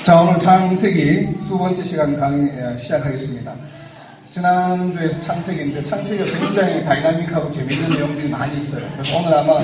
자, 오늘 창세기 두 번째 시간 강의 시작하겠습니다. 지난주에서 창세기인데 창세기가 굉장히 다이나믹하고 재미있는 내용들이 많이 있어요. 그래서 오늘 아마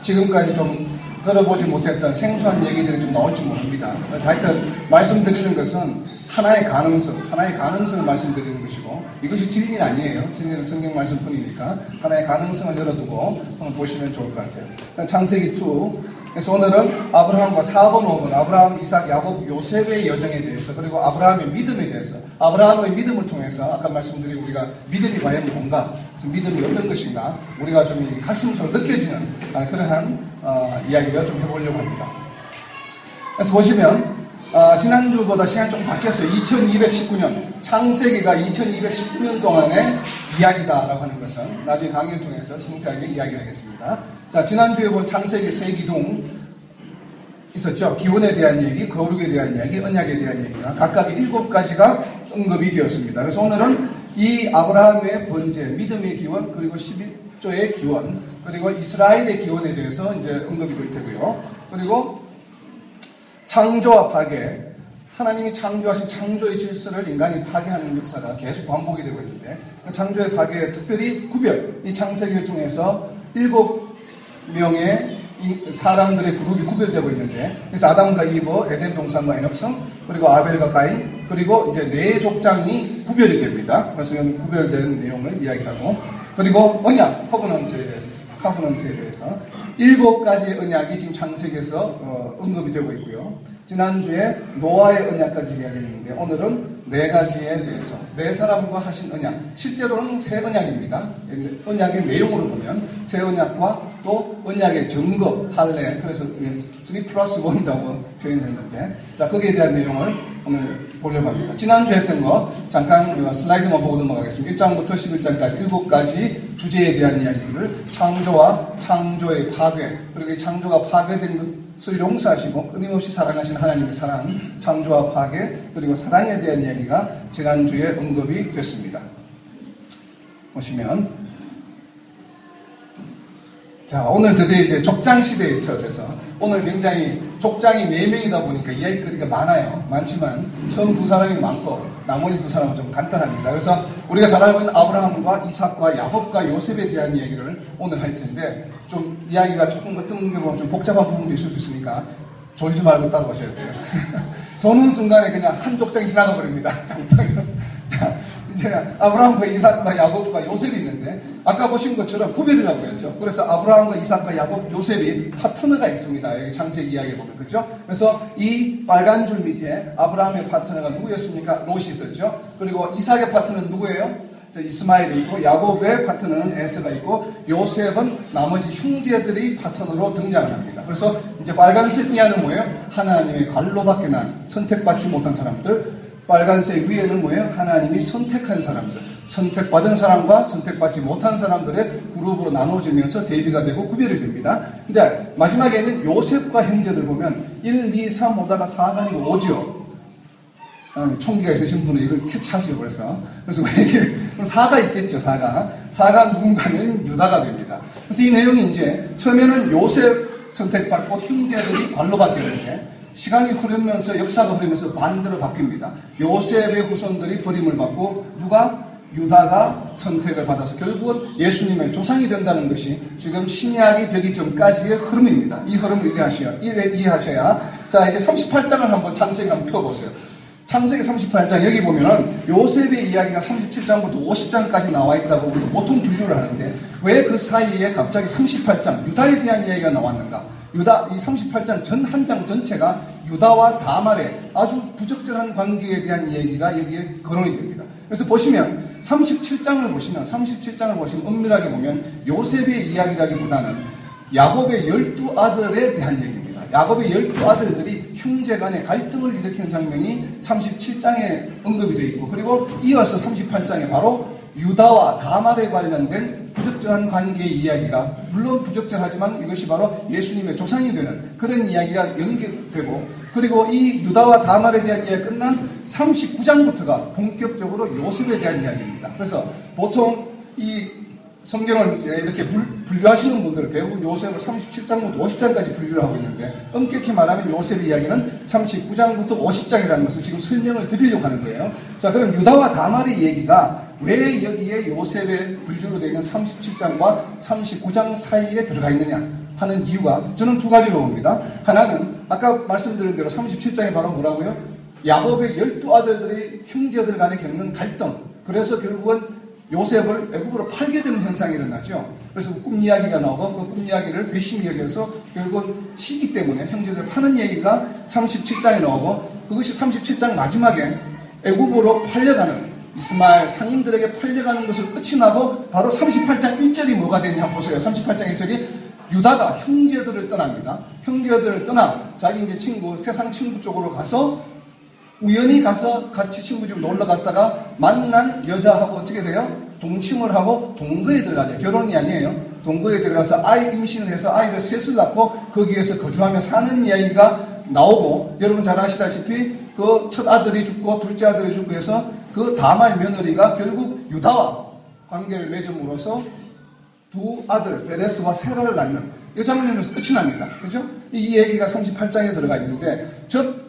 지금까지 좀 들어보지 못했던 생소한 얘기들이 좀 나올지 모릅니다. 그래서 하여튼 말씀드리는 것은 하나의 가능성을 말씀드리는 것이고, 이것이 진리는 아니에요. 진리는 성경 말씀뿐이니까 하나의 가능성을 열어두고 한번 보시면 좋을 것 같아요. 창세기 2. 그래서 오늘은 아브라함과 4번, 5번, 아브라함, 이삭, 야곱, 요셉의 여정에 대해서, 그리고 아브라함의 믿음에 대해서, 아브라함의 믿음을 통해서 아까 말씀드린 우리가 믿음이 과연 뭔가, 그래서 믿음이 어떤 것인가, 우리가 좀 가슴속으로 느껴지는 그러한 이야기를 좀 해보려고 합니다. 그래서 보시면 지난주보다 시간이 좀 바뀌었어요. 2219년, 창세기가 2219년 동안의 이야기다라고 하는 것은 나중에 강의를 통해서 상세하게 이야기를 하겠습니다. 자, 지난주에 본 창세기 세 기둥 있었죠. 기원에 대한 얘기, 거룩에 대한 이야기, 언약에 대한 얘기가 각각 7가지가 언급이 되었습니다. 그래서 오늘은 이 아브라함의 번제, 믿음의 기원, 그리고 11조의 기원, 그리고 이스라엘의 기원에 대해서 이제 언급이 될 테고요. 그리고 창조와 파괴, 하나님이 창조하신 창조의 질서를 인간이 파괴하는 역사가 계속 반복이 되고 있는데, 창조의 파괴, 특별히 구별, 이 창세기를 통해서 7명의 사람들의 그룹이 구별되고 있는데, 그래서 아담과 이브, 에덴 동산과 에녹성, 그리고 아벨과 가인, 그리고 이제 네 족장이 구별이 됩니다. 그래서 이런 구별된 내용을 이야기하고, 그리고 언약, 커버넌트에 대해서 7가지 언약이 지금 창세기에서 언급이 되고 있고요. 지난주에 노아의 언약까지 이야기했는데, 오늘은 4가지에 대해서, 4사람과 하신 언약, 실제로는 새 언약입니다. 언약의 내용으로 보면 새 언약과 또 언약의 증거, 할례, 그래서 3+1이라고 표현했는데, 자, 거기에 대한 내용을 오늘 보려고 합니다. 지난주에 했던 거 잠깐 슬라이드만 보고 넘어가겠습니다. 1장부터 11장까지 7가지 주제에 대한 이야기를, 창조와 창조의 파괴, 그리고 이 창조가 파괴된 것을 용서하시고 끊임없이 사랑하시는 하나님의 사랑, 창조와 파괴, 그리고 사랑에 대한 이야기가 지난주에 언급이 됐습니다. 보시면, 자, 오늘 드디어 이제 족장 시대에 들어서 오늘 굉장히 족장이 4명이다 보니까 이야기거리가 많지만 처음 2사람이 많고 나머지 2사람은 좀 간단합니다. 그래서 우리가 잘 알고 있는 아브라함과 이삭과 야곱과 요셉에 대한 이야기를 오늘 할 텐데, 좀 이야기가 조금 어떤 게 보면 좀 복잡한 부분도 있을 수 있으니까 졸지 말고 따라오셔야 돼요. 조는 순간에 그냥 한 족장이 지나가 버립니다. 장터는. 자, 이제 아브라함과 이삭과 야곱과 요셉이 있는데, 아까 보신 것처럼 구별이라고 했죠. 그래서 아브라함과 이삭과 야곱, 요셉이 파트너가 있습니다. 여기 창세기 이야기에 보면, 그렇죠? 그래서 이 빨간 줄 밑에 아브라함의 파트너가 누구였습니까? 롯이 있었죠. 그리고 이삭의 파트너는 누구예요? 이스마엘이 있고, 야곱의 파트너는 에스가 있고, 요셉은 나머지 형제들이 파트너로 등장을 합니다. 그래서 이제 빨간색 이하는 뭐예요? 하나님의 갈로밖에 난 선택받지 못한 사람들. 빨간색 위에는 뭐예요? 하나님이 선택한 사람들, 선택받은 사람과 선택받지 못한 사람들의 그룹으로 나눠지면서 대비가 되고 구별이 됩니다. 이제 마지막에는 요셉과 형제들 보면 1, 2, 3 오다가 4가 아니고 5죠. 총기가 있으신 분은 이걸 캐치하시죠. 그래서 왜 이렇게 4가 있겠죠. 4가 누군가는 유다가 됩니다. 그래서 이 내용이 이제 처음에는 요셉 선택받고 형제들이 관로받게 되는데, 시간이 흐르면서, 역사가 흐르면서 반대로 바뀝니다. 요셉의 후손들이 버림을 받고 유다가 선택을 받아서 결국은 예수님의 조상이 된다는 것이 지금 신약이 되기 전까지의 흐름입니다. 이 흐름을 이해하셔야. 자, 이제 38장을 한번 창세기 한번 펴보세요. 창세기 38장, 여기 보면은 요셉의 이야기가 37장부터 50장까지 나와 있다고 우리가 보통 분류를 하는데, 왜 그 사이에 갑자기 38장, 유다에 대한 이야기가 나왔는가? 유다, 이 38장 전 한 장 전체가 유다와 다말의 아주 부적절한 관계에 대한 얘기가 여기에 거론이 됩니다. 그래서 보시면 37장을 보시면 엄밀하게 보면 요셉의 이야기라기보다는 야곱의 12아들에 대한 얘기입니다. 야곱의 12아들들이 형제 간의 갈등을 일으키는 장면이 37장에 언급이 되어 있고, 그리고 이어서 38장에 바로 유다와 다말에 관련된 부적절한 관계의 이야기가, 물론 부적절하지만 이것이 바로 예수님의 조상이 되는 그런 이야기가 연결되고, 그리고 이 유다와 다말에 대한 이야기가 끝난 39장부터가 본격적으로 요셉에 대한 이야기입니다. 그래서 보통 이 성경을 이렇게 분류하시는 분들은 대부분 요셉을 37장부터 50장까지 분류를 하고 있는데, 엄격히 말하면 요셉의 이야기는 39장부터 50장이라는 것을 지금 설명을 드리려고 하는 거예요. 자, 그럼 유다와 다말의 얘기가 왜 여기에 요셉의 분류로 되어 있는 37장과 39장 사이에 들어가 있느냐 하는 이유가 저는 두 가지로 봅니다. 하나는 아까 말씀드린 대로 37장에 바로 뭐라고요? 야곱의 12아들들이 형제들 간에 겪는 갈등, 그래서 결국은 요셉을 애굽으로 팔게 되는 현상이 일어나죠. 그래서 꿈 이야기가 나오고 그 꿈 이야기를 괘씸히 여겨서 결국은 시기 때문에 형제들 파는 얘기가 37장에 나오고, 그것이 37장 마지막에 애굽으로 팔려가는 이스마엘 상인들에게 팔려가는 것을 끝이 나고 바로 38장 1절이 뭐가 되느냐 보세요. 38장 1절이 유다가 형제들을 떠납니다. 형제들을 떠나 자기 이제 친구, 세상 친구 쪽으로 가서 우연히 가서 같이 친구 집 놀러 갔다가 만난 여자하고 어떻게 돼요? 동침을 하고 동거에 들어가죠. 결혼이 아니에요. 동거에 들어가서 아이 임신을 해서 아이를 셋을 낳고 거기에서 거주하며 사는 이야기가 나오고, 여러분 잘 아시다시피 그 첫 아들이 죽고 둘째 아들이 죽고 해서 그 다말 며느리가 결국 유다와 관계를 맺음으로써 두 아들 베레스와 세라를 낳는 이 장면에서 끝이 납니다. 그죠? 이 얘기가 38장에 들어가 있는데, 즉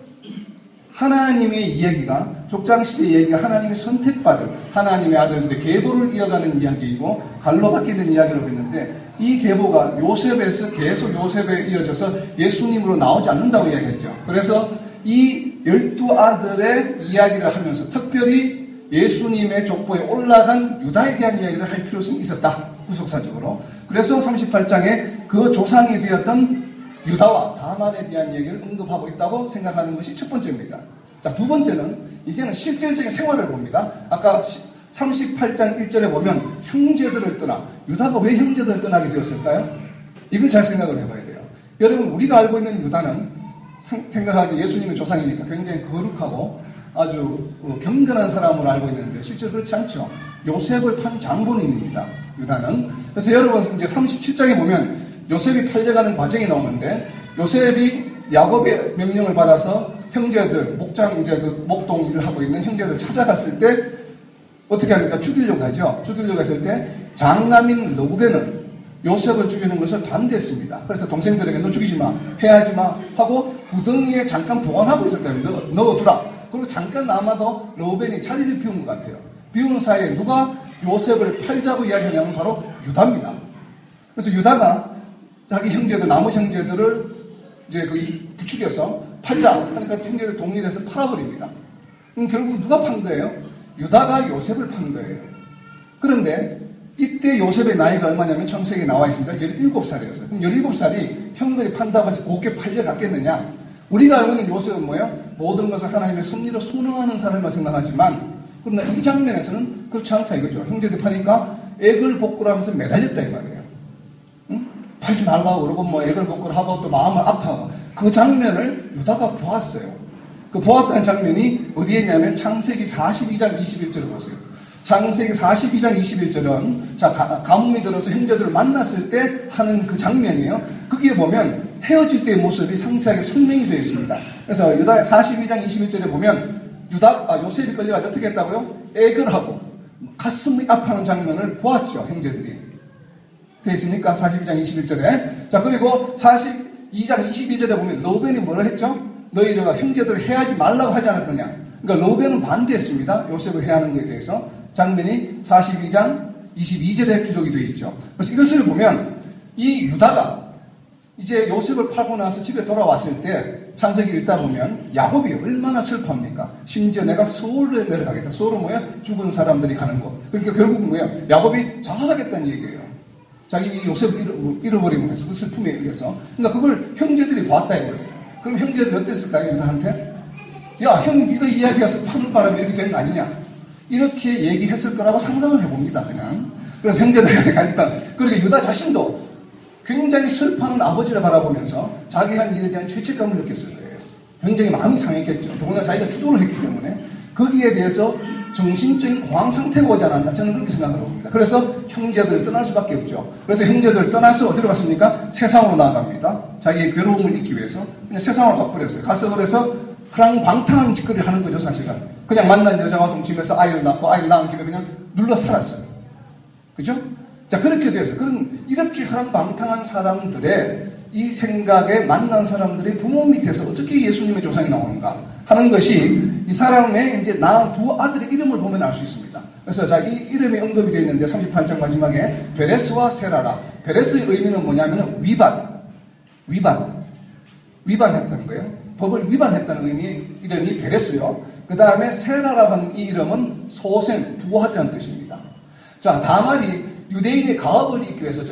하나님의 이야기가, 족장시대의 이야기가 하나님의 선택받은 하나님의 아들들의 계보를 이어가는 이야기이고 갈로 바뀌는 이야기로 했는데, 이 계보가 요셉에서 계속 요셉에 이어져서 예수님으로 나오지 않는다고 이야기했죠. 그래서 이 12아들의 이야기를 하면서 특별히 예수님의 족보에 올라간 유다에 대한 이야기를 할 필요성이 있었다, 구속사적으로. 그래서 38장에 그 조상이 되었던 유다와 다말에 대한 얘기를 언급하고 있다고 생각하는 것이 첫 번째입니다. 자, 두 번째는 이제는 실질적인 생활을 봅니다. 아까 38장 1절에 보면 형제들을 떠나, 유다가 왜 형제들을 떠나게 되었을까요? 이걸 잘 생각을 해봐야 돼요. 여러분, 우리가 알고 있는 유다는 생각하기 예수님의 조상이니까 굉장히 거룩하고 아주 경건한 사람으로 알고 있는데 실제로 그렇지 않죠. 요셉을 판 장본인입니다, 유다는. 그래서 여러분 이제 37장에 보면 요셉이 팔려가는 과정이 나오는데, 요셉이 야곱의 명령을 받아서 형제들, 목장, 이제 그 목동 일을 하고 있는 형제들 찾아갔을 때 어떻게 합니까? 죽이려고 하죠. 죽이려고 했을 때 장남인 르우벤은 요셉을 죽이는 것을 반대했습니다. 그래서 동생들에게 너 죽이지 마, 해하지 마 하고 구덩이에 잠깐 보관하고 있었다면 넣어두라. 그리고 잠깐 아마도 르우벤이 자리를 비운 것 같아요. 비운 사이에 누가 요셉을 팔자고 이야기하냐면 바로 유다입니다. 그래서 유다가 자기 형제들, 나머지 형제들을 이제 부추겨서 팔자 하니까 형제들 동일해서 팔아버립니다. 그럼 결국 누가 판 거예요? 유다가 요셉을 판 거예요. 그런데 이때 요셉의 나이가 얼마냐면 창세기에 나와 있습니다. 17살이었어요. 그럼 17살이 형들이 판다고 해서 곱게 팔려갔겠느냐? 우리가 알고 있는 요셉은 뭐예요? 모든 것을 하나님의 섭리로 순응하는 사람을 생각하지만, 그러나 이 장면에서는 그렇지 않다 이거죠. 형제들이 파니까 애걸 복구를 하면서 매달렸다 이 말이에요. 응? 팔지 말라고 그러고 뭐 애걸 복구를 하고 또 마음을 아파하고, 그 장면을 유다가 보았어요. 그 보았다는 장면이 어디에 있냐면 창세기 42장 21절을 보세요. 창세기 42장 21절은 자, 가뭄이 들어서 형제들을 만났을 때 하는 그 장면이에요. 거기에 보면 헤어질 때의 모습이 상세하게 설명이 되어 있습니다. 그래서 유다 42장 21절에 보면 요셉이 끌려가서 어떻게 했다고요? 애걸하고 가슴이 아파하는 장면을 보았죠, 형제들이. 되어 있습니까? 42장 21절에. 자, 그리고 42장 22절에 보면 르우벤이 뭐라 했죠? 너희가 형제들을 해하지 말라고 하지 않았느냐? 그러니까 르우벤은 반대했습니다. 요셉을 해하는 것에 대해서. 장면이 42장 22절에 기록이 되어 있죠. 그래서 이것을 보면 이 유다가 이제 요셉을 팔고 나서 집에 돌아왔을 때 창세기 읽다 보면 야곱이 얼마나 슬퍼합니까? 심지어 내가 소울에 내려가겠다. 소울은 뭐야? 죽은 사람들이 가는 곳. 그러니까 결국은 뭐야? 야곱이 자살하겠다는 얘기예요. 자기 요셉을 잃어버리고 해서 그 슬픔에 의해서. 그러니까 그걸 형제들이 봤다 이거예요. 그럼 형제들이 어땠을까요? 유다한테? 야, 형, 네가 이야기해서 파는 바람에 이렇게 된 거 아니냐? 이렇게 얘기했을 거라고 상상을 해봅니다, 그냥. 그래서 형제들이 갔다. 그리고 유다 자신도 굉장히 슬퍼하는 아버지를 바라보면서 자기 한 일에 대한 죄책감을 느꼈을 거예요. 굉장히 마음이 상했겠죠. 더구나 자기가 주도를 했기 때문에 거기에 대해서 정신적인 공황 상태가 오지 않았나, 저는 그렇게 생각을 합니다. 그래서 형제들을 떠날 수밖에 없죠. 그래서 형제들을 떠나서 어디로 갔습니까? 세상으로 나아갑니다. 자기의 괴로움을 잊기 위해서 그냥 세상으로 가버렸어요. 가서 그래서 방탕한 짓거리를 하는 거죠, 사실은. 그냥 만난 여자와 동침해서 아이를 낳고 아이를 낳은 김에 그냥 눌러 살았어요. 그죠? 자, 그렇게 돼서 이렇게 허랑방탕한 사람들의 이 생각에 만난 사람들의 부모 밑에서 어떻게 예수님의 조상이 나오는가 하는 것이 이 사람의 이제 낳은 두 아들의 이름을 보면 알 수 있습니다. 그래서 자, 이 이름이 언급이 되어 있는데 38장 마지막에 베레스와 세라라. 베레스의 의미는 뭐냐면 위반했다는 거예요. 법을 위반했다는 이름이 베레스요. 그 다음에 세라라고 하는 이 이름은 소생, 부활이라는 뜻입니다. 자, 다말이 유대인의 가업을 잇기 위해서,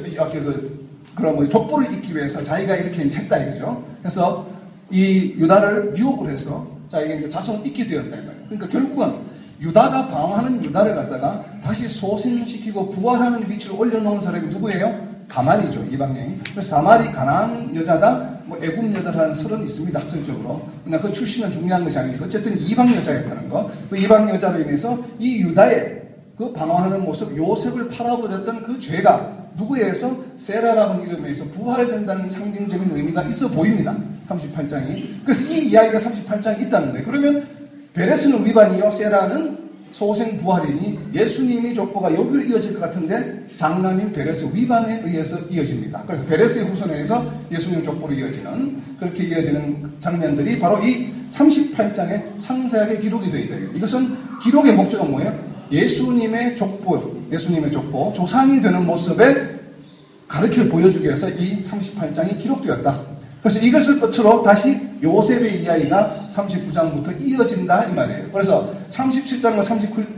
그런 족보를 잇기 위해서 자기가 이렇게 했다 이거죠. 그래서 이 유다를 유혹을 해서 자, 이게 이제 자손을 잇게 되었다 이 말이에요. 그러니까 결국은 유다가 방황하는 유다를 갖다가 다시 소생시키고 부활하는 위치로 올려놓은 사람이 누구예요? 다말이죠, 이방여인. 그래서 다말이 가나안 여자다, 애굽 여자라는 설은 있습니다, 학설적으로. 그러나 그 출신은 중요한 것이 아니고, 어쨌든 이방 여자였다는 거. 그 이방 여자로 인해서 이 유다의 그 방황하는 모습, 요셉을 팔아버렸던 그 죄가 누구에 의해서 세라라는 이름에 의해서 부활된다는 상징적인 의미가 있어 보입니다. 38장이. 그래서 이 이야기가 38장에 있다는 거예요. 그러면 베레스는 위반이요, 세라는 소생 부활이니 예수님이 족보가 여기로 이어질 것 같은데 장남인 베레스 위반에 의해서 이어집니다. 그래서 베레스의 후손에 의해서 예수님 족보로 이어지는, 그렇게 이어지는 장면들이 바로 이 38장에 상세하게 기록이 되어 있다. 이것은 기록의 목적은 뭐예요? 예수님의 족보, 조상이 되는 모습에 가르쳐 보여주기 위해서 이 38장이 기록되었다. 그래서 이것을 끝으로 다시 요셉의 이야기가 39장부터 이어진다 이 말이에요. 그래서 37장과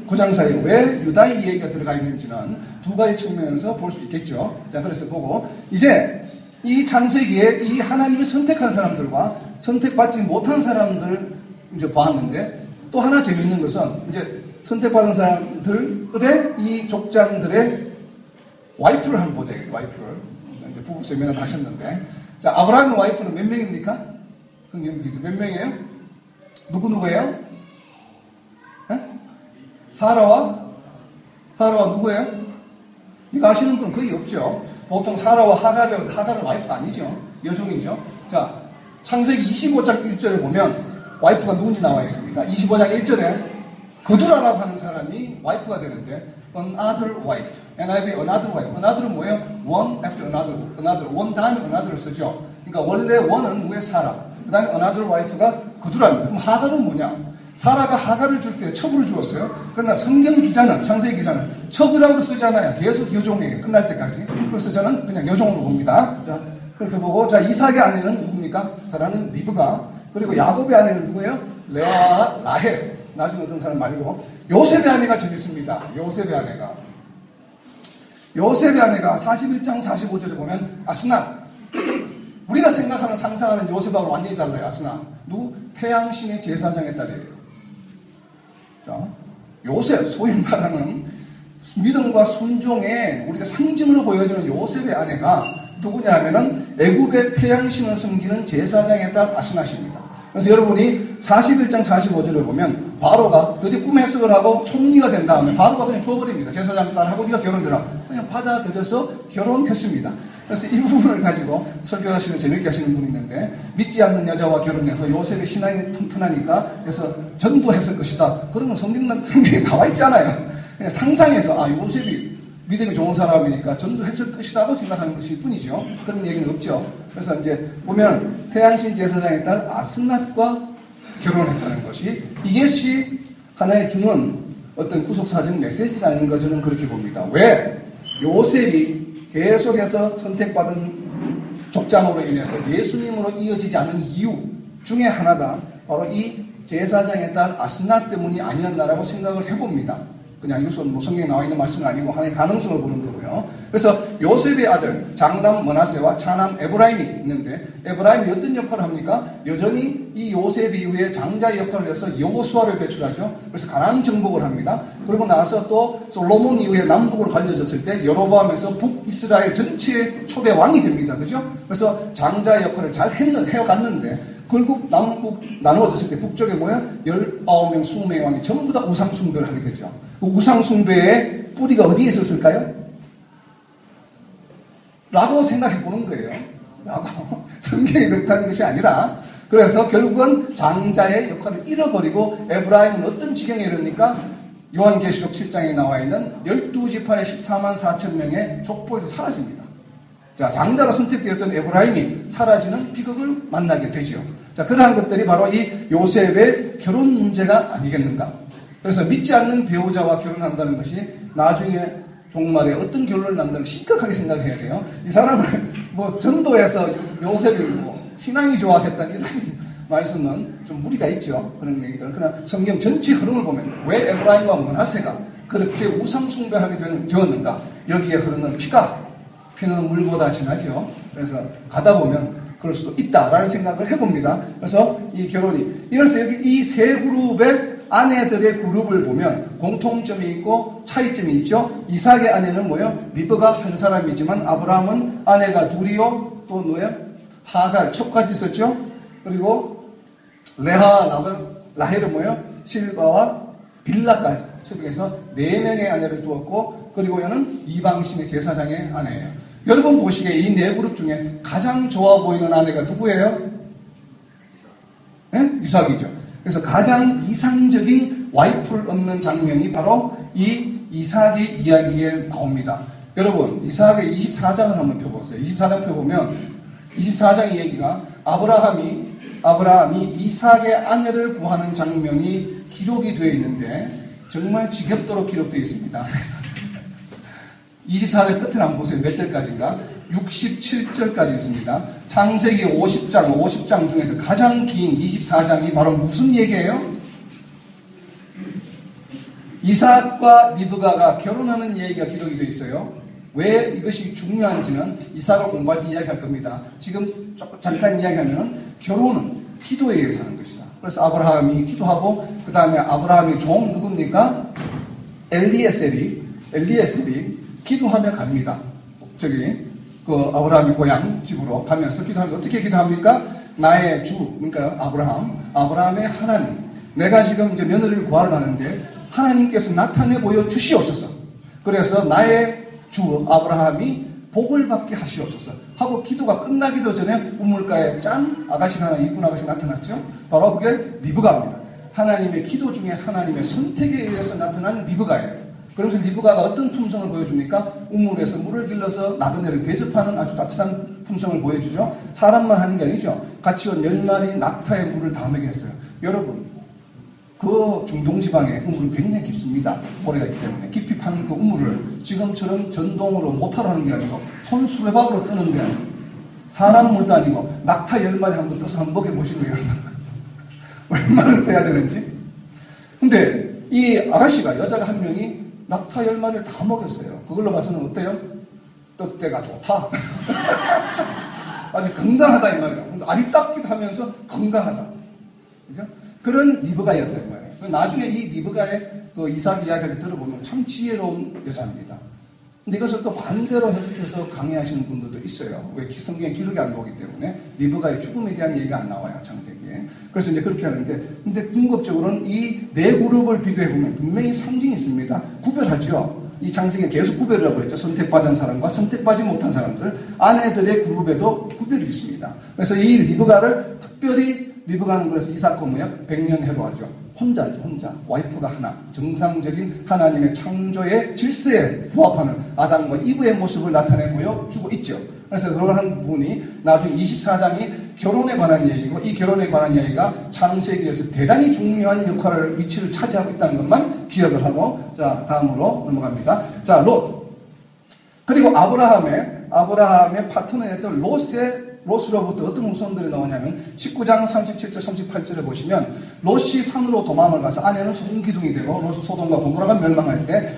39장 사이에 왜 유다의 이야기가 들어가 있는지는 두 가지 측면에서 볼 수 있겠죠. 자, 그래서 보고 이제 이 창세기에 이 하나님이 선택한 사람들과 선택받지 못한 사람들 이제 보았는데, 또 하나 재미있는 것은 이제 선택받은 사람들의 이 족장들의 와이프를 한번 보자. 와이프를 이제 부부 세미나를 하셨는데, 자, 아브라함의 와이프는 몇 명입니까? 몇 명이에요? 누구예요? 네? 사라와 누구예요? 이거 아시는 분은 거의 없죠. 보통 사라와 하갈은 와이프가 아니죠. 여종이죠. 자, 창세기 25장 1절에 보면 와이프가 누군지 나와 있습니다. 25장 1절에 그두라라고 하는 사람이 와이프가 되는데, another wife. NIV another wife. another은 뭐예요? one after another. one 다음에 another를 쓰죠. 그러니까 원래 one은 누구의 사라. 그 다음에 another wife가 그두라입니다. 그럼 하갈은 뭐냐? 사라가 하갈을 줄 때 첩으로 주었어요. 그러나 성경 기자는, 창세기 기자는 첩이라고도 쓰지 않아요. 계속 여종이에요. 끝날 때까지. 그래서 저는 그냥 여종으로 봅니다. 자, 그렇게 보고, 자, 이삭의 아내는 누굽니까? 사라는 리브가. 그리고 야곱의 아내는 누구예요? 레아와 라헬. 나중에 어떤 사람 말고. 요셉의 아내가 재밌습니다. 요셉의 아내가 41장 45절에 보면 아스나. 우리가 생각하는 상상하는 요셉하고 완전히 달라요. 아스나. 누구? 태양신의 제사장의 딸이에요. 자, 요셉, 소위 말하는 믿음과 순종의 우리가 상징으로 보여주는 요셉의 아내가 누구냐 하면은 애굽의 태양신을 섬기는 제사장의 딸 아스나십니다. 그래서 여러분이 41장 45절을 보면 바로가 드디어 꿈 해석을 하고 총리가 된 다음에 바로가 그냥 줘버립니다. 제사장 딸하고 네가 결혼되라. 그냥 받아들여서 결혼했습니다. 그래서 이 부분을 가지고 설교하시는 재밌게 하시는 분이 있는데, 믿지 않는 여자와 결혼해서 요셉의 신앙이 튼튼하니까 그래서 전도했을 것이다. 그런 건 성경에 나와 있지 않아요. 그냥 상상해서 요셉이 믿음이 좋은 사람이니까 전도했을 것이라고 생각하는 것일 뿐이죠. 그런 얘기는 없죠. 그래서 이제 보면 태양신 제사장의 딸 아스낫과 결혼했다는 것이, 이것이 하나의 주는 어떤 구속사적 메시지가 아닌가 저는 그렇게 봅니다. 왜? 요셉이 계속해서 선택받은 족장으로 인해서 예수님으로 이어지지 않은 이유 중에 하나가 바로 이 제사장의 딸 아스낫 때문이 아니었나라고 생각을 해봅니다. 그냥 이것은 성경에 나와 있는 말씀은 아니고 하나의 가능성을 보는 거고요. 그래서 요셉의 아들 장남 머나세와 차남 에브라임이 있는데, 에브라임이 어떤 역할을 합니까? 여전히 이 요셉 이후에 장자 역할을 해서 여호수아를 배출하죠. 그래서 가나안 정복을 합니다. 그리고 나서 또 솔로몬 이후에 남북으로 갈려졌을 때 여로보암에서 북이스라엘 전체의 초대 왕이 됩니다. 그죠? 그래서 장자 역할을 잘 해갔는데, 결국 남북 나누어졌을 때 북쪽에 뭐야? 19명, 20명의 왕이 전부 다 우상숭배를 하게 되죠. 그 우상숭배의 뿌리가 어디에 있었을까요? 라고 생각해 보는 거예요. 라고. 성경이 그렇다는 것이 아니라, 그래서 결국은 장자의 역할을 잃어버리고 에브라임은 어떤 지경에 이릅니까? 요한계시록 7장에 나와 있는 12지파의 14만 4천 명의 족보에서 사라집니다. 자, 장자로 선택되었던 에브라임이 사라지는 비극을 만나게 되죠. 자, 그러한 것들이 바로 이 요셉의 결혼 문제가 아니겠는가. 그래서 믿지 않는 배우자와 결혼한다는 것이 나중에 종말에 어떤 결론을 난다는 걸 심각하게 생각해야 돼요. 이 사람을 뭐 전도해서 요셉이 뭐 신앙이 좋아서 했다는 이런 말씀은 좀 무리가 있죠. 그런 얘기들은. 그러나 성경 전체 흐름을 보면 왜 에브라임과 므낫세가 그렇게 우상숭배하게 되었는가. 여기에 흐르는 피는 물보다 진하죠. 그래서 가다 보면 그럴 수도 있다라는 생각을 해봅니다. 그래서 이 결혼이 이래서 여기 이 세 그룹의 아내들의 그룹을 보면 공통점이 있고 차이점이 있죠. 이삭의 아내는 뭐예요? 리브가 한 사람이지만 아브라함은 아내가 둘이요. 또 뭐예요? 하갈 첩까지 있었죠. 그리고 레하 라헬은 뭐예요? 실바와 빌라까지 첩에서 4명의 아내를 두었고 그리고 얘는 이방신의 제사장의 아내예요. 여러분 보시기에 이 네 그룹 중에 가장 좋아 보이는 아내가 누구예요? 네? 이삭이죠. 그래서 가장 이상적인 와이프를 얻는 장면이 바로 이 이삭의 이야기에 나옵니다. 여러분 이삭의 24장을 한번 펴보세요. 24장 펴보면 24장 이야기가 아브라함이 이삭의 아내를 구하는 장면이 기록이 되어 있는데 정말 지겹도록 기록되어 있습니다. 24절 끝을 한번 보세요. 몇 절까지인가? 67절까지 있습니다. 창세기 50장 중에서 가장 긴 24장이 바로 무슨 얘기예요? 이삭과 리브가가 결혼하는 얘기가 기록이 되어 있어요. 왜 이것이 중요한지는 이삭을 공부할 때 이야기할 겁니다. 지금 잠깐 이야기하면 결혼은 기도에 의해서 하는 것이다. 그래서 아브라함이 기도하고 그 다음에 아브라함이 종 누굽니까? 엘리에셀이 기도하며 갑니다. 그 아브라함이 고향 집으로 가면서 기도하면서 어떻게 기도합니까? 나의 주, 그러니까 아브라함의 하나님. 내가 지금 이제 며느리를 구하러 가는데 하나님께서 나타내 보여 주시옵소서. 그래서 나의 주 아브라함이 복을 받게 하시옵소서 하고 기도가 끝나기도 전에 우물가에 아가씨가 하나 이쁜 아가씨 나타났죠. 바로 그게 리브가입니다. 하나님의 기도 중에 하나님의 선택에 의해서 나타난 리브가예요. 그러면서 리브가가 어떤 품성을 보여줍니까? 우물에서 물을 길러서 나그네를 대접하는 아주 따뜻한 품성을 보여주죠. 사람만 하는 게 아니죠. 같이 온 10마리 낙타의 물을 다 먹였어요. 여러분 그 중동지방에 우물은 굉장히 깊습니다. 모래가 있기 때문에 깊이 파는 그 우물을 지금처럼 전동으로 모터로 하는 게 아니고 손 수레박으로 뜨는 게 아니고 사람 물도 아니고 낙타 10마리 한번 떠서 한번 먹여보시고요. 얼마나 떠야 되는지. 근데 이 아가씨가 여자가 한 명이 낙타 10마리를 다 먹였어요. 그걸로 봐서는 어때요? 떡대가 좋다. 아주 건강하다 이 말이에요. 아리따기도 하면서 건강하다. 그죠? 그런 리브가였단 말이에요. 나중에 이 리브가의 그 이삭 이야기를 들어보면 참 지혜로운 여자입니다. 근데 이것을 또 반대로 해석해서 강의하시는 분들도 있어요. 왜 성경에 기록이 안 나오기 때문에 리브가의 죽음에 대한 얘기가 안 나와요. 창세기에. 그래서 이제 그렇게 하는데 근데 궁극적으로는 이 네 그룹을 비교해보면 분명히 상징이 있습니다. 구별하죠. 이 창세기에 계속 구별을 하고 있죠. 선택받은 사람과 선택받지 못한 사람들. 아내들의 그룹에도 구별이 있습니다. 그래서 이 리브가를 특별히 리브가는 그래서 이삭과 뭐야? 백년해로 하죠. 혼자죠, 혼자. 와이프가 하나. 정상적인 하나님의 창조의 질서에 부합하는 아담과 이브의 모습을 나타내 보여주고 있죠. 그래서 그러한 분이 나중에 24장이 결혼에 관한 얘기고 이 결혼에 관한 얘기가 창세기에서 대단히 중요한 위치를 차지하고 있다는 것만 기억을 하고 자, 다음으로 넘어갑니다. 자, 롯. 그리고 아브라함의 파트너였던 롯으로부터 어떤 후손들이 나오냐면 19장 37절 38절에 보시면 롯이 산으로 도망을 가서 아내는 소금 기둥이 되고 롯은 소돔과 고모라가 멸망할 때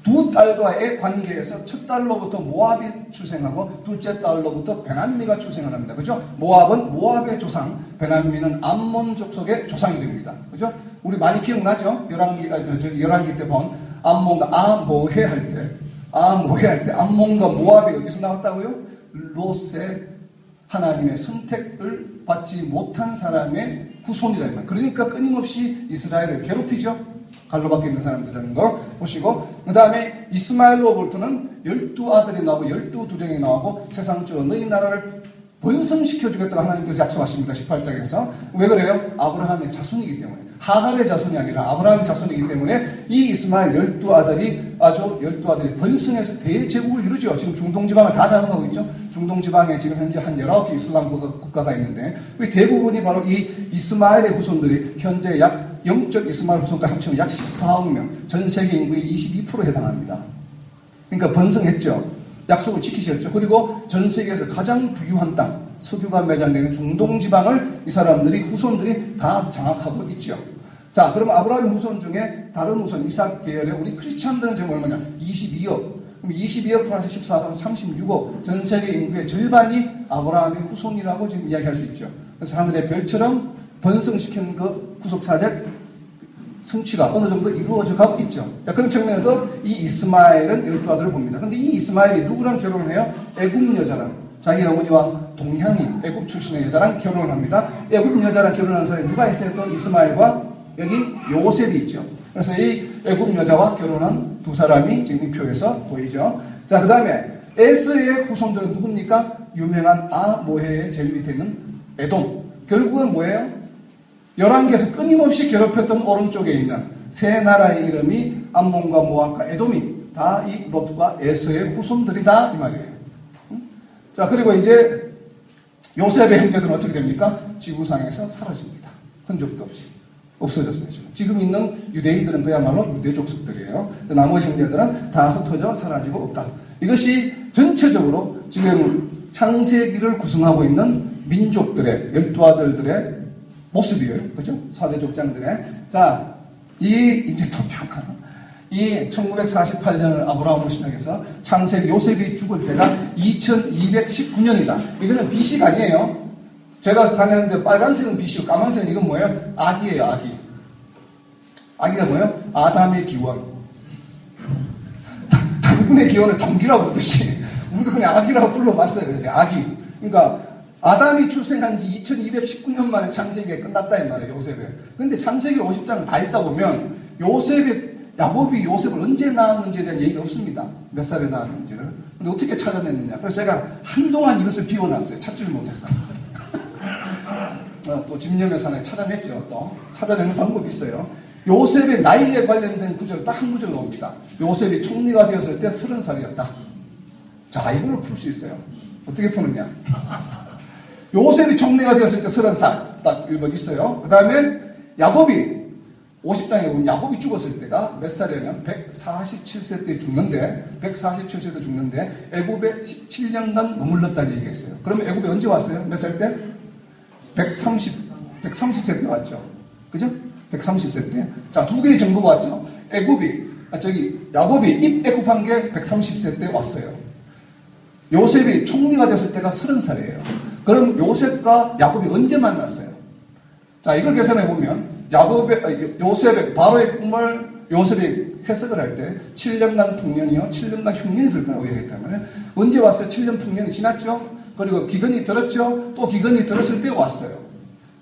두 딸과의 관계에서 첫 딸로부터 모압이 출생하고 둘째 딸로부터 베난미가 출생을 합니다. 그죠? 모압은 모압의 조상, 베난미는 암몬 족속의 조상이 됩니다. 그죠? 우리 많이 기억나죠? 열왕기 때 본 암몬과 아모해 할 때 암몬과 모압이 어디서 나왔다고요? 롯의 하나님의 선택을 받지 못한 사람의 후손이라 이 말. 그러니까 끊임없이 이스라엘을 괴롭히죠. 갈로 밖에 있는 사람들이라는 걸 보시고 그 다음에 이스마엘로부터는 12아들이 나오고 12두령이 나오고 세상적으로 너희 나라를 번성시켜주겠다고 하나님께서 약속하십니다. 18장에서. 왜 그래요? 아브라함의 자손이기 때문에. 하갈의 자손이 아니라 아브라함의 자손이기 때문에 이 이스마엘 12아들이 번성해서 대제국을 이루죠. 지금 중동지방을 다 장악하고 있죠. 중동지방에 지금 현재 한 19개 이슬람 국가가 있는데 이 대부분이 바로 이 이스마엘의 후손들이 현재 약 영적 이스마엘 후손과 합치면 약 14억 명, 전 세계 인구의 22%에 해당합니다. 그러니까 번성했죠. 약속을 지키셨죠. 그리고 전 세계에서 가장 부유한 땅, 석유가 매장되는 중동지방을 이 사람들이 후손들이 다 장악하고 있죠. 자, 그럼 아브라함 후손 중에 다른 후손 이삭 계열의 우리 크리스찬들은 지금 얼마냐? 22억. 그럼 22억 플러스 14억 36억. 전 세계 인구의 절반이 아브라함의 후손이라고 지금 이야기할 수 있죠. 그래서 하늘의 별처럼 번성시키는 그 구속사적 성취가 어느 정도 이루어져 가고 있죠. 자, 그런 측면에서 이 이스마엘은 12아들을 봅니다. 그런데 이 이스마엘이 누구랑 결혼을 해요? 애굽 여자랑. 자기 어머니와 동향인 애굽 출신의 여자랑 결혼을 합니다. 애굽 여자랑 결혼한 사람이 누가 있어요? 또 이스마엘과 여기 요셉이 있죠. 그래서 이 애굽 여자와 결혼한 두 사람이 지금 이 표에서 보이죠. 자, 그 다음에 에스의 후손들은 누굽니까? 유명한 아모헤의 제일 밑에 있는 에돔. 결국은 뭐예요? 11개에서 끊임없이 괴롭혔던 오른쪽에 있는 세 나라의 이름이 암몬과 모압과 에돔이 다 이 롯과 에서의 후손들이다 이 말이에요. 자, 그리고 이제 요셉의 형제들은 어떻게 됩니까? 지구상에서 사라집니다. 흔적도 없이 없어졌어요. 지금 있는 유대인들은 그야말로 유대 족속들이에요. 나머지 형제들은 다 흩어져 사라지고 없다. 이것이 전체적으로 지금 창세기를 구성하고 있는 민족들의 12아들들의 모습이에요. 그죠? 4대 족장들의. 자, 이제 도표가 이 1948년을 아브라함으로 시작해서 창세기 요셉이 죽을 때가 2219년이다. 이거는 BC가 아니에요. 제가 강의하는데 빨간색은 BC고 까만색은 이건 뭐예요? 아기예요, 아기. 아기가 뭐예요? 아담의 기원. 당분의 기원을 담기라고 그러듯이 우리도 그냥 아기라고 불러봤어요. 그래서 아기. 그러니까 아담이 출생한 지 2219년 만에 창세기가 끝났다 이 말이에요, 요셉에. 근데 창세기 50장을 다 읽다 보면 야곱이 요셉을 언제 낳았는지에 대한 얘기가 없습니다. 몇 살에 낳았는지를. 근데 어떻게 찾아냈느냐. 그래서 제가 한동안 이것을 비워놨어요. 찾지를 못했어. 또 집념의 산에 찾아냈죠. 또 찾아내는 방법이 있어요. 요셉의 나이에 관련된 구절 딱 한 구절 나옵니다. 요셉이 총리가 되었을 때 30살이었다. 자, 이걸로 풀 수 있어요. 어떻게 푸느냐. 요셉이 총리가 되었을 때 30살 딱 1번 있어요. 그 다음에 야곱이 50장에 보면 야곱이 죽었을 때가 몇 살이냐면 147세 때 죽는데 147세 때 죽는데 애굽에 17년간 머물렀다는 얘기가 있어요. 그러면 애굽에 언제 왔어요? 몇 살 때? 130세 때 왔죠. 그죠? 130세 때. 자, 두 개의 정보가 왔죠. 야곱이 입애굽한 게 130세 때 왔어요. 요셉이 총리가 됐을 때가 30살이에요. 그럼 요셉과 야곱이 언제 만났어요? 자, 이걸 계산해보면 요셉의 바로의 꿈을 요셉이 해석을 할 때 7년간 풍년이요 7년간 흉년이 들 거라고 얘기했기 때문에 언제 왔어요? 7년 풍년이 지났죠. 그리고 기근이 들었죠. 또 기근이 들었을 때 왔어요.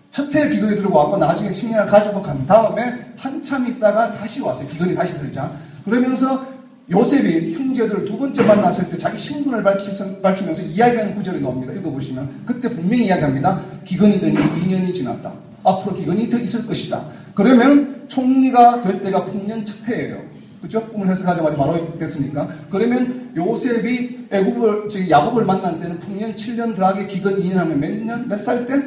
첫 해 기근이 들고 왔고 나중에 식량을 가지고 간 다음에 한참 있다가 다시 왔어요. 기근이 다시 들자. 그러면서 요셉이 형제들을 두 번째 만났을 때 자기 신분을 밝히면서 이야기하는 구절이 나옵니다. 읽어보시면 그때 분명히 이야기합니다. 기근이 든 2년이 지났다. 앞으로 기근이 더 있을 것이다. 그러면 총리가 될 때가 풍년 첫 해예요. 그렇죠? 꿈을 해석하자마자 바로 됐으니까. 그러면 요셉이 야곱을 만난 때는 풍년 7년 더하기 기근 2년 하면 몇 년? 몇 살 때?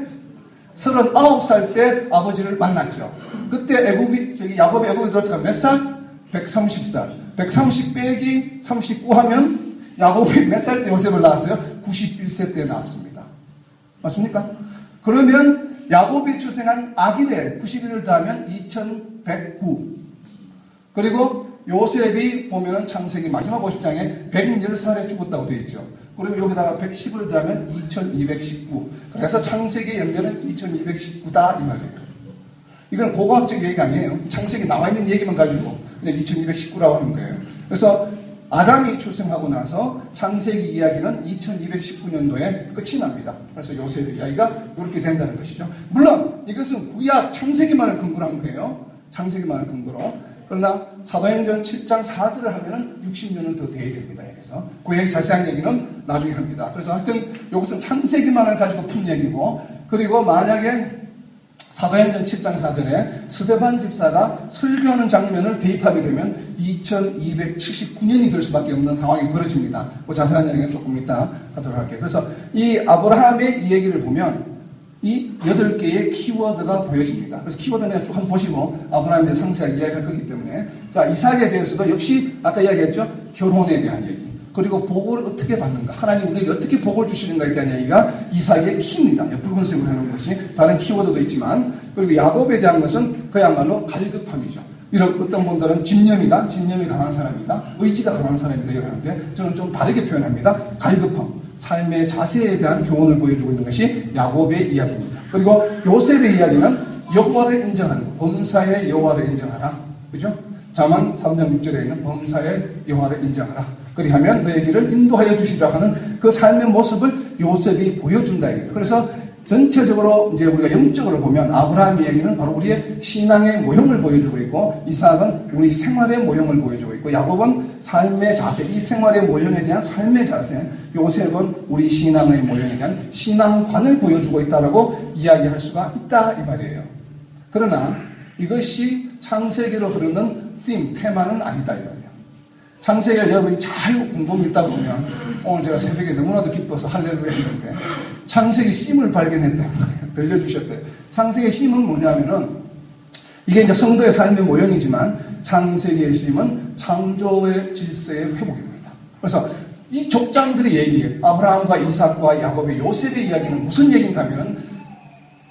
39살 때 아버지를 만났죠. 그때 야곱이 애굽에 들어올 때가 몇 살? 130살. 130 빼기 39 하면 야곱이 몇 살 때 요셉을 낳았어요? 91세 때 낳았습니다. 맞습니까? 그러면 야곱이 출생한 아기대 91을 더하면 2109. 그리고 요셉이 보면은 창세기 마지막 50장에 110살에 죽었다고 되어 있죠. 그리고 여기다가 110을 더하면 2219. 그래서 창세기 연결은 2219다 이 말이에요. 이건 고고학적 얘기가 아니에요. 창세기 나와 있는 얘기만 가지고 그냥 2219라고 하는 거예요. 그래서 아담이 출생하고 나서 창세기 이야기는 2219년도에 끝이 납니다. 그래서 요셉의 이야기가 이렇게 된다는 것이죠. 물론 이것은 구약 창세기만을 근거로 한 거예요. 창세기만을 근거로. 그러나 사도행전 7장 4절을 하면은 60년을 더 돼야 됩니다. 여기서 그 얘기 자세한 얘기는 나중에 합니다. 그래서 하여튼 이것은 창세기만을 가지고 푼 얘기고, 그리고 만약에 사도행전 7장 4절에 스데반 집사가 설교하는 장면을 대입하게 되면 2279년이 될 수밖에 없는 상황이 벌어집니다. 그 자세한 얘기는 조금 이따 하도록 할게요. 그래서 이 아브라함의 이 얘기를 보면 이 8개의 키워드가 보여집니다. 그래서 키워드는 쭉 한번 보시고 아브라함에 대해 상세하게 이야기할 거기 때문에, 자, 이삭에 대해서도 역시 아까 이야기했죠. 결혼에 대한 얘기. 그리고 복을 어떻게 받는가, 하나님 우리에게 어떻게 복을 주시는가에 대한 얘기가 이삭의 키입니다. 붉은색으로 해놓은 것이 다른 키워드도 있지만, 그리고 야곱에 대한 것은 그야말로 갈급함이죠. 이런 어떤 분들은 집념이다, 집념이 강한 사람이다, 의지가 강한 사람이다 이렇게 하는데, 저는 좀 다르게 표현합니다. 갈급함, 삶의 자세에 대한 교훈을 보여주고 있는 것이 야곱의 이야기입니다. 그리고 요셉의 이야기는 여호와를 인정하는 것, 범사의 여호와를 인정하라, 그죠? 자만 3장 6절에 있는 범사의 여호와를 인정하라. 그리하면 너의 길을 인도하여 주시리라 하는 그 삶의 모습을 요셉이 보여준다. 그래서 전체적으로 이제 우리가 영적으로 보면 아브라함 이야기는 바로 우리의 신앙의 모형을 보여주고 있고, 이삭은 우리 생활의 모형을 보여주고 있고, 야곱은 삶의 자세, 이 생활의 모형에 대한 삶의 자세, 요셉은 우리 신앙의 모형에 대한 신앙관을 보여주고 있다라고 이야기할 수가 있다 이 말이에요. 그러나 이것이 창세기로 흐르는 테마는 아니다 이 말이에요. 창세기를 여러분이 잘 공부 읽다 보면, 오늘 제가 새벽에 너무나도 기뻐서 할렐루야 했는데 창세기 씀을 발견했대요. 들려주셨대요. 창세기의 씀은 뭐냐면은, 이게 이제 성도의 삶의 모형이지만 창세기의 씀은 창조의 질서의 회복입니다. 그래서 이 족장들의 얘기, 아브라함과 이삭과 야곱의 요셉의 이야기는 무슨 얘기인가 하면은,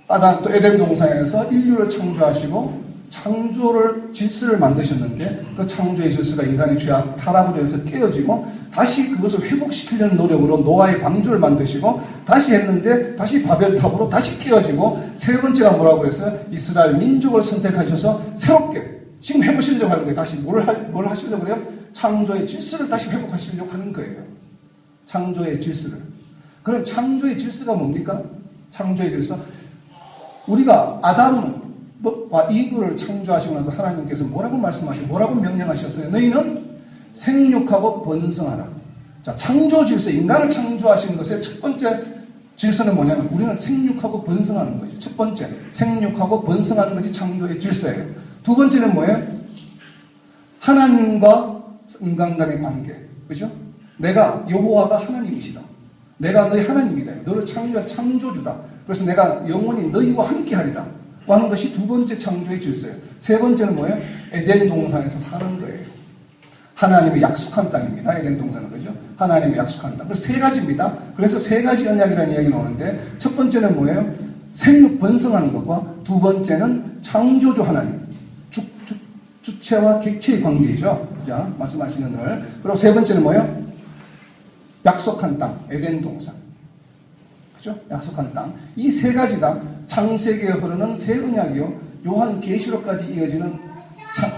아담 또 에덴 동산에서 인류를 창조하시고 창조를 질서를 만드셨는데, 그 창조의 질서가 인간의 죄악 타락으로 해서 깨어지고 다시 그것을 회복시키려는 노력으로 노아의 방주를 만드시고 다시 했는데 다시 바벨탑으로 다시 깨어지고, 세 번째가 뭐라고 해서 이스라엘 민족을 선택하셔서 새롭게 지금 해보시려고 하는 거예요. 다시 뭘 하시려고 그래요? 창조의 질서를 다시 회복하시려고 하는 거예요. 창조의 질서를. 그럼 창조의 질서가 뭡니까? 창조의 질서. 우리가 아담과 이브를 창조하시고 나서 하나님께서 뭐라고 뭐라고 명령하셨어요? 너희는 생육하고 번성하라. 자, 창조 질서, 인간을 창조하신 것의 첫 번째 질서는 뭐냐면 우리는 생육하고 번성하는 거죠. 첫 번째, 생육하고 번성하는 것이 창조의 질서예요. 두 번째는 뭐예요? 하나님과 인간 간의 관계. 그죠? 내가 여호와가 하나님이시다. 내가 너희 하나님이다. 너를 창조한 창조주다. 그래서 내가 영원히 너희와 함께 하리라 하는 것이 두 번째 창조의 질서예요. 세 번째는 뭐예요? 에덴 동산에서 사는 거예요. 하나님의 약속한 땅입니다. 에덴 동산은, 그죠? 하나님의 약속한 땅. 그래서 세 가지입니다. 그래서 세 가지 언약이라는 이야기가 나오는데, 첫 번째는 뭐예요? 생육 번성하는 것과, 두 번째는 창조주 하나님, 주체와 객체의 관계이죠. 자, 말씀하시는 늘. 그리고 세 번째는 뭐예요? 약속한 땅, 에덴 동산. 그죠? 약속한 땅. 이 세 가지가 창세기에 흐르는 새 언약이요, 요한 계시록까지 이어지는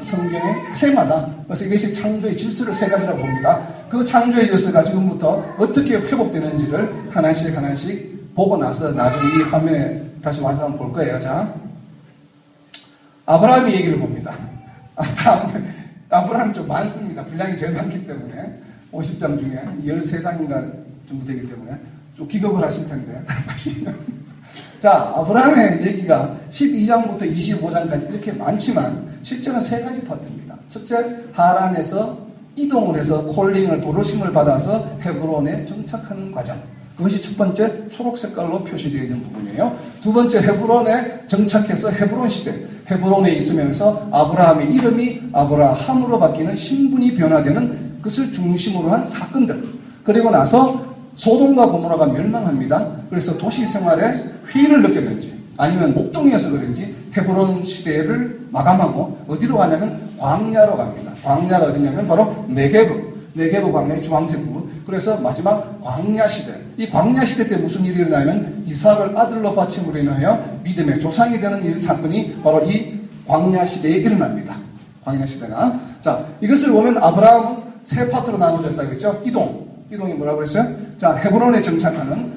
성경의 테마다. 그래서 이것이 창조의 질서를 세 가지라고 봅니다. 그 창조의 질서가 지금부터 어떻게 회복되는지를 하나씩 하나씩 보고 나서 나중에 이 화면에 다시 와서 한번 볼 거예요. 자, 아브라함의 얘기를 봅니다. 아브라함이 좀 많습니다. 분량이 제일 많기 때문에 50장 중에 13장인가 정도 되기 때문에 좀 기겁을 하실 텐데. 자, 아브라함의 얘기가 12장부터 25장까지 이렇게 많지만 실제는 세 가지 파트입니다. 첫째, 하란에서 이동을 해서 콜링을, 도르심을 받아서 헤브론에 정착하는 과정. 그것이 첫 번째 초록 색깔로 표시되어 있는 부분이에요. 두 번째, 헤브론에 정착해서 헤브론 시대, 헤브론에 있으면서 아브라함의 이름이 아브라함으로 바뀌는 신분이 변화되는 것을 중심으로 한 사건들. 그리고 나서 소돔과 고모라가 멸망합니다. 그래서 도시 생활에 회의를 느꼈는지 아니면 목동이어서 그런지 헤브론 시대를 마감하고 어디로 가냐면 광야로 갑니다. 광야가 어디냐면 바로 네게브 광야의 주황색 부분. 그래서 마지막 광야 시대. 이 광야 시대 때 무슨 일이 일어나면 이삭을 아들로 바침으로 인하여 믿음의 조상이 되는 사건이 바로 이 광야 시대에 일어납니다. 광야 시대가. 자, 이것을 보면 아브라함은 세 파트로 나눠졌다 그랬죠. 이동이 뭐라고 그랬어요? 자, 헤브론에 정착하는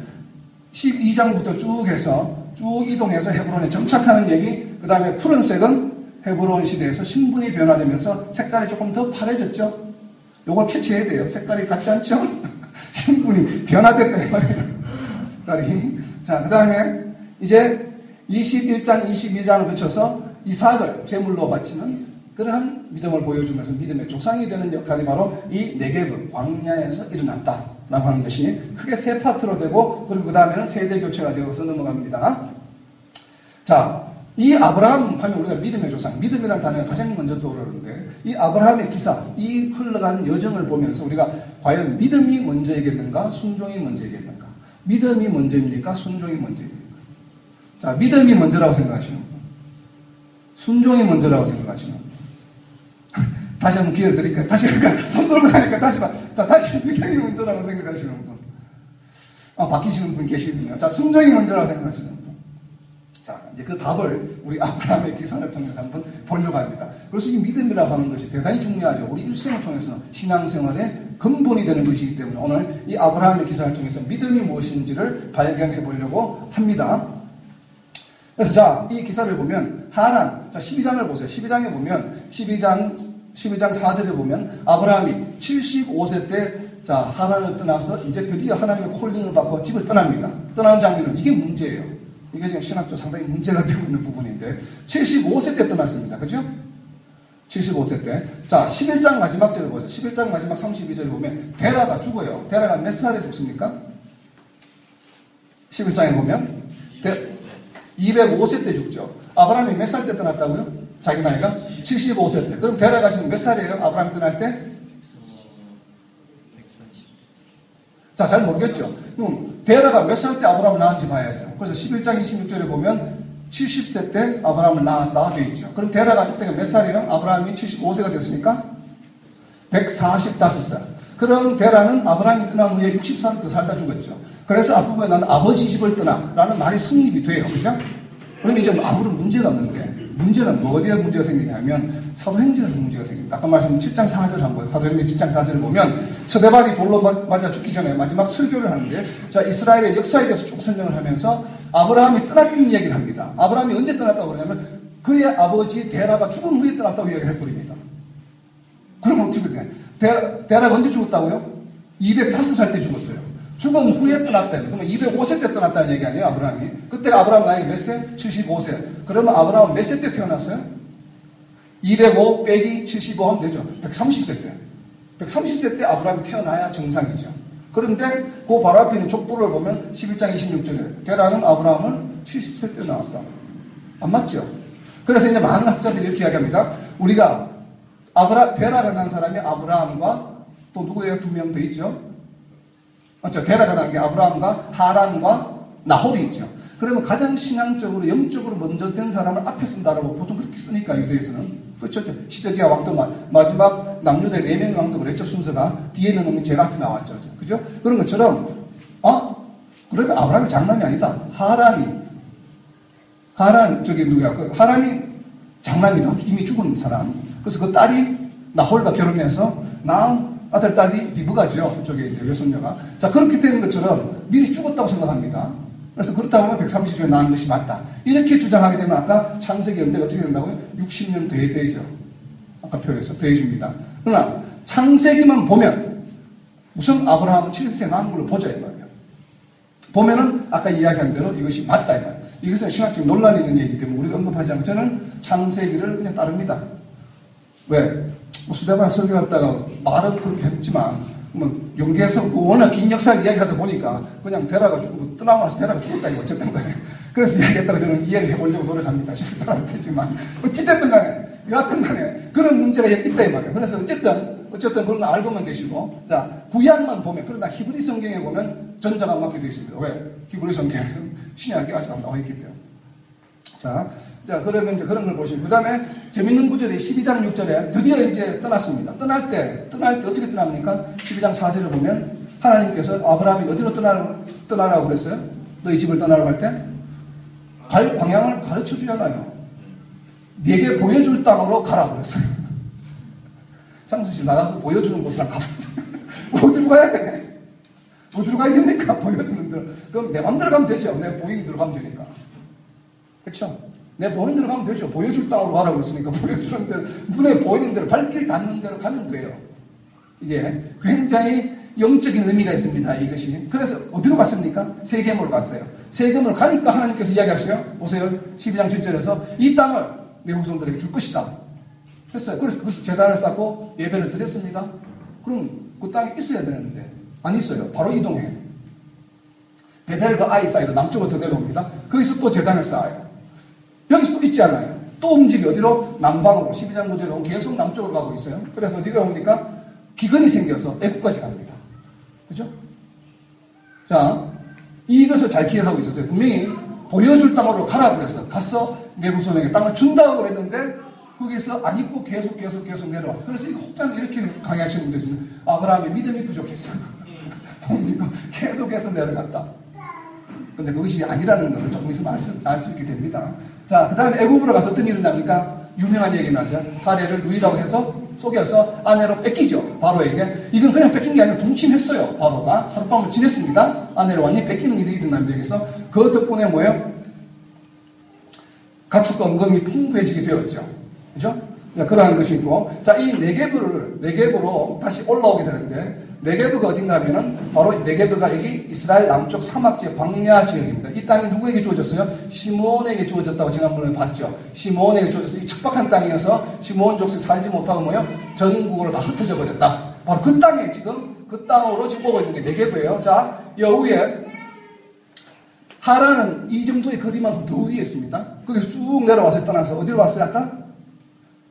12장부터 쭉 해서 쭉 이동해서 헤브론에 정착하는 얘기. 그 다음에 푸른색은 헤브론 시대에서 신분이 변화되면서 색깔이 조금 더 파래졌죠. 요걸 캐치해야 돼요. 색깔이 같지 않죠? 신분이 변화됐다 이 말이에요. 색깔이. 자, 그 다음에 이제 21장, 22장을 거쳐서 이삭을 제물로 바치는 그러한 믿음을 보여주면서 믿음의 조상이 되는 역할이 바로 이 네게브 광야에서 일어났다라고 하는 것이 크게 세 파트로 되고, 그리고 그 다음에는 세대 교체가 되어서 넘어갑니다. 자, 이 아브라함 하면 우리가 믿음의 조상, 믿음이라는 단어가 가장 먼저 떠오르는데, 이 아브라함의 기사, 이 흘러가는 여정을 보면서 우리가 과연 믿음이 먼저이겠는가, 순종이 먼저이겠는가? 믿음이 먼저입니까? 순종이 먼저입니까? 자, 믿음이 먼저라고 생각하시는 분, 순종이 먼저라고 생각하시는 분. 다시 한번 기회를 드릴까요? 다시, 그러니까 손 들고 가니까 다시 믿음이 먼저라고 생각하시는 분. 바뀌시는 분 계시군요. 자, 순종이 먼저라고 생각하시는 분. 자, 이제 그 답을 우리 아브라함의 기사를 통해서 한번 보려고 합니다. 그래서 이 믿음이라고 하는 것이 대단히 중요하죠. 우리 일생을 통해서 신앙생활의 근본이 되는 것이기 때문에 오늘 이 아브라함의 기사를 통해서 믿음이 무엇인지를 발견해 보려고 합니다. 그래서 자, 이 기사를 보면 하란, 자, 12장을 보세요. 12장에 보면 12장 4절에 보면 아브라함이 75세 때 자, 하란을 떠나서 이제 드디어 하나님의 콜링을 받고 집을 떠납니다. 떠나는 장면은 이게 문제예요. 이게 지금 신학적으로 상당히 문제가 되고 있는 부분인데 75세 때 떠났습니다. 그죠? 75세 때. 자, 11장 마지막 절을 보세요. 11장 마지막 32절을 보면 데라가 죽어요. 데라가 몇 살에 죽습니까? 11장에 보면 205세 때 죽죠. 아브라함이 몇 살 때 떠났다고요? 자기 나이가? 75세 때. 그럼 데라가 지금 몇 살이에요? 아브라함이 떠날 때? 자, 잘 모르겠죠. 그럼 데라가 몇 살 때 아브라함을 낳았는지 봐야죠. 그래서 11장 26절에 보면 70세 때 아브라함을 낳았다 되어 있죠. 그럼 데라가 그때가 몇 살이에요? 아브라함이 75세가 됐으니까 145살. 그럼 데라는 아브라함이 떠난 후에 60살 더 살다 죽었죠. 그래서 앞부분에 나는 아버지 집을 떠나라는 말이 성립이 돼요. 그죠? 그럼 이제 아무런 문제가 없는데, 문제는 뭐 어디에 문제가 생기냐면 사도행전에서 문제가 생깁니다. 아까 말씀드린 7장 4절 한번 사도행전 7장 4절을 보면 스데반이 돌로 맞아 죽기 전에 마지막 설교를 하는데, 자, 이스라엘의 역사에 대해서 쭉 설명을 하면서 아브라함이 떠났던 이야기를 합니다. 아브라함이 언제 떠났다고 그러냐면 그의 아버지 데라가 죽은 후에 떠났다고 이야기를 해버립니다. 그럼 어떻게 돼? 데라가 언제 죽었다고요? 205살 때 죽었어요. 죽은 후에 떠났다면, 그러면 205세 때 떠났다는 얘기 아니에요, 아브라함이? 그때가 아브라함 나이가 몇 세? 75세. 그러면 아브라함은 몇 세 때 태어났어요? 205 빼기 75 하면 되죠. 130세 때. 130세 때 아브라함이 태어나야 정상이죠. 그런데 그 바로 앞에 있는 족보를 보면 11장 26절에 데라는 아브라함을 70세 때 낳았다. 안 맞죠? 그래서 이제 많은 학자들이 이렇게 이야기합니다. 우리가 데라가 난 사람이 아브라함과 또 누구예요? 두 명 더 있죠? 맞죠? 데라가 난 게 아브라함과 하란과 나홀이 있죠. 그러면 가장 신앙적으로 영적으로 먼저 된 사람을 앞에 쓴다라고 보통 그렇게 쓰니까 유대에서는. 그렇죠? 시드기야 왕도 마지막 남유대 4명의 왕도 그랬죠. 순서가 뒤에 있는 놈이 제일 앞에 나왔죠. 그죠? 그런 것처럼 그러면 아브라함이 장남이 아니다. 하란이 장남이다. 이미 죽은 사람. 그래서 그 딸이 나홀과 결혼해서 낳은 아들, 딸이 리브가죠. 그쪽에 이제 외손녀가. 자, 그렇게 되는 것처럼 미리 죽었다고 생각합니다. 그래서 그렇다고 하면 130년에 낳은 것이 맞다. 이렇게 주장하게 되면 아까 창세기 연대가 어떻게 된다고요? 60년 더해되죠. 아까 표에서 더해집니다. 그러나 창세기만 보면 우선 아브라함은 70세 낳은 걸로 보자 이 말이에요. 보면은 아까 이야기한 대로 이것이 맞다 이 말이에요. 이것은 신학적 논란이 있는 얘기이기 때문에 우리가 언급하지 않고 저는 창세기를 그냥 따릅니다. 왜? 스데반 설교했다가 말은 그렇게 했지만 용기해서 워낙 긴 역사를 이야기하다 보니까 그냥 데라가 죽고 떠나고 나서 데라가 죽었다 이거 어쨌든 거예요. 그래서 이야기했다가 저는 이야기해 보려고 노력합니다. 실제로 안 되지만 어찌됐든 간에 여하튼 간에 그런 문제가 있다 이 말이에요. 그래서 어쨌든 그런 거 알고만 계시고, 자, 구약만 보면, 그러나 히브리 성경에 보면 전자가 안 맞게 되어 있습니다. 왜? 히브리 성경에는 신약이 아직 안 나와 있기 때문에. 자, 그러면 이제 그런 걸 보시고, 그 다음에 재밌는 구절이 12장 6절에 드디어 이제 떠났습니다. 떠날 때 어떻게 떠납니까? 12장 4절을 보면 하나님께서 아브라함이 어디로 떠나라고 그랬어요? 너희 집을 떠나라고 할 때? 갈 방향을 가르쳐 주잖아요. 네게 보여줄 땅으로 가라고 그랬어요. 창수씨 나가서 보여주는 곳이랑 가보세요. 어디로 가야 돼? 어디로 가야 됩니까? 보여주는 대로. 그럼 내 맘대로 가면 되죠. 내 보이는 대로 가면 되니까. 그렇죠? 내 보이는 대로 가면 되죠. 보여줄 땅으로 가라고 했으니까 보여주는 대로, 눈에 보이는 대로, 발길 닿는 대로 가면 돼요. 이게 굉장히 영적인 의미가 있습니다. 이것이. 그래서 어디로 갔습니까? 세겜으로 갔어요. 세겜으로 가니까 하나님께서 이야기하세요. 보세요. 12장 7절에서 이 땅을 내 후손들에게 줄 것이다. 했어요. 그래서 그것이 제단을 쌓고 예배를 드렸습니다. 그럼 그 땅에 있어야 되는데 안 있어요. 바로 이동해요. 베델과 아이 사이로 남쪽으로 더 내려옵니다. 거기서 또 제단을 쌓아요. 여기서 또 있지 않아요. 또 움직여 어디로? 남방으로 12장 9절로 계속 남쪽으로 가고 있어요. 그래서 어디가 옵니까? 기근이 생겨서 애국까지 갑니다. 그죠? 자, 이것을 잘 기억하고 있었어요. 분명히 보여줄 땅으로 가라고 해서 가서 내 후손에게 땅을 준다고 그랬는데 거기서 안 입고 계속 내려왔어요. 그래서 이 혹자는 이렇게 강의하시는 분도 있습니다. 아브라함의 믿음이 부족했어요. 계속해서 내려갔다. 근데 그것이 아니라는 것을 조금 있으면 알 수 있게 됩니다. 자, 그 다음에 애굽으로 가서 어떤 일이 납니까? 유명한 얘기는 하죠. 사례를 누이라고 해서 속여서 아내로 뺏기죠. 바로에게. 이건 그냥 뺏긴 게 아니라 동침했어요. 바로가 하룻밤을 지냈습니다. 아내를 완전히 뺏기는 일이 일어납니다. 여기서 그 덕분에 뭐예요? 가축과 은금이 풍부해지게 되었죠. 그죠? 그러한 것이 있고, 자, 이 네게브로 다시 올라오게 되는데, 네게브가 어딘가 하면은, 바로 네게브가 여기 이스라엘 남쪽 사막지의 광야 지역입니다. 이 땅이 누구에게 주어졌어요? 시므온에게 주어졌다고 지난번에 봤죠. 시므온에게 주어졌어요. 이 척박한 땅이어서 시므온 족속이 살지 못하고 뭐예요? 전국으로 다 흩어져 버렸다. 바로 그 땅에 지금, 그 땅으로 지금 오고 있는 게 네게브예요. 자, 여우에, 하라는 이 정도의 거리만큼 더 위에 있습니다. 거기서 쭉 내려와서 떠나서 어디로 왔어요, 아까?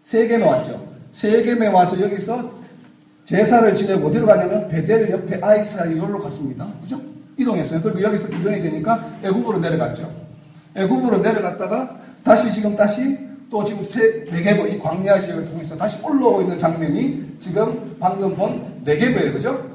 세겜에 왔죠. 세겜에 와서 여기서 제사를 지내고 어디로 가냐면 베델 옆에 아이 사이로 갔습니다. 그죠? 이동했어요. 그리고 여기서 기근이 되니까 애굽으로 내려갔죠. 애굽으로 내려갔다가 다시 또 지금 네게브 이 광야 지역을 통해서 다시 올라오고 있는 장면이 지금 방금 본 네게브예요. 그죠?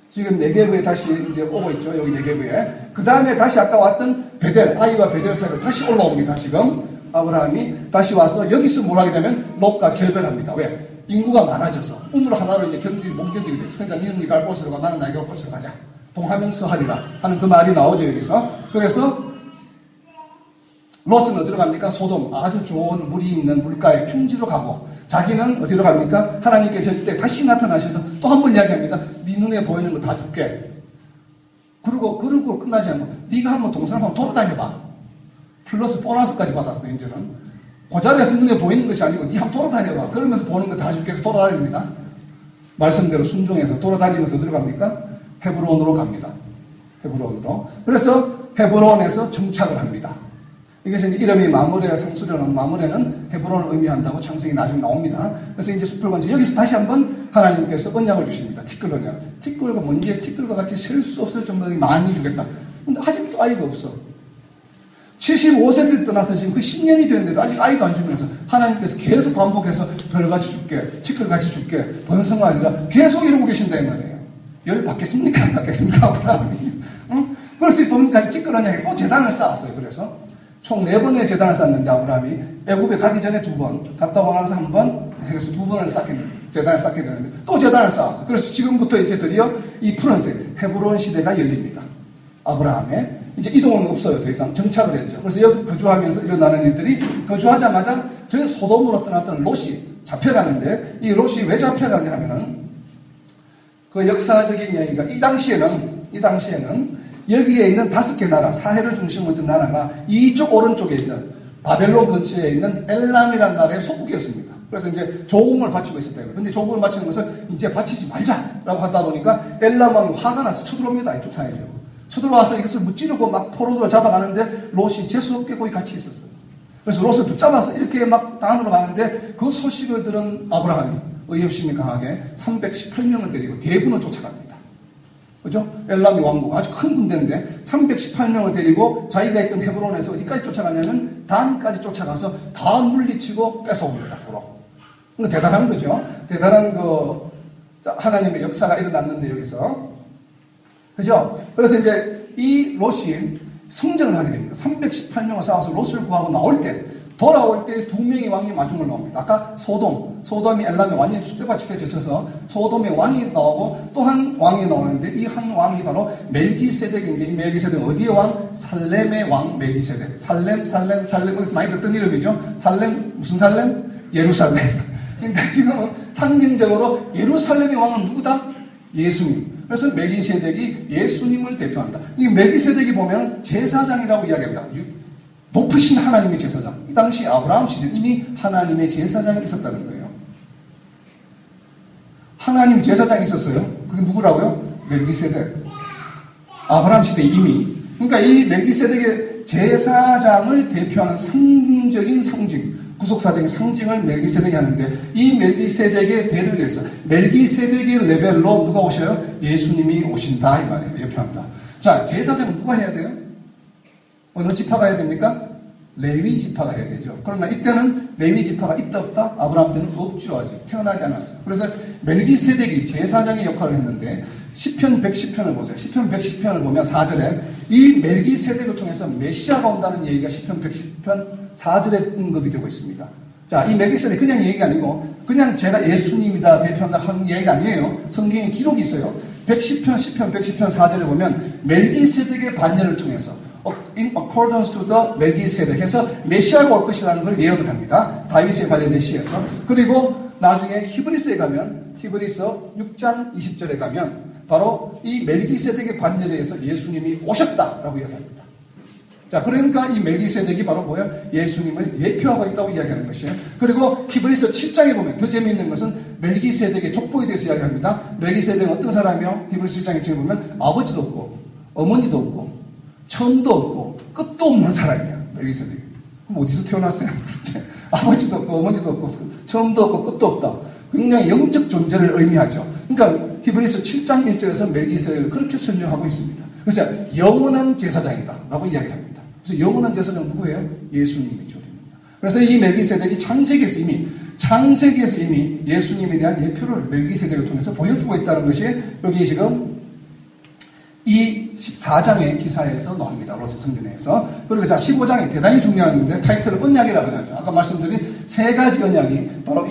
지금 네게브에 다시 이제 오고 있죠. 여기 네게브에. 그 다음에 다시 아까 왔던 베델, 아이와 베델 사이로 다시 올라옵니다. 지금. 아브라함이 다시 와서 여기서 뭘 하게 되면 롯과 결별합니다. 왜? 인구가 많아져서 우물 하나로 이제 못 견디게 돼요. 그러니까 니는 네가 갈 곳으로 가, 나는 나에게 갈 곳으로 가자. 동하면서 하리라 하는 그 말이 나오죠. 여기서. 그래서 롯은 어디로 갑니까? 소돔, 아주 좋은 물이 있는 물가의 평지로 가고, 자기는 어디로 갑니까? 하나님께서 이때 다시 나타나셔서 또 한 번 이야기합니다. 네 눈에 보이는 거 다 줄게. 그러고 끝나지 않고 네가 한번 동산 한번 돌아다녀봐. 플러스 보너스까지 받았어요. 이제는 그 자리에서 눈에 보이는 것이 아니고 네 한번 돌아다녀봐. 그러면서 보는 거 다 줄게 해서 돌아다닙니다. 말씀대로 순종해서 돌아다니면서 어디로 갑니까? 헤브론으로 갑니다. 헤브론으로. 그래서 헤브론에서 정착을 합니다. 이것이 이제 이름이 마므레가 상수려는 마므레는 헤브론을 의미한다고 창세기 나중에 나옵니다. 그래서 이제 숲을건지 여기서 다시 한번 하나님께서 언약을 주십니다. 티끌 언약. 티끌과 먼지의 티끌과 같이 셀 수 없을 정도로 많이 주겠다. 근데 아직도 아이가 없어. 75세를 떠나서 지금 그 10년이 됐는데도 아직 아이도 안 주면서 하나님께서 계속 반복해서 별같이 줄게, 티끌같이 줄게, 번성가 아니라 계속 이러고 계신다 이 말이에요. 열 받겠습니까? 안 받겠습니까? 아브라함이. 응? 그래서 보니까 티끌 언약에 또 제단을 쌓았어요. 그래서 총 4번의 제단을 쌓았는데 아브라함이 애굽에 가기 전에 2번, 갔다 오고 나서 1번, 해서 2번을 제단을 쌓게 되는데 또 제단을 쌓았어요. 그래서 지금부터 이제 드디어 이 푸른색 헤브론 시대가 열립니다. 아브라함의 이제 이동은 없어요. 더 이상 정착을 했죠. 그래서 여기 거주하면서 일어나는 일들이 거주하자마자 저 소돔으로 떠났던 롯이 잡혀가는데 이 롯이 왜 잡혀가냐 하면은 그 역사적인 이야기가 이 당시에는 여기에 있는 5개 나라, 사해를 중심으로 했던 나라가 이쪽 오른쪽에 있는 바벨론 근처에 있는 엘람이라는 나라의 소국이었습니다. 그래서 이제 조공을 바치고 있었대요. 그런데 조공을 바치는 것을 이제 바치지 말자라고 하다 보니까 엘람 왕이 화가 나서 쳐들어옵니다. 이쪽 사해로. 쳐들어와서 이것을 무찌르고 막 포로들을 잡아가는데 롯이 재수없게 거기 같이 있었어요. 그래서 롯을 붙잡아서 이렇게 막 당으로 가는데 그 소식을 들은 아브라함이 의협심이 강하게 318명을 데리고 대군을 쫓아갑니다. 그죠? 엘람이 왕국 아주 큰 군대인데 318명을 데리고 자기가 있던 헤브론에서 어디까지 쫓아가냐면 단까지 쫓아가서 다 물리치고 뺏어옵니다. 도로. 그러니까 대단한 거죠. 대단한 그 하나님의 역사가 일어났는데 여기서 그죠? 그래서 이제 이 롯이 성전을 하게 됩니다. 318명을 쌓아서 롯을 구하고 나올 때 돌아올 때 두 명의 왕이 마중을 나옵니다. 아까 소돔이 엘람이 완전히 쑥대밭에 젖혀서 소돔의 왕이 나오고 또 한 왕이 나오는데 이 한 왕이 바로 멜기세덱인데 이 멜기세덱은 어디의 왕? 살렘의 왕 멜기세덱. 살렘 거기서 많이 듣던 이름이죠. 살렘 무슨 살렘? 예루살렘. 그러니까 지금은 상징적으로 예루살렘의 왕은 누구다? 예수님. 그래서 멜기세덱이 예수님을 대표한다. 이 멜기세덱이 보면 제사장이라고 이야기합니다. 높으신 하나님의 제사장. 이 당시 아브라함 시대 이미 하나님의 제사장이 있었다는 거예요. 하나님 제사장이 있었어요. 그게 누구라고요? 멜기세덱. 아브라함 시대 이미. 그러니까 이 멜기세덱의 제사장을 대표하는 상징적인 상징, 구속사적인 상징을 멜기세덱이 하는데 이 멜기세덱의 대를 위해서 멜기세덱의 레벨로 누가 오셔요? 예수님이 오신다 이 말이에요. 예표한다. 자, 제사장은 누가 해야 돼요? 어느 지파가 해야 됩니까? 레위 지파가 해야 되죠. 그러나 이때는 레위 지파가 있다 없다? 아브라함 때는 없죠. 아직 태어나지 않았어요. 그래서 멜기세덱이 제사장의 역할을 했는데 시편 110편을 보세요. 시편 110편을 보면 4절에 이 멜기세덱을 통해서 메시아가 온다는 얘기가 시편 110편 4절에 언급이 되고 있습니다. 자, 이 멜기세덱 그냥 얘기가 아니고 그냥 제가 예수님이다 대표한다 하는 얘기가 아니에요. 성경에 기록이 있어요. 110편, 시편 110편 4절에 보면 멜기세덱의 반열을 통해서 in accordance to the 멜기세덱 해서 메시아가 올 것이라는 걸 예언을 합니다. 다윗에 관련된 시에서. 그리고 나중에 히브리서에 가면 히브리서 6장 20절에 가면 바로 이 멜기세덱의 반열에 의해서 예수님이 오셨다라고 이야기합니다. 자, 그러니까 이 멜기세덱이 바로 뭐예요? 예수님을 예표하고 있다고 이야기하는 것이에요. 그리고 히브리서 7장에 보면 더 재미있는 것은 멜기세덱의 족보에 대해서 이야기합니다. 멜기세덱은 어떤 사람이요? 히브리서 7장에 보면 아버지도 없고 어머니도 없고 처음도 없고 끝도 없는 사람이야. 멜기세덱이. 그럼 어디서 태어났어요? 아버지도 없고 어머니도 없고 처음도 없고 끝도 없다. 굉장히 영적 존재를 의미하죠. 그러니까 히브리서 7장 1절에서 멜기세덱을 그렇게 설명하고 있습니다. 그래서 영원한 제사장이다 라고 이야기합니다. 그래서 영원한 제사장은 누구예요? 예수님이죠. 그래서 이 멜기세덱이 창세기에서 이미 예수님에 대한 예표를 멜기세덱을 통해서 보여주고 있다는 것이 여기 지금 이 14장의 기사에서 나옵니다. 로스 성전에서. 그리고 자, 15장이 대단히 중요한 건데 타이틀을 언약이라고 하죠. 아까 말씀드린 세 가지 언약이 바로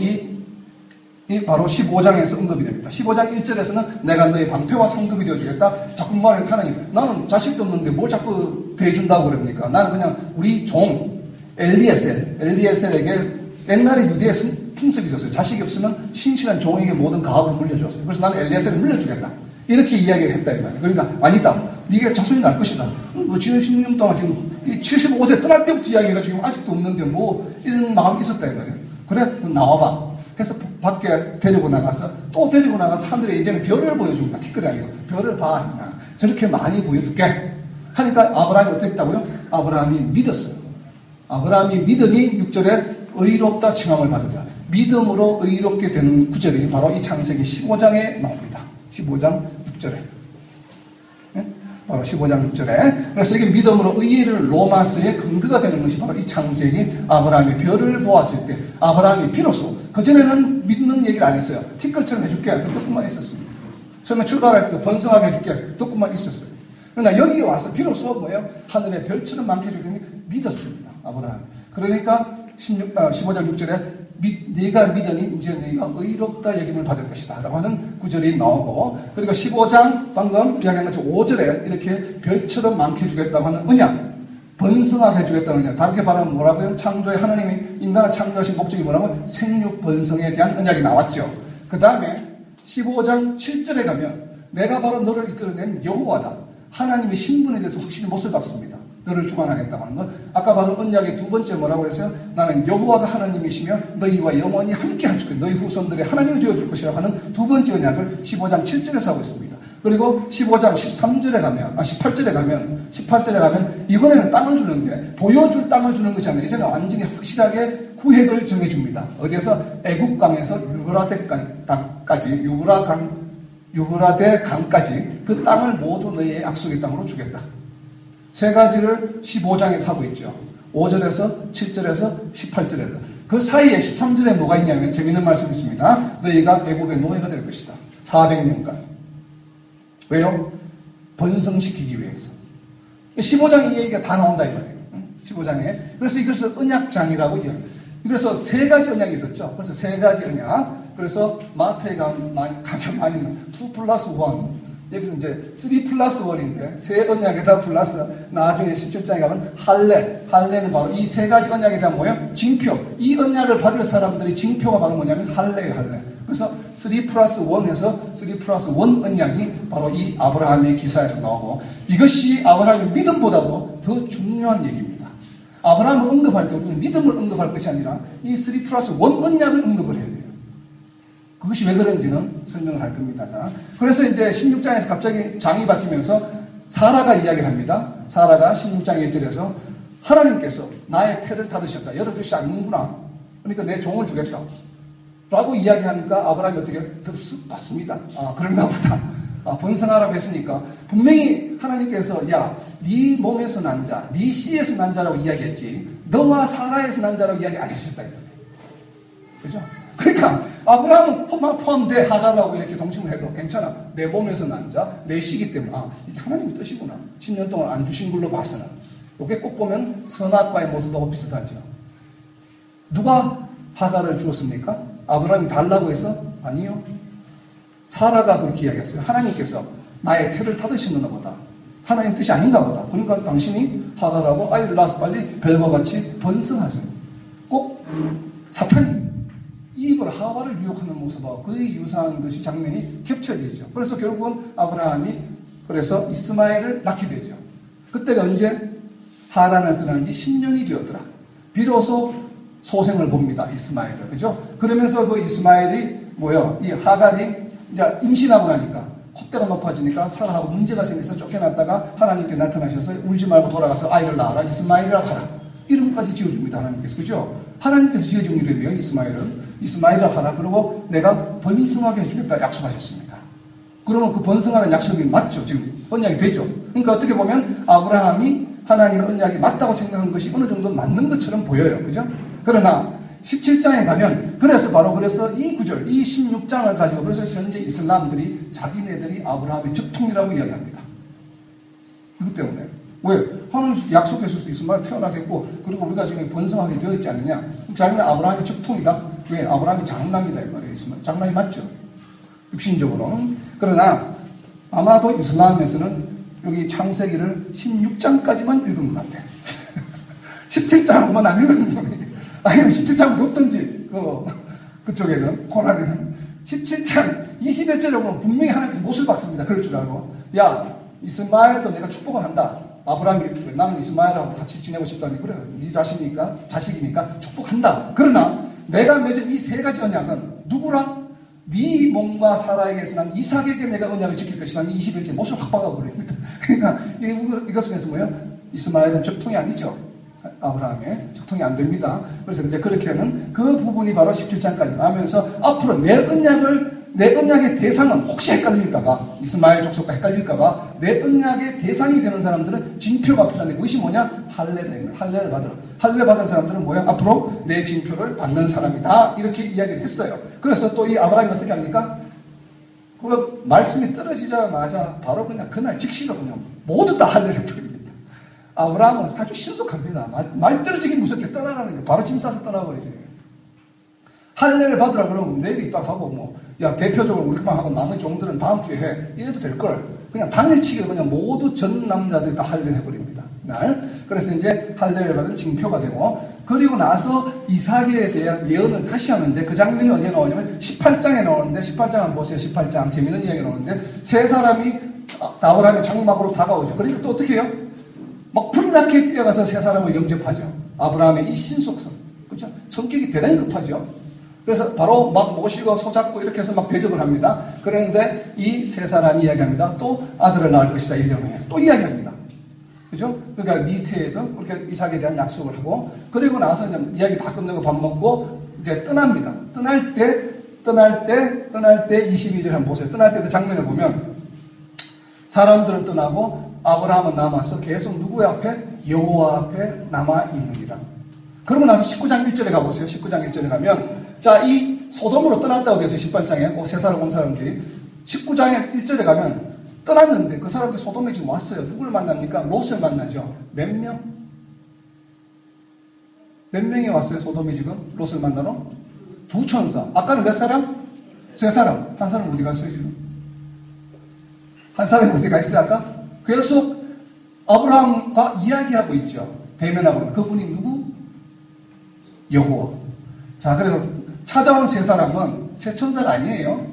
바로 15장에서 언급이 됩니다. 15장 1절에서는 내가 너의 방패와 상급이 되어주겠다. 자꾸 말을 하나님, 나는 자식도 없는데 뭘 자꾸 대해준다고 그럽니까? 나는 그냥 우리 종 엘리에셀에게 옛날에 유대의 풍습이 있었어요. 자식이 없으면 신실한 종에게 모든 가업을 물려줬어요. 그래서 나는 엘리에셀을 물려주겠다. 이렇게 이야기를 했다 이 말이에요. 그러니까 아니다. 네가 자손이 날 것이다. 뭐 지금 10년 동안 지금 75세 떠날 때부터 이야기가 지금 아직도 없는데 뭐 이런 마음이 있었다 이 말이에요. 그래? 나와봐. 해서 밖에 데리고 나가서 또 데리고 나가서 하늘에 이제는 별을 보여줍니다. 티끌이 아니고 별을 봐. 저렇게 많이 보여줄게. 하니까 아브라함이 어떻게 했다고요? 아브라함이 믿었어요. 아브라함이 믿으니 6절에 의롭다 칭함을 받으리라. 믿음으로 의롭게 되는 구절이 바로 이 창세기 15장에 나옵니다. 15장 6절에. 바로 15장 6절에. 그래서 이게 믿음으로 의를 로마서의 근거가 되는 것이 바로 이 창세기 아브라함이 별을 보았을 때 아브라함이 비로소 그전에는 믿는 얘기를 안 했어요. 티끌처럼 해줄게. 듣고만 있었습니다. 처음에 출발할 때 번성하게 해줄게. 듣고만 있었어요. 그러나 여기 와서 비로소 뭐예요? 하늘의 별처럼 많게 해주더니 믿었습니다. 아브라함. 그러니까 15장 6절에 네가 믿으니 이제 네가 의롭다 여김을 받을 것이다 라고 하는 구절이 나오고, 그리고 15장 방금 이야기한 것처럼 5절에 이렇게 별처럼 많게 해주겠다고 하는 언약, 번성하게 해주겠다는 언약. 다르게 말하면 뭐라고요? 창조의 하나님이 인간을 창조하신 목적이 뭐라고요? 생육 번성에 대한 언약이 나왔죠. 그 다음에 15장 7절에 가면 내가 바로 너를 이끌어낸 여호와다. 하나님의 신분에 대해서 확실히 못을 박습니다. 너를 주관하겠다고 하는 건 아까 바로 언약의 두 번째 뭐라고 그랬어요? 나는 여호와가 하나님이시며 너희와 영원히 함께 할 것이다. 너희 후손들의 하나님이 되어줄 것이라고 하는 두 번째 언약을 15장 7절에서 하고 있습니다. 그리고 15장 13절에 가면 18절에 가면 이번에는 땅을 주는데 보여줄 땅을 주는 것이 아니라 이제는 완전히 확실하게 구획을 정해줍니다. 어디에서? 애국강에서 유브라데 강까지 그 땅을 모두 너희의 약속의 땅으로 주겠다. 세 가지를 15장에서 하고 있죠. 5절에서 7절에서 18절에서. 그 사이에 13절에 뭐가 있냐면 재미있는 말씀이 있습니다. 너희가 애굽의 노예가 될 것이다. 400년간. 왜요? 번성시키기 위해서. 15장 이 얘기가 다 나온다 이 말이에요. 15장에. 그래서 이것을 언약장이라고 이야기해요. 그래서 세 가지 언약이 있었죠. 그래서 세 가지 언약. 그래서 마태에 가면 많이 있는 2 플러스 1. 여기서 이제 3 플러스 1인데 세 언약에다 플러스 나중에 17장에 가면 할례. 할례는 바로 이 세 가지 언약에 대한 뭐예요? 징표. 이 언약을 받을 사람들이 징표가 바로 뭐냐면 할례예요, 할례. 그래서 3 플러스 1에서 3 플러스 1 언약이 바로 이 아브라함의 기사에서 나오고 이것이 아브라함의 믿음보다도 더 중요한 얘기입니다. 아브라함을 언급할 때 우리는 믿음을 언급할 것이 아니라 이 3 플러스 1 언약을 언급을 해야 돼요. 그것이 왜 그런지는 설명을 할 겁니다. 자, 그래서 이제 16장에서 갑자기 장이 바뀌면서 사라가 이야기를 합니다. 사라가 16장 1절에서 하나님께서 나의 태를 닫으셨다. 열어주시지 않는구나. 그러니까 내 종을 주겠다. 라고 이야기하니까 아브라함이 어떻게 덥석 받습니다. 아, 그런가 보다. 아, 번성하라고 했으니까 분명히 하나님께서 야, 네 몸에서 난 자, 네 씨에서 난 자라고 이야기했지 너와 사라에서 난 자라고 이야기 안 했었다. 그죠? 그러니까 아브라함은 포함돼 하가라고 이렇게 동칭을 해도 괜찮아. 내 몸에서 난 자, 내 씨기 때문에 아, 이게 하나님의 뜻이구나. 10년 동안 안 주신 걸로 봐서는. 이게 꼭 보면 선악과의 모습하고 비슷하죠. 누가 하가를 주었습니까? 아브라함이 달라고 해서? 아니요. 사라가 그렇게 이야기했어요. 하나님께서 나의 태를 닫으시는가 보다. 하나님 뜻이 아닌가 보다. 그러니까 당신이 하가라고 아이를 낳아서 빨리 별과 같이 번성하세요. 꼭 사탄이 이브를 하와를 유혹하는 모습하고 그의 유사한 것이 장면이 겹쳐지죠. 그래서 결국은 아브라함이 그래서 이스마엘을 낳게 되죠. 그때가 언제? 하란을 떠난 지 10년이 되었더라. 비로소 소생을 봅니다. 이스마엘을. 그죠? 그러면서 그 이스마엘이 뭐요? 이 하간이 이제 임신하고 나니까 콧대가 높아지니까 사라하고 문제가 생겨서 쫓겨났다가 하나님께 나타나셔서 울지 말고 돌아가서 아이를 낳아라. 이스마엘이라고 하라. 이름까지 지어줍니다. 하나님께서. 그죠? 하나님께서 지어준 이름이에요. 이스마엘이라고 하라. 그리고 내가 번성하게 해주겠다. 약속하셨습니다. 그러면 그 번성하는 약속이 맞죠? 지금 언약이 되죠? 그러니까 어떻게 보면 아브라함이 하나님의 언약이 맞다고 생각한 것이 어느 정도 맞는 것처럼 보여요. 그죠? 그러나 17장에 가면 그래서 이 구절, 이 16장을 가지고 그래서 현재 이슬람들이 자기네들이 아브라함의 적통이라고 이야기합니다. 이것 때문에. 왜? 하나님 약속했을 수 있으면 태어나겠고 그리고 우리가 지금 번성하게 되어 있지 않느냐? 자기는 아브라함의 적통이다. 왜? 아브라함이 장남이다 이 말이에요. 장남이 맞죠? 육신적으로. 그러나 아마도 이슬람에서는 여기 창세기를 16장까지만 읽은 것 같아요. 17장으로만 안 읽은 거예요. 아니면 17장부터 없던지, 그쪽에는, 코란에는. 17장 21절에 보면 분명히 하나님께서 못을 박습니다. 그럴 줄 알고. 야, 이스마엘도 내가 축복을 한다. 아브라함이 나는 이스마엘하고 같이 지내고 싶다니. 그래, 네 자식이니까 축복한다. 그러나 내가 맺은 이 세 가지 언약은 누구랑? 네 몸과 사라에게서 난 이삭에게 내가 언약을 지킬 것이다. 21절 못을 확 박아버립니다. 그러니까 이것 속에서 뭐예요? 이스마엘은 적통이 아니죠. 아브라함의 적통이 안 됩니다. 그래서 이제 그렇게 하는 그 부분이 바로 17장까지 나오면서 앞으로 내 언약의 대상은 혹시 헷갈릴까봐 이스마엘 족속과 헷갈릴까봐 내 언약의 대상이 되는 사람들은 징표가 필요한데 그것이 뭐냐? 할례를 받으라. 할례 받은 사람들은 뭐야? 앞으로 내 징표를 받는 사람이다. 이렇게 이야기를 했어요. 그래서 또 이 아브라함이 어떻게 합니까? 그 말씀이 떨어지자마자 바로 그냥 그날 즉시로 그냥 모두 다 할례를 드립니다. 아브라함은 아주 신속합니다. 말 떨어지기 무섭게 떠나라는 게 바로 짐 싸서 떠나버리죠. 할례를 받으라 그러면 내일 있다 하고 대표적으로 우리만 하고 나머지 종들은 다음 주에 해. 이래도 될걸. 그냥 당일치기로 그냥 모두 전 남자들이 다 할례를 해버립니다. 날. 그래서 이제 할례를 받은 징표가 되고 그리고 나서 이삭에 대한 예언을 다시 하는데 그 장면이 어디에 나오냐면 18장에 나오는데 18장 한번 보세요. 18장 재밌는 이야기가 나오는데 세 사람이 아브라함의 장막으로 다가오죠. 그러니까 또 어떻게 해요? 막 불나게 뛰어가서 세 사람을 영접하죠. 아브라함의 이 신속성. 그렇죠? 성격이 대단히 급하죠. 그래서 바로 막 모시고 손잡고 이렇게 해서 막 대접을 합니다. 그런데 이 세 사람이 이야기합니다. 또 아들을 낳을 것이다. 1년 후에. 또 이야기합니다. 그죠? 그러니까 미태에서 그렇게 이삭에 대한 약속을 하고 그리고 나서 이제 이야기 다 끝내고 밥 먹고 이제 떠납니다. 떠날 때 22절 한번 보세요. 떠날 때 그 장면을 보면 사람들은 떠나고 아브라함은 남아서 계속 누구의 앞에? 여호와 앞에 남아있느니라. 그러고 나서 19장 1절에 가보세요. 19장 1절에 가면 자, 이 소돔으로 떠났다고 돼서 18장에 세 사람 온 사람들이 19장에 1절에 가면 떠났는데 그 사람들이 소돔에 지금 왔어요. 누구를 만납니까? 롯을 만나죠. 몇 명? 몇 명이 왔어요? 소돔에 지금 롯을 만나러? 2천사. 아까는 몇 사람? 3사람. 한 사람 어디 갔어요 지금? 한 사람이 어디 가 있어요 아까? 계속 아브라함과 이야기하고 있죠. 대면하고. 그분이 누구? 여호와. 자, 그래서 찾아온 3사람은 3천사가 아니에요.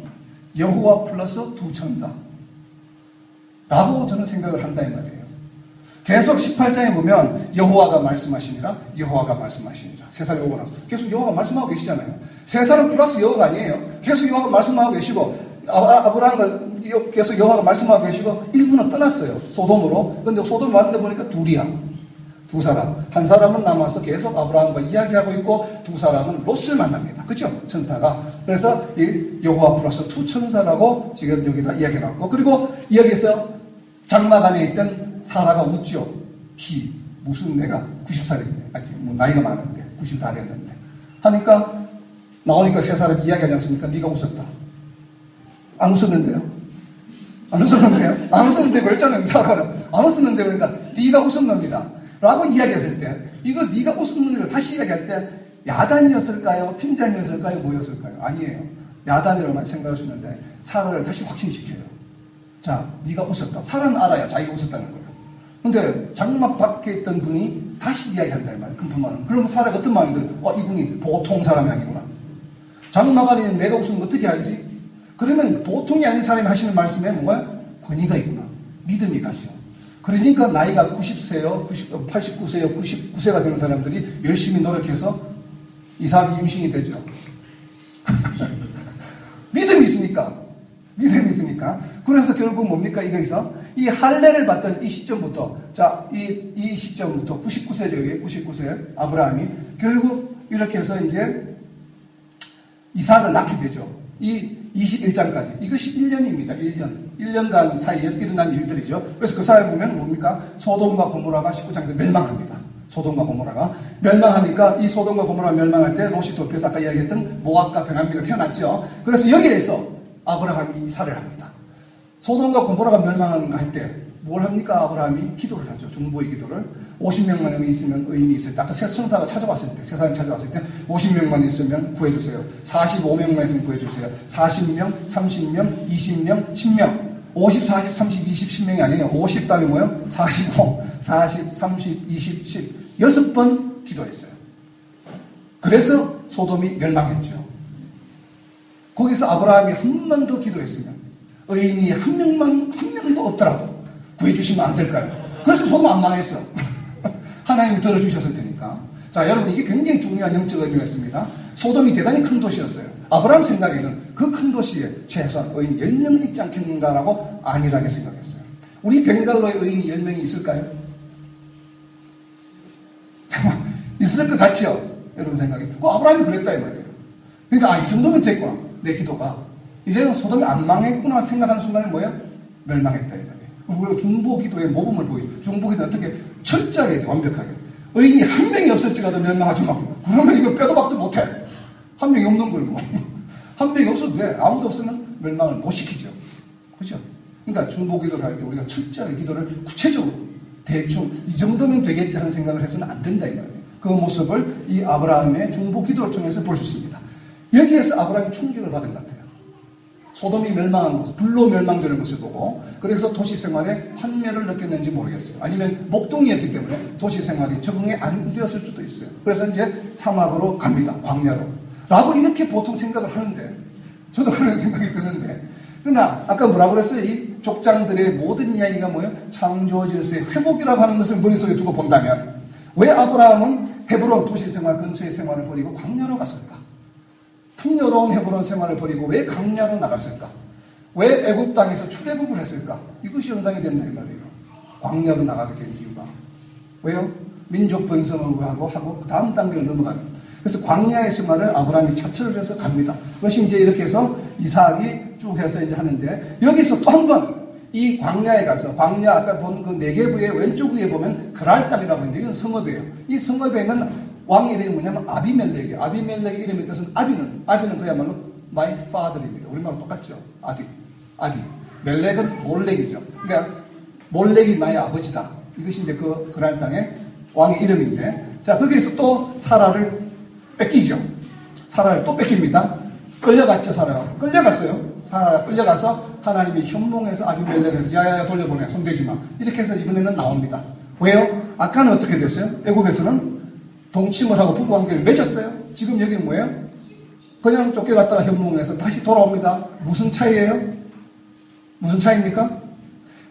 여호와 플러스 2천사. 라고 저는 생각을 한다 이 말이에요. 계속 18장에 보면 여호와가 말씀하시니라, 여호와가 말씀하시니라. 3사람이 오고 나서 계속 여호와가 말씀하고 계시잖아요. 3사람 플러스 여호와가 아니에요. 계속 여호와가 말씀하고 계시고, 아브라함과 계속 여호와가 말씀하고 계시고, 일부는 떠났어요. 소돔으로. 근데 소돔에 왔는데 보니까 둘이야. 2사람. 한 사람은 남아서 계속 아브라함과 이야기하고 있고, 2사람은 롯을 만납니다. 그죠? 천사가. 그래서 이 여호와 플러스 2천사라고 지금 여기다 이야기해놨고, 그리고 여기서 장막 안에 있던 사라가 웃죠. 무슨 내가 90살인데, 아직 뭐 나이가 많은데, 90 다 됐는데. 하니까, 나오니까 3사람이 이야기하지 않습니까? 네가 웃었다. 안 웃었는데요? 안 웃었는데요? 안 웃었는데 그랬잖아요. 사라는. 안 웃었는데 그러니까, 네가 웃었느니라. 라고 이야기했을 때, 이거 네가 웃었느니라 다시 이야기할 때, 야단이었을까요? 핀잔이었을까요? 뭐였을까요? 아니에요. 야단이라고만 생각하시는데, 사라를 다시 확신시켜요. 자, 네가 웃었다. 사라는 알아요. 자기가 웃었다는 거예요. 근데 장막 밖에 있던 분이 다시 이야기한다 이 말이에요. 금품하는. 그럼 사라가 어떤 마음이 들어요? 이분이 보통 사람이 아니구나. 장막 안에 있는 내가 웃으면 어떻게 알지? 그러면 보통이 아닌 사람이 하시는 말씀에 뭔가 권위가 있구나. 믿음이 가죠. 그러니까 나이가 90세요, 89세요, 99세가 된 사람들이 열심히 노력해서 이삭이 임신이 되죠. 믿음이 있으니까. 믿음이 있으니까. 그래서 결국 뭡니까? 이거에서 이 할례를 받던 이 시점부터, 자, 이 시점부터 99세죠. 99세 아브라함이 결국 이렇게 해서 이제 이삭을 낳게 되죠. 이 21장까지. 이것이 1년입니다. 1년간 사이에 일어난 일들이죠. 그래서 그 사이에 보면 뭡니까? 소돔과 고모라가 19장에서 멸망합니다. 소돔과 고모라가. 멸망하니까 이 소돔과 고모라가 멸망할 때 롯이 도피해서 아까 이야기했던 모압과 베냐민이 태어났죠. 그래서 여기에서 아브라함이 이사를 합니다. 소돔과 고모라가 멸망할 때 뭘 합니까? 아브라함이 기도를 하죠. 중보의 기도를. 50명만 있으면 의인이 있을 때, 아까 세 천사가 찾아왔을 때, 3사람이 찾아왔을 때 50명만 있으면 구해주세요. 45명만 있으면 구해주세요. 40명, 30명, 20명, 10명. 50, 40, 30, 20, 10명이 아니에요. 50 다음에 뭐예요? 45, 40, 30, 20, 10. 6번 기도했어요. 그래서 소돔이 멸망했죠. 거기서 아브라함이 한 번 더 기도했으면 의인이 한 명도 없더라도 구해주시면 안 될까요? 그래서 소돔 안 망했어. 하나님이 들어주셨을 테니까. 자, 여러분, 이게 굉장히 중요한 영적 의미가 있습니다. 소돔이 대단히 큰 도시였어요. 아브라함 생각에는 그 큰 도시에 최소한 의인 10명은 있지 않겠는가라고 안일하게 생각했어요. 우리 벵갈로에 의인이 10명이 있을까요? 있을 것 같죠? 여러분 생각에. 그 아브라함이 그랬다 이 말이에요. 그러니까 이 정도면 됐구나. 내 기도가. 이제는 소돔이 안 망했구나 생각하는 순간에 뭐예요? 멸망했다 이 말이에요. 우리가 중보기도의 모범을 보여요. 중보기도는 어떻게 철저하게 돼, 완벽하게. 의인이 한 명이 없을지라도 멸망하지 말고. 그러면 이거 빼도 박도 못해. 한 명이 없는 걸 뭐. 한 명이 없어도 돼. 아무도 없으면 멸망을 못 시키죠. 그죠? 그러니까 중보기도를 할 때 우리가 철저하게 기도를 구체적으로 대충 이 정도면 되겠지 하는 생각을 해서는 안 된다 이 말이에요. 그 모습을 이 아브라함의 중보기도를 통해서 볼 수 있습니다. 여기에서 아브라함이 충격을 받은 것 같아요. 소돔이 멸망한 모습, 불로 멸망되는 것을 보고 그래서 도시 생활에 환멸을 느꼈는지 모르겠어요. 아니면 목동이었기 때문에 도시 생활이 적응이 안 되었을 수도 있어요. 그래서 이제 사막으로 갑니다. 광야로. 라고 이렇게 보통 생각을 하는데 저도 그런 생각이 드는데 그러나 아까 뭐라고 그랬어요? 이 족장들의 모든 이야기가 뭐예요? 창조 질서의 회복이라고 하는 것을 머릿속에 두고 본다면 왜 아브라함은 헤브론 도시 생활 근처의 생활을 버리고 광야로 갔을까? 풍요로운 헤브론 생활을 버리고 왜 광야로 나갔을까? 왜 애굽 땅에서 출애굽을 했을까? 이것이 연상이 된다 이 말이에요. 광야로 나가게 된 이유가 왜요? 민족 번성을 하고 그 다음 단계로 넘어가는. 그래서 광야의 생활을 아브라함이 자처를 해서 갑니다. 그것이 이제 이렇게 해서 이삭이 쭉 해서 이제 하는데 여기서 또 한 번 이 광야에 가서 광야 아까 본 그 네게부의 왼쪽 위에 보면 그랄 땅이라고 하는데 이건 성읍이에요. 이 성읍에는 왕의 이름이 뭐냐면 아비멜렉이에요. 아비멜렉의 이름의 뜻은 아비는 그야말로 my father입니다. 우리말로 똑같죠. 아비. 멜렉은 몰렉이죠. 그러니까 몰렉이 나의 아버지다. 이것이 이제 그 그랄 땅의 왕의 이름인데 자, 거기에서 또 사라를 뺏기죠. 사라를 또 뺏깁니다. 끌려갔죠, 사라가. 끌려갔어요. 사라가 끌려가서 하나님이 현몽해서 아비멜렉에서 야야야 돌려보내. 손대지 마. 이렇게 해서 이번에는 나옵니다. 왜요? 아까는 어떻게 됐어요? 애굽에서는 동침을 하고 부부관계를 맺었어요. 지금 여기 뭐예요? 그냥 쫓겨갔다가 현몽해서 다시 돌아옵니다. 무슨 차이예요? 무슨 차이입니까?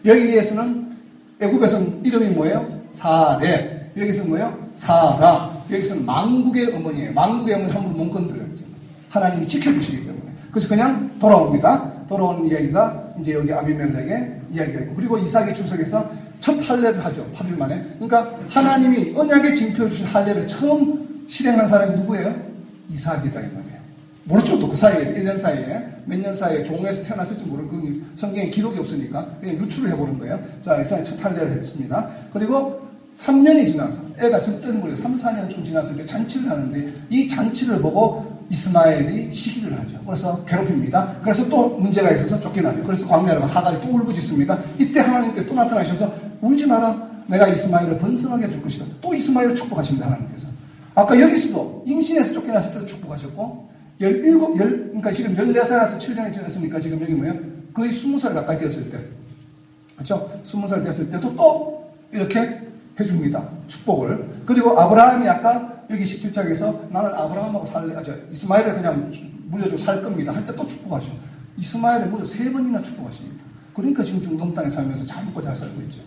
여기에서는 애굽에서는 이름이 뭐예요? 사레. 여기서 뭐예요? 사라. 여기서는 망국의 어머니예요. 망국의 어머니 함부로 못 건드렸죠. 하나님이 지켜주시기 때문에. 그래서 그냥 돌아옵니다. 돌아온 이야기가 이제 여기 아비멜렉의 이야기가 있고, 그리고 이삭의 출석에서 첫 할례를 하죠. 8일 만에. 그러니까 하나님이 언약의 징표를 주신 할례를 처음 실행한 사람이 누구예요? 이삭이다 이 말이에요. 모르죠. 또 그 사이에 1년 사이에 몇 년 사이에 종에서 태어났을지 모르는, 그 성경에 기록이 없으니까 그냥 유추를 해보는 거예요. 자, 이삭이 첫 할례를 했습니다. 그리고 3년이 지나서 애가 적던 무렵 3, 4년쯤 지났을 때 잔치를 하는데, 이 잔치를 보고 이스마엘이 시기를 하죠. 그래서 괴롭힙니다. 그래서 또 문제가 있어서 쫓겨나죠. 그래서 광야로 하갈이 또 울부짖습니다. 이때 하나님께서 또 나타나셔서 울지 마라. 내가 이스마엘을 번성하게 해줄 것이다. 또 이스마엘을 축복하십니다. 하나님께서. 아까 여기서도 임신해서 쫓겨났을 때도 축복하셨고, 그러니까 지금 14살에서 7년이 지났으니까 지금 여기 뭐예요? 거의 20살 가까이 됐을 때. 그렇죠? 20살 됐을 때도 또 이렇게 해줍니다. 축복을. 그리고 아브라함이 아까 여기 17장에서 나는 아브라함하고 이스마엘을 그냥 물려주고 살 겁니다. 할 때 또 축복하죠. 이스마엘을 무려 3번이나 축복하십니다. 그러니까 지금 중동 땅에 살면서 잘 먹고 잘 살고 있죠.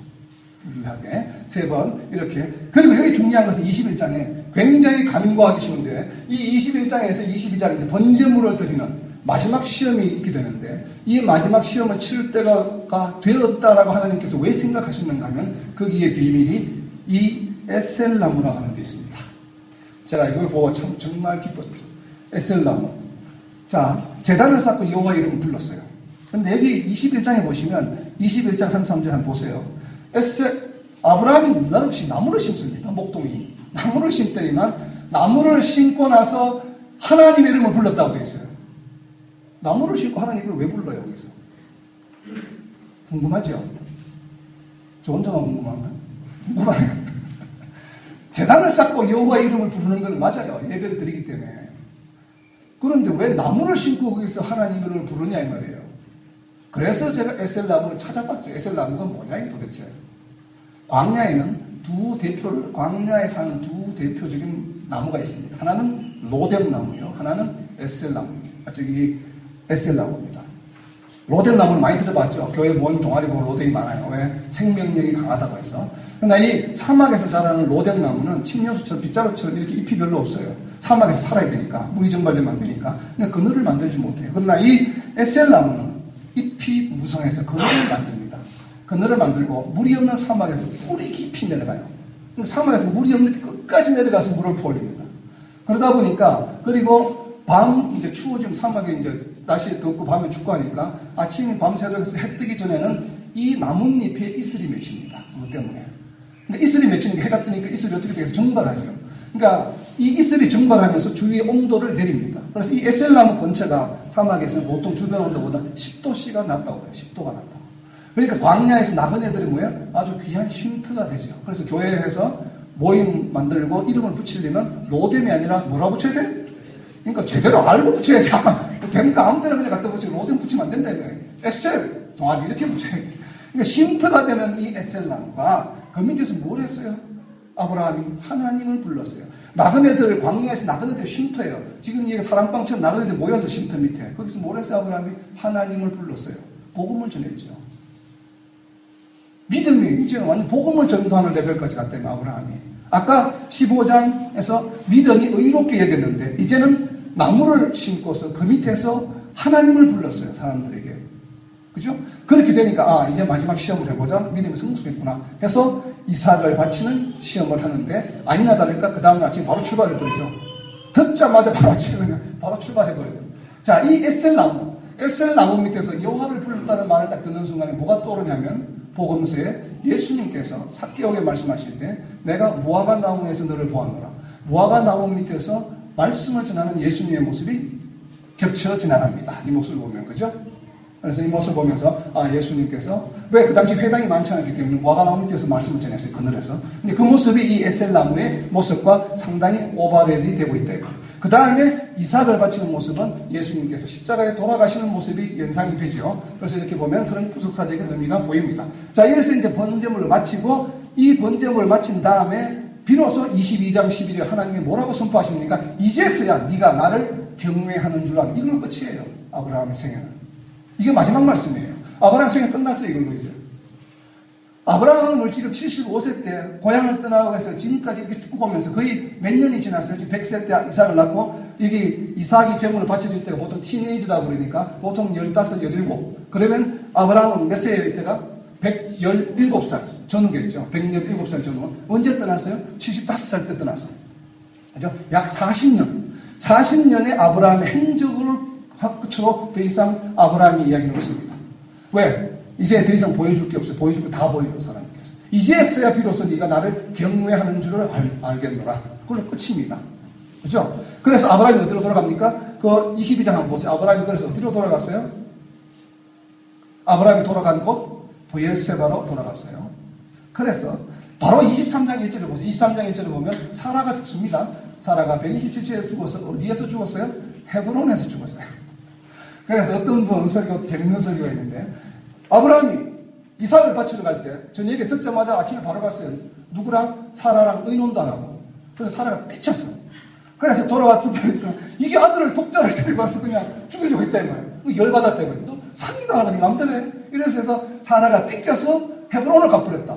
부유하게 3번 이렇게. 그리고 여기 중요한 것은 21장에 굉장히 간과하기 쉬운데, 이 21장에서 22장 이제 번제물을 드리는 마지막 시험이 있게 되는데, 이 마지막 시험을 치를 때가 되었다라고 하나님께서 왜 생각하셨는가 하면, 거기에 비밀이 이 에셀나무라고 하는 데 있습니다. 제가 이걸 보고 정말 기뻤습니다. 에셀나무. 자, 제단을 쌓고 여호와 이름을 불렀어요. 근데 여기 21장에 보시면 21장 33절 한번 보세요. 아브라함이 느닷없이 나무를 심습니다. 목동이. 나무를 심더니만 나무를 심고 나서 하나님의 이름을 불렀다고 되어 있어요. 나무를 심고 하나님을 왜 불러요, 여기서? 궁금하죠? 저 혼자만 궁금한가요? 궁금하니까. 제단을 쌓고 여호와 이름을 부르는 건 맞아요. 예배를 드리기 때문에. 그런데 왜 나무를 심고 거기서 하나님 이름을 부르냐 이 말이에요. 그래서 제가 에셀나무를 찾아봤죠. 에셀나무가 뭐냐 이 도대체. 광야에는 광야에 사는 두 대표적인 나무가 있습니다. 하나는 로뎀나무요. 하나는 에셀나무입니다. 저기 에셀나무입니다. 로뎀나무는 많이 들어봤죠. 교회 모임 동아리 보면 로뎀이 많아요. 왜? 생명력이 강하다고 해서. 그러나 이 사막에서 자라는 로뎀나무는 침려수처럼 빗자루처럼 이렇게 잎이 별로 없어요. 사막에서 살아야 되니까. 물이 증발되면 안 되니까. 근데 그늘을 만들지 못해요. 그러나 이 에셀나무는 잎이 무성해서 그늘을 만듭니다. 그늘을 만들고 물이 없는 사막에서 뿌리 깊이 내려가요. 그러니까 사막에서 물이 없는데 끝까지 내려가서 물을 부어올립니다. 그러다 보니까, 그리고 이제 추워지면 사막에 이제 날씨 덥고 밤에 춥고 하니까 아침에 밤새도록 해 뜨기 전에는 이 나뭇잎에 이슬이 맺힙니다. 그것 때문에. 그러니까 이슬이 맺히는 게 해가 뜨니까 이슬이 어떻게 돼서 증발하죠. 그러니까 이 이슬이 증발하면서 주위의 온도를 내립니다. 그래서 이 에셀나무 근처가 사막에서는 보통 주변 온도보다 10도씨가 낮다고 해요. 10도가 낮다고. 그러니까 광야에서 나그네들이 뭐예요? 아주 귀한 쉼터가 되죠. 그래서 교회에서 모임 만들고 이름을 붙이려면 로뎀이 아니라 뭐라 붙여야 돼? 그러니까 제대로 알고 붙여야지. 되니까 아무 데나 그냥 갖다 붙이고 로뎀 붙이면 안 된다며. 에셀, 동아리 이렇게 붙여야 돼. 그러니까 쉼터가 되는 이 에셀나무가 그 밑에서 뭘 했어요? 아브라함이 하나님을 불렀어요. 나그네들, 광야에서 나그네들 쉼터예요. 지금 이게 사랑방처럼 나그네들 모여서 쉼터 밑에. 거기서 뭘 했어요? 아브라함이 하나님을 불렀어요. 복음을 전했죠. 믿음이 이제는 완전 복음을 전도하는 레벨까지 갔다며, 아브라함이. 아까 15장에서 믿음이 의롭게 여겼는데, 이제는 나무를 심고서 그 밑에서 하나님을 불렀어요, 사람들에게. 그죠? 그렇게 되니까, 이제 마지막 시험을 해보자. 믿음이 성숙했구나 해서 이삭을 바치는 시험을 하는데, 아니나 다를까 그 다음날 아침 바로 출발해버리죠. 듣자마자 바로 아침에 그냥 바로 출발해버리죠. 자, 이 에셀나무 밑에서 여호와를 불렀다는 말을 딱 듣는 순간에 뭐가 떠오르냐면, 복음서에 예수님께서 삭개오게 말씀하실 때 내가 무화과 나무에서 너를 보았노라. 무화과 나무 밑에서 말씀을 전하는 예수님의 모습이 겹쳐 지나갑니다. 이 모습을 보면, 그죠? 그래서 이 모습을 보면서 예수님께서 왜 그 당시 회당이 많지 않았기 때문에 무화과 나무를 띄어서 말씀을 전했어요. 그늘에서. 근데 그 모습이 이 에셀 나무의 모습과 상당히 오버랩이 되고 있다. 그 다음에 이삭을 바치는 모습은 예수님께서 십자가에 돌아가시는 모습이 연상이 되죠. 그래서 이렇게 보면 그런 구속사적인 의미가 보입니다. 자, 이래서 이제 번제물을 마치고 이 번제물을 마친 다음에 비로소 22장 12절 하나님이 뭐라고 선포하십니까? 이제서야 네가 나를 경외하는 줄 아는. 이걸로 끝이에요. 아브라함의 생애는. 이게 마지막 말씀이에요. 아브라함 생애 끝났어요. 이걸로 이제. 아브라함을 지금 75세 때 고향을 떠나고 해서 지금까지 이렇게 쭉 오면서 거의 몇 년이 지났어요. 지금 100세 때 이삭을 낳고 여기 이삭이 제물을 바쳐줄 때가 보통 티네이저다 그러니까 보통 15, 17. 그러면 아브라함은 몇 세예요? 이때가? 117살 전후겠죠. 117살 전후. 언제 떠났어요? 75살 때 떠났어요. 그죠? 약 40년. 40년의 아브라함의 행적을 끝으로 더 이상 아브라함이 이야기는 없습니다. 왜? 이제 더 이상 보여줄 게 없어요. 보여줄 거 다 보여요, 사람께서. 이제서야 비로소 네가 나를 경외하는 줄을 알겠노라. 그걸로 끝입니다. 그죠? 그래서 아브라함이 어디로 돌아갑니까? 그 22장 한번 보세요. 아브라함이 그래서 어디로 돌아갔어요? 아브라함이 돌아간 곳 브엘세바로 돌아갔어요. 그래서 바로 23장 1절을 보세요. 23장 1절을 보면 사라가 죽습니다. 사라가 127세에 죽어서 어디에서 죽었어요? 헤브론에서 죽었어요. 그래서 어떤 분 재밌는 설교가 있는데 아브라함이 이삭을 바치러 갈 때 저녁에 듣자마자 아침에 바로 갔어요. 누구랑? 사라랑 의논도 안 하고. 그래서 사라가 삐쳤어. 그래서 돌아왔을 때 이게 아들을 독자를 데리고 와서 그냥 죽이려고 했다 이 말이에요. 열받았다 이 말이에요. 너 상의도 안 하고 네 맘대로 해. 이래서 사라가 삐껴서 헤브론을 가버렸다.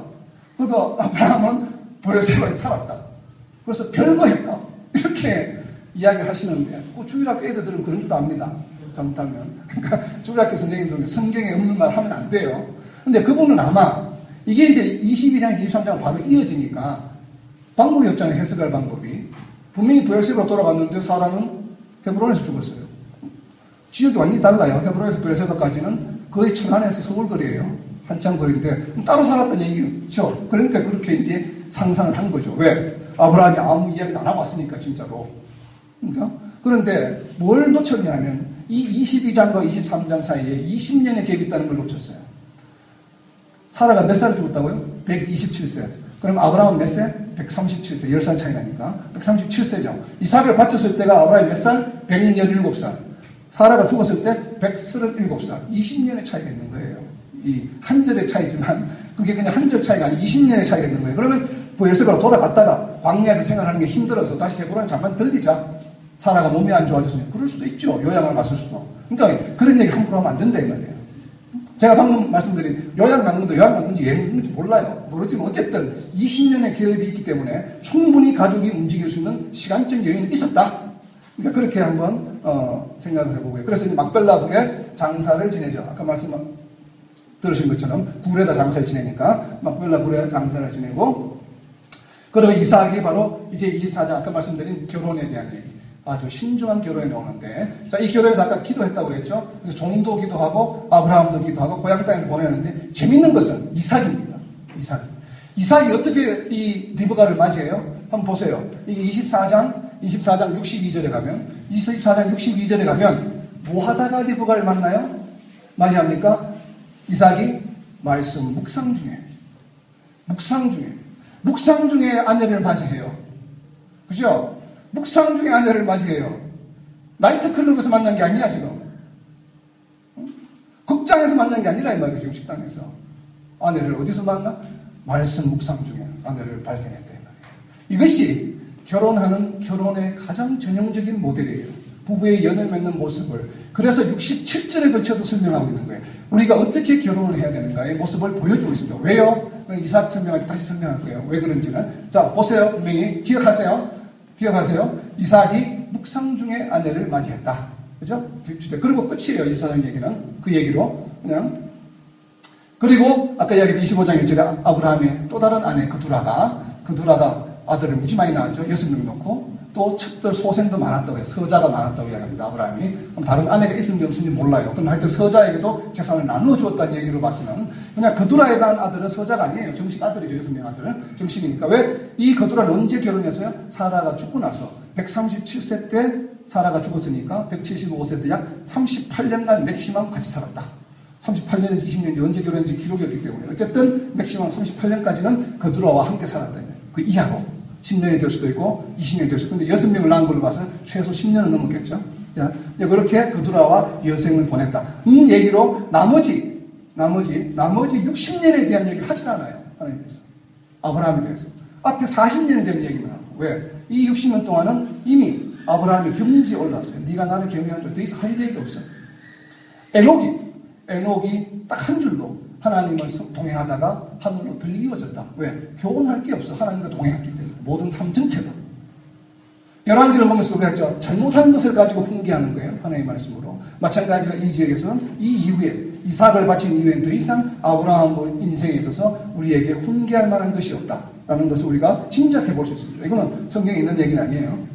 그리고 아브라함은 브엘세바에 살았다. 그래서 별거 했다. 이렇게 이야기를 하시는데 주일학교 애들은 그런 줄 압니다. 잘못하면. 그러니까 주일학교 선생님들은 성경에 없는 말 하면 안 돼요. 근데 그분은 아마 이게 이제 22장에서 23장은 바로 이어지니까 방법이 없잖아요. 해석할 방법이. 분명히 브엘세바로 돌아갔는데 사라는 헤브론에서 죽었어요. 지역이 완전히 달라요. 헤브론에서 브엘세바까지는 거의 천안에서 서울거리예요. 한참 거리인데 따로 살았다는 얘기죠. 그러니까 그렇게 이제 상상을 한 거죠. 왜? 아브라함이 아무 이야기도 안 하고 왔으니까 진짜로. 그러니까 그런데 뭘 놓쳤냐면 이 22장과 23장 사이에 20년의 갭이 있다는 걸 놓쳤어요. 사라가 몇 살을 죽었다고요? 127세. 그럼 아브라함은 몇 세? 137세. 10살 차이 나니까. 137세죠. 이삭을 바쳤을 때가 아브라함이 몇 살? 117살. 사라가 죽었을 때 137살. 20년의 차이가 있는 거예요. 이 한 절의 차이지만 그게 그냥 한 절 차이가 아니고 20년의 차이가 있는 거예요. 그러면 브엘세바로 돌아갔다가 광야에서 생활하는 게 힘들어서 다시 헤브론에 잠깐 들리자. 사라가 몸이 안 좋아져서 그럴 수도 있죠. 요양을 갔을 수도. 그러니까 그런 얘기 함부로 하면 안 된다 이 말이에요. 제가 방금 말씀드린 요양 간 건도 요양 간 건지 여행 간 건지 몰라요. 모르지만 어쨌든 20년의 계획이 있기 때문에 충분히 가족이 움직일 수 있는 시간적 여유는 있었다. 그러니까 그렇게 한번 생각을 해보고요. 그래서 이제 막벨라굴에 장사를 지내죠. 아까 말씀 들으신 것처럼 굴에다 장사를 지내니까 막벨라굴에 장사를 지내고 그리고 이삭이 바로 이제 24장 아까 말씀드린 결혼에 대한 얘기. 아주 신중한 결혼에 나오는데 자, 이 결혼에서 아까 기도했다고 그랬죠. 그래서 종도 기도하고 아브라함도 기도하고 고향 땅에서 보내는데 재밌는 것은 이삭입니다. 이삭이 어떻게 이 리브가를 맞이해요? 한번 보세요. 이게 24장 62절에 가면 24장 62절에 가면 뭐 하다가 리브가를 만나요? 맞이합니까? 이삭이 말씀 묵상 중에 아내를 맞이해요. 그죠? 묵상 중에 아내를 맞이해요. 나이트클럽에서 만난 게 아니야 지금. 극장에서 만난 게 아니라 이 말이에요. 지금 식당에서. 아내를 어디서 만나? 말씀 묵상 중에 아내를 발견했다 이 말이에요. 이것이 결혼의 가장 전형적인 모델이에요. 부부의 연을 맺는 모습을. 그래서 67절에 걸쳐서 설명하고 있는 거예요. 우리가 어떻게 결혼을 해야 되는가의 모습을 보여주고 있습니다. 왜요? 이삭 설명할 때 다시 설명할 거예요. 왜 그런지는. 자, 보세요. 분명히 기억하세요. 이삭이 묵상 중에 아내를 맞이했다. 그죠? 그리고 끝이에요. 24장 얘기는. 그 얘기로. 그냥. 그리고 아까 이야기했던 25장 1절에 아브라함의 또 다른 아내 그두라가 아들을 무지 많이 낳았죠. 6명 놓고. 또 척들 소생도 많았다고 해요. 서자가 많았다고 이야기합니다. 아브라함이. 그럼 다른 아내가 있는지 없는지 몰라요. 그럼 하여튼 서자에게도 재산을 나누어 주었다는 얘기로 봐서는 그냥 그두라에 대한 아들은 서자가 아니에요. 정식 아들이죠. 6명 아들은. 정식이니까. 왜? 이 그두라는 언제 결혼했어요? 사라가 죽고 나서 137세 때 사라가 죽었으니까 175세 때 약 38년간 맥시멈 같이 살았다. 38년인지 20년인지 언제 결혼했는지 기록이 없기 때문에 어쨌든 맥시멈 38년까지는 거두라와 함께 살았다. 그 이하로 10년이 될 수도 있고 20년이 될 수도 있고 근데 6명을 낳은 걸로 봐서 최소 10년은 넘었겠죠. 자, 그렇게 거두라와 여생을 보냈다. 얘기로 나머지 60년에 대한 얘기를 하질 않아요. 하나님께서. 아브라함에 대해서. 앞에 40년에 대한 얘기만 하고. 왜? 이 60년 동안은 이미 아브라함이 경지에 올랐어요. 네가 나를 경외한 줄 더 이상 할 얘기가 없어요. 에녹이 딱 한 줄로 하나님을 동행하다가 하늘로 들리워졌다. 왜? 교훈할 게 없어. 하나님과 동행했기 때문에. 모든 삶 전체가. 열왕기를 보면서 우리가 했죠. 잘못한 것을 가지고 훈계하는 거예요. 하나님의 말씀으로. 마찬가지로 이 지역에서는 이 이후에 이삭을 바친 이후에는 더 이상 아브라함 인생에 있어서 우리에게 훈계할 만한 것이 없다라는 것을 우리가 짐작해 볼 수 있습니다. 이거는 성경에 있는 얘기는 아니에요.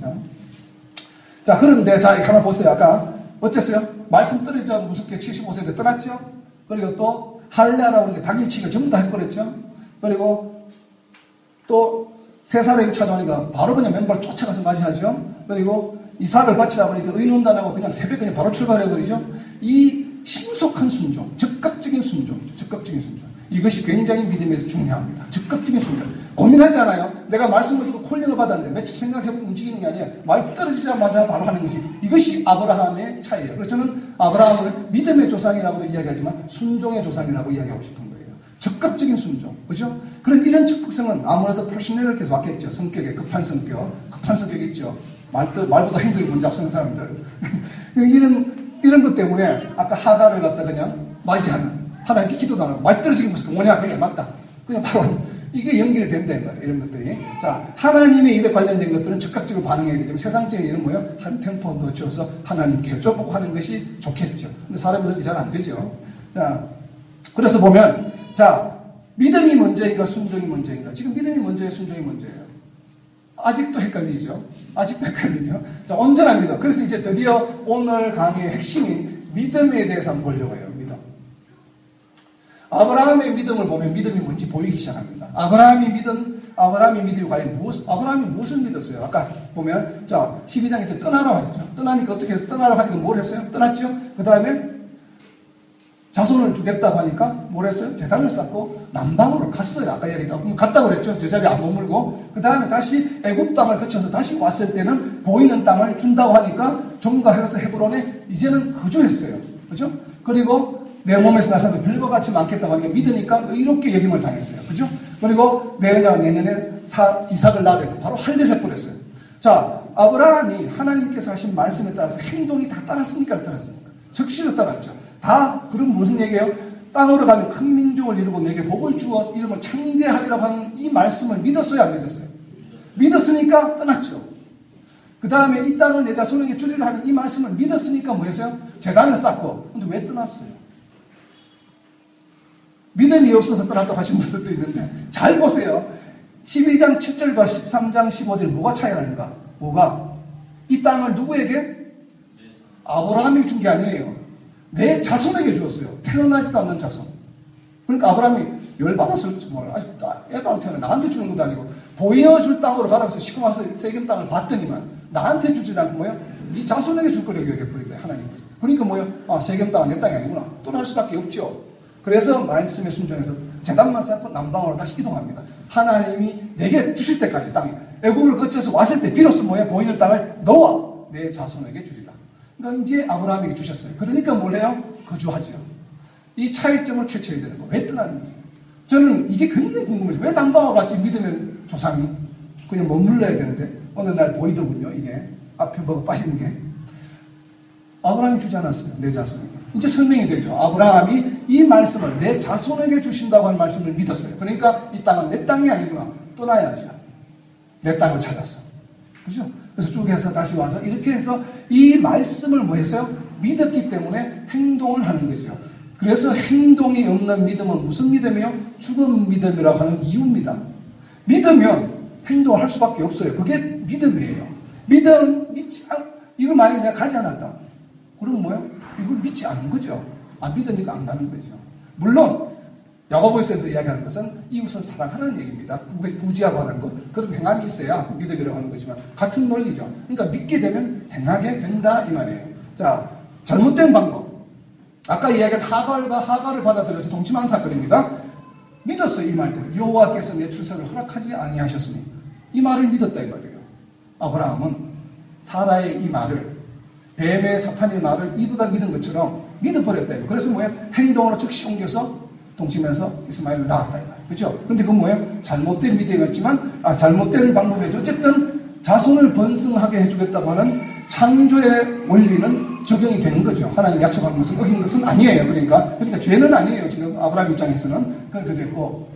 자, 그런데 자, 하나 보세요. 아까 어땠어요? 말씀 떨어져 무섭게 75세 때 떠났죠? 그리고 또 할례하라고 하는 게 당일치기를 전부 다 해버렸죠? 그리고 또 세 사람이 찾아오니까 바로 그냥 맨발 쫓아가서 맞이하죠? 그리고 이삭을 바치라고 하니까 의논단하고 그냥 새벽에 그냥 바로 출발해버리죠? 이 신속한 순종, 적극적인 순종이죠. 적극적인 순종. 이것이 굉장히 믿음에서 중요합니다. 적극적인 순종. 고민하지 않아요. 내가 말씀을 듣고 콜링을 받았는데 며칠 생각해보고 움직이는 게 아니에요. 말 떨어지자마자 바로 하는 것이 이것이 아브라함의 차이예요. 그래서 저는 아브라함을 믿음의 조상이라고도 이야기하지만 순종의 조상이라고 이야기하고 싶은 거예요. 적극적인 순종. 그죠? 그런 이런 적극성은 아무래도 퍼스널리티에서 왔겠죠. 성격에 급한 성격이 있죠. 말보다 행동이 먼저 앞서는 사람들. 이런 것 때문에 아까 하가를 갖다 그냥 맞이하는 하나님께 기도도 안 하고 말 떨어지는 모습 뭐냐 그냥 맞다. 그냥 바로 이게 연결이 된다는 거예요. 이런 것들이. 자, 하나님의 일에 관련된 것들은 적극적으로 반응해야 되지만 세상적인 일은 뭐예요? 한 템포 늦춰서 하나님께 여쭤보고 하는 것이 좋겠죠. 근데 사람은 그렇게 잘 안 되죠. 자, 그래서 보면 자, 믿음이 먼저인가 순종이 먼저인가? 지금 믿음이 먼저예요, 순종이 먼저예요? 아직도 헷갈리죠? 아직도 헷갈리죠? 자, 온전한 믿음. 그래서 이제 드디어 오늘 강의의 핵심인 믿음에 대해서 한번 보려고 해요, 믿음. 아브라함의 믿음을 보면 믿음이 뭔지 보이기 시작합니다. 아브라함이 믿음이 과연 아브라함이 무엇을 믿었어요? 아까 보면, 자, 12장에 떠나라고 했죠. 떠나니까 어떻게 해서 떠나라고 하니까 뭘 했어요? 떠났죠? 그 다음에 자손을 주겠다고 하니까 뭘 했어요? 제단을 쌓고 남방으로 갔어요. 아까 얘기했다고. 갔다고 그랬죠. 제자리에 안 머물고. 그 다음에 다시 애굽 땅을 거쳐서 다시 왔을 때는 보이는 땅을 준다고 하니까 종가해서 헤브론에 이제는 거주했어요. 그죠? 그리고 내 몸에서 날 사람도 별과 같이 많겠다고 하니까 믿으니까 의롭게 여김을 당했어요. 그죠? 그리고 내년에 이삭을 낳으니까 바로 할례를 해버렸어요. 자, 아브라함이 하나님께서 하신 말씀에 따라서 행동이 다 따랐습니까? 안 따랐습니까? 적시로 따랐죠. 다, 그럼 무슨 얘기예요? 땅으로 가면 큰 민족을 이루고 내게 복을 주어 이름을 창대하리라고 하는 이 말씀을 믿었어요? 안 믿었어요? 믿었으니까 떠났죠. 그 다음에 이 땅을 내 자손에게 주리라 하는 이 말씀을 믿었으니까 뭐 했어요? 제단을 쌓고. 근데 왜 떠났어요? 믿음이 없어서 떠났다고 하신 분들도 있는데 잘 보세요. 12장 7절과 13장 15절 뭐가 차이가 나는가? 뭐가? 이 땅을 누구에게? 아브라함이 준 게 아니에요. 내 자손에게 주었어요. 태어나지도 않는 자손. 그러니까 아브라함이 열받았을지 몰라. 애도 안 태어나. 나한테 주는 것도 아니고 보여줄 땅으로 가라고 해서 시고 와서 세겜 땅을 봤더니만 나한테 주지 않고 뭐요? 네 자손에게 줄 거라고 얘기해버린다. 하나님. 그러니까 뭐요? 아, 세겜 땅은 내 땅이 아니구나. 떠날 수밖에 없죠. 그래서 말씀에 순종해서 제단만 쌓고 남방으로 다시 이동합니다. 하나님이 내게 주실 때까지 땅에 애굽을 거쳐서 왔을 때 비로소 뭐야? 보이는 땅을 너와 내 자손에게 주리라. 그러니까 이제 아브라함에게 주셨어요. 그러니까 뭘 해요? 거주하죠. 이 차이점을 캐쳐야 되는 거. 왜 떠났는지. 저는 이게 굉장히 궁금해요. 왜 남방으로 갔지? 믿으면 조상이 그냥 머물러야 되는데 어느 날 보이더군요. 이게 앞에 뭐가 빠지는 게. 아브라함이 주지 않았어요. 내 자손에게. 이제 설명이 되죠. 아브라함이 이 말씀을 내 자손에게 주신다고 하는 말씀을 믿었어요. 그러니까 이 땅은 내 땅이 아니구나. 떠나야지. 내 땅을 찾았어. 그죠? 그래서 쭉 해서 다시 와서 이렇게 해서 이 말씀을 뭐 했어요? 믿었기 때문에 행동을 하는 거죠. 그래서 행동이 없는 믿음은 무슨 믿음이에요? 죽은 믿음이라고 하는 이유입니다. 믿으면 행동을 할 수밖에 없어요. 그게 믿음이에요. 이걸 만약에 내가 가지 않았다. 그럼 뭐예요? 이걸 믿지 않은 거죠. 안 믿으니까 안 가는 거죠. 물론 야고보서에서 이야기하는 것은 이웃을 사랑하는 얘기입니다. 구제하고 하는 것. 그런 행함이 있어야 믿음이라고 하는 거지만 같은 논리죠. 그러니까 믿게 되면 행하게 된다 이 말이에요. 자, 잘못된 방법. 아까 이야기한 하갈을 받아들여서 동침한 사건입니다. 믿었어요. 이 말대로. 여호와께서 내 출산을 허락하지 아니하셨으니. 이 말을 믿었다 이 말이에요. 아브라함은 사라의 이 말을, 뱀의 사탄의 말을 이브가 믿은 것처럼 믿어버렸다. 그래서 뭐예요? 행동으로 즉시 옮겨서 동치면서 이스마엘을 낳았다 이 말이에요. 그렇죠? 근데 그건 뭐예요? 잘못된 믿음이었지만, 잘못된 방법이었죠. 어쨌든 자손을 번성하게 해주겠다고 하는 창조의 원리는 적용이 되는 거죠. 하나님 약속한 것을 어긴 것은 아니에요. 그러니까 죄는 아니에요. 지금 아브라함 입장에서는 그렇게 됐고.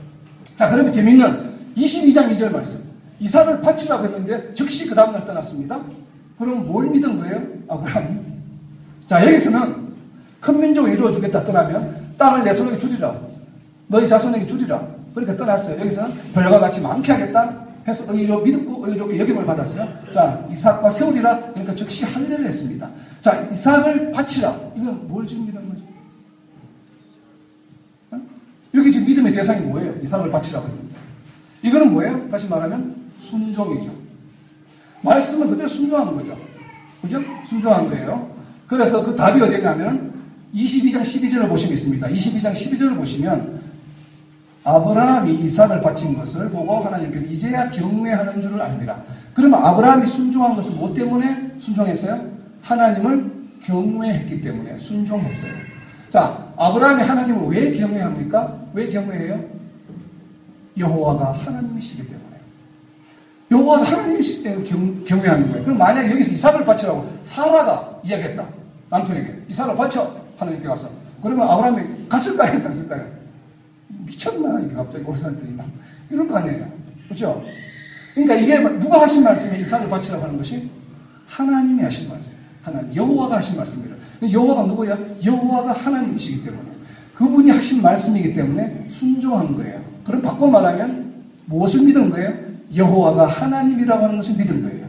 자, 그러면 재밌는 22장 2절 말씀. 이삭을 바치라고 했는데 즉시 그 다음날 떠났습니다. 그럼 뭘 믿은 거예요? 아브라함이. 자, 여기서는 큰 민족을 이루어주겠다 떠나면 땅을 내 손에게 주리라. 너희 자손에게 주리라. 그러니까 떠났어요. 여기서는 별과 같이 많게 하겠다 해서 의로 믿고 의롭게 여김을 받았어요. 자, 이삭과 세우리라. 그러니까 즉시 할례를 했습니다. 자, 이삭을 바치라. 이건 뭘 지금 믿는 거죠? 여기 지금 믿음의 대상이 뭐예요? 이삭을 바치라고 합니다. 이거는 뭐예요? 다시 말하면 순종이죠. 말씀을 그대로 순종하는 거죠. 그죠? 순종한 거예요. 그래서 그 답이 어디냐면 22장 12절을 보시면 있습니다. 22장 12절을 보시면 아브라함이 이삭을 바친 것을 보고 하나님께서 이제야 경외하는 줄을 압니다. 그러면 아브라함이 순종한 것은 무엇 때문에 순종했어요? 하나님을 경외했기 때문에 순종했어요. 자, 아브라함이 하나님을 왜 경외합니까? 왜 경외해요? 여호와가 하나님이시기 때문에. 여호와가 하나님이시기 때문에 경외하는 거예요. 그럼 만약에 여기서 이삭을 바치라고 사라가 이야기했다. 남편에게 이삭을 바쳐. 하나님께 가서. 그러면 아브라함이 갔을까요? 안 갔을까요? 미쳤나? 이게 갑자기 오래 살더니 막 이럴 거 아니에요. 그렇죠? 그러니까 이게 누가 하신 말씀이에요? 이삭을 바치라고 하는 것이 하나님이 하신 말씀이에요. 하나님, 여호와가 하신 말씀이에요. 여호와가 누구야? 여호와가 하나님이시기 때문에 그분이 하신 말씀이기 때문에 순종한 거예요. 그럼 바꿔 말하면 무엇을 믿은 거예요? 여호와가 하나님이라고 하는 것을 믿은 거예요.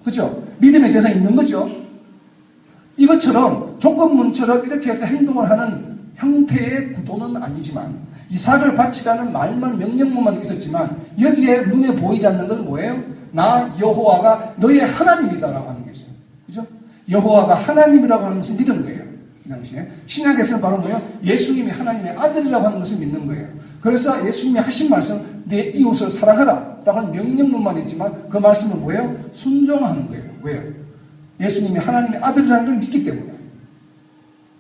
그렇죠? 믿음의 대상이 있는 거죠. 이것처럼 조건문처럼 이렇게 해서 행동을 하는 형태의 구도는 아니지만 이삭을 바치라는 말만 명령문만 있었지만 여기에 눈에 보이지 않는 건 뭐예요? 나 여호와가 너의 하나님이다라고 하는 것이죠. 그죠? 여호와가 하나님이라고 하는 것을 믿은 거예요. 이 당시에. 신약에서는 바로 뭐예요? 예수님이 하나님의 아들이라고 하는 것을 믿는 거예요. 그래서 예수님이 하신 말씀, 내 이웃을 사랑하라 라고 하는 명령문만 있지만 그 말씀은 뭐예요? 순종하는 거예요. 왜요? 예수님이 하나님의 아들이라는 걸 믿기 때문에.